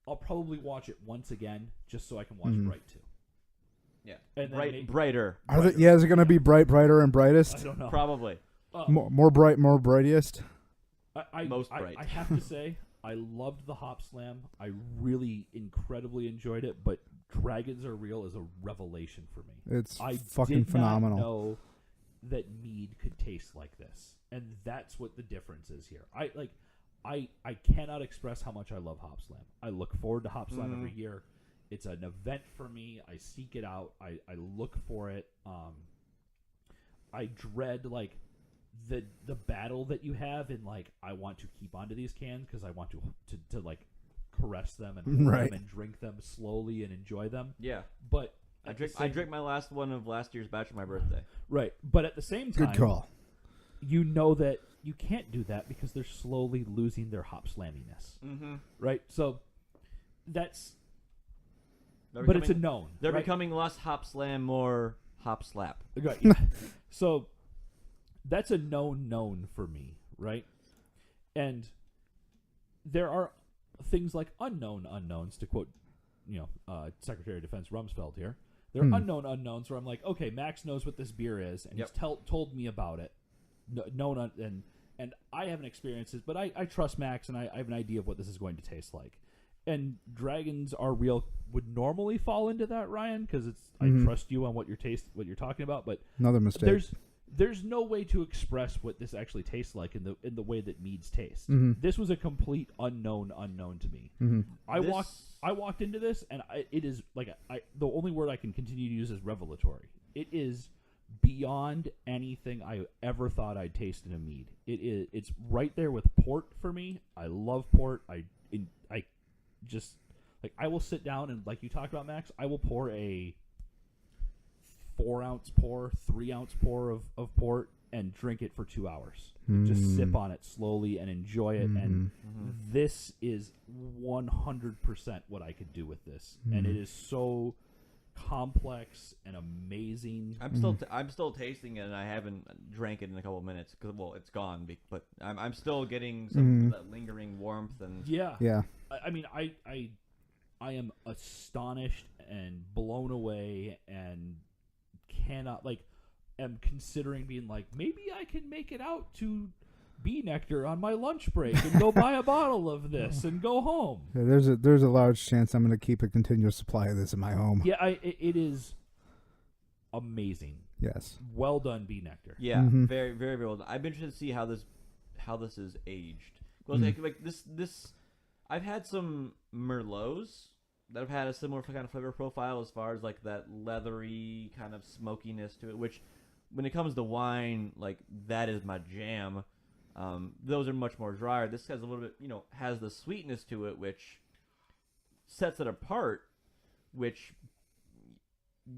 I'll probably watch it once again just so I can watch Bright 2. yeah, And then maybe- brighter. Is it going to be brighter, and brightest? I don't know. Probably. More bright, more brightest. Most bright. I have to say, I loved the Hopslam. I really incredibly enjoyed it, but Dragons Are Real is a revelation for me. It's I fucking did phenomenal. not know that Mead could taste like this, and that's what the difference is here. I cannot express how much I love Hopslam. I look forward to Hopslam every year. It's an event for me. I seek it out. I look for it. I dread like the battle that you have in like I want to keep onto these cans because I want to like caress them and hold Right. them and drink them slowly and enjoy them. Yeah. But I drank my last one of last year's batch on my birthday. right. But at the same time, Good call. you know that you can't do that because they're slowly losing their hop slamminess. Mm-hmm. Right? So that's but it's a known. They're right? becoming less hop slam, more hop slap. Right. So that's a known for me, right? And there are things like unknown unknowns, to quote, Secretary of Defense Rumsfeld here. There are unknown unknowns where I'm like, okay, Max knows what this beer is, and he's told me about it. And I haven't experienced it, but I trust Max, and I have an idea of what this is going to taste like. And Dragons Are Real would normally fall into that, Ryan, because I trust you on what you're talking about. But Another mistake. there's no way to express what this actually tastes like in the way that Meads taste. This was a complete unknown to me. I walked into this, and it is like the only word I can continue to use is revelatory. It is beyond anything I ever thought I'd taste in a mead. It's right there with port for me. I love port. I just like I will sit down and like you talked about, Max, I will pour a 4-ounce pour, 3-ounce pour of port and drink it for 2 hours. Just sip on it slowly and enjoy it. And this is 100% what I could do with this. And it is so complex and amazing. I'm still tasting it, and I haven't drank it in a couple of minutes because it's gone. But I'm still getting some of that lingering warmth and Yeah. I mean, I am astonished and blown away and cannot am considering being like, maybe I can make it out to Bee Nektar on my lunch break and go buy a bottle of this and go home. Yeah, there's a large chance I'm going to keep a continuous supply of this in my home. Yeah, it is amazing. Yes. Well done, Bee Nektar. yeah, very, very, very well done. I've been interested to see how this is aged. Because like this, I've had some Merlots that have had a similar kind of flavor profile as far as like that leathery kind of smokiness to it, which when it comes to wine, like that is my jam. Those are much more drier. This has a little bit, has the sweetness to it, which sets it apart, which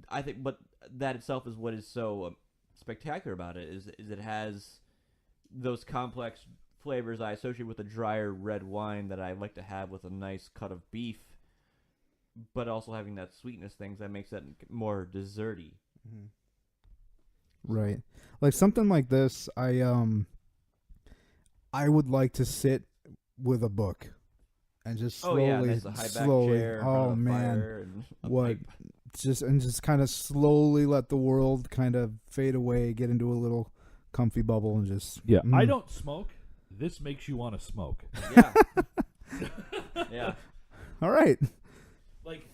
I think, but that itself is what is so spectacular about it, is it has those complex flavors I associate with a drier red wine that I like to have with a nice cut of beef, but also having that sweetness things that makes that more desserty. Right. Like something like this, I would like to sit with a book and just slowly, nice, a high back slowly. chair in front Oh of the man, fire and a what? pipe. Just kind of slowly let the world kind of fade away, get into a little comfy bubble, and just I don't smoke. This makes you want to smoke. Yeah. Yeah. All right. Like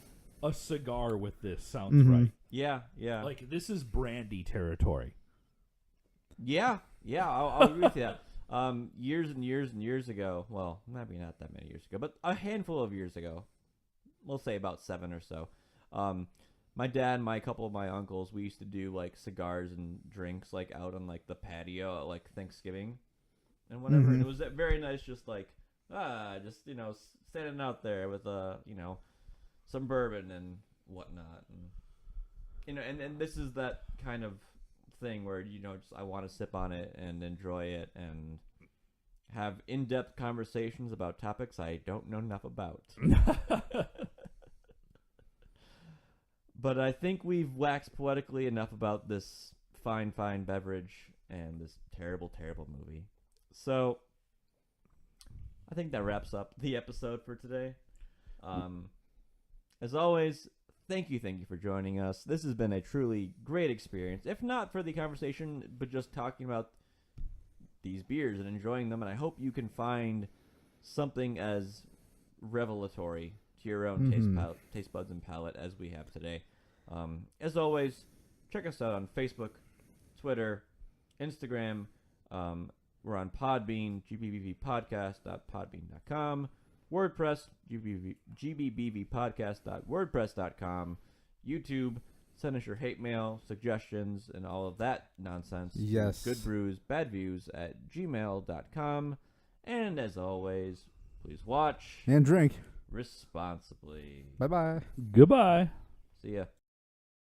a cigar with this sounds right. Yeah. Yeah. Like this is brandy territory. Yeah. I'll agree with you. Years and years and years ago, well, maybe not that many years ago, but a handful of years ago, we'll say about 7 or so, my dad and a couple of my uncles, we used to do like cigars and drinks like out on like the patio at like Thanksgiving and whatever. And it was very nice just like Just standing out there with some bourbon and whatnot, and this is that kind of thing where just I want to sip on it and enjoy it and have in-depth conversations about topics I don't know enough about. But I think we've waxed poetically enough about this fine beverage and this terrible, terrible movie. So I think that wraps up the episode for today. As always, thank you for joining us. This has been a truly great experience, if not for the conversation, but just talking about these beers and enjoying them. And I hope you can find something as revelatory to your own taste buds and palate as we have today. As always, check us out on Facebook, Twitter, Instagram. We're on Podbean, gbbvpodcast.podbean.com, WordPress, gbbvpodcast.wordpress.com, YouTube. Send us your hate mail, suggestions, and all of that nonsense. Yes. Good Brews Bad Views at gmail.com. And as always, please watch and drink responsibly. Bye-bye. Goodbye. See ya.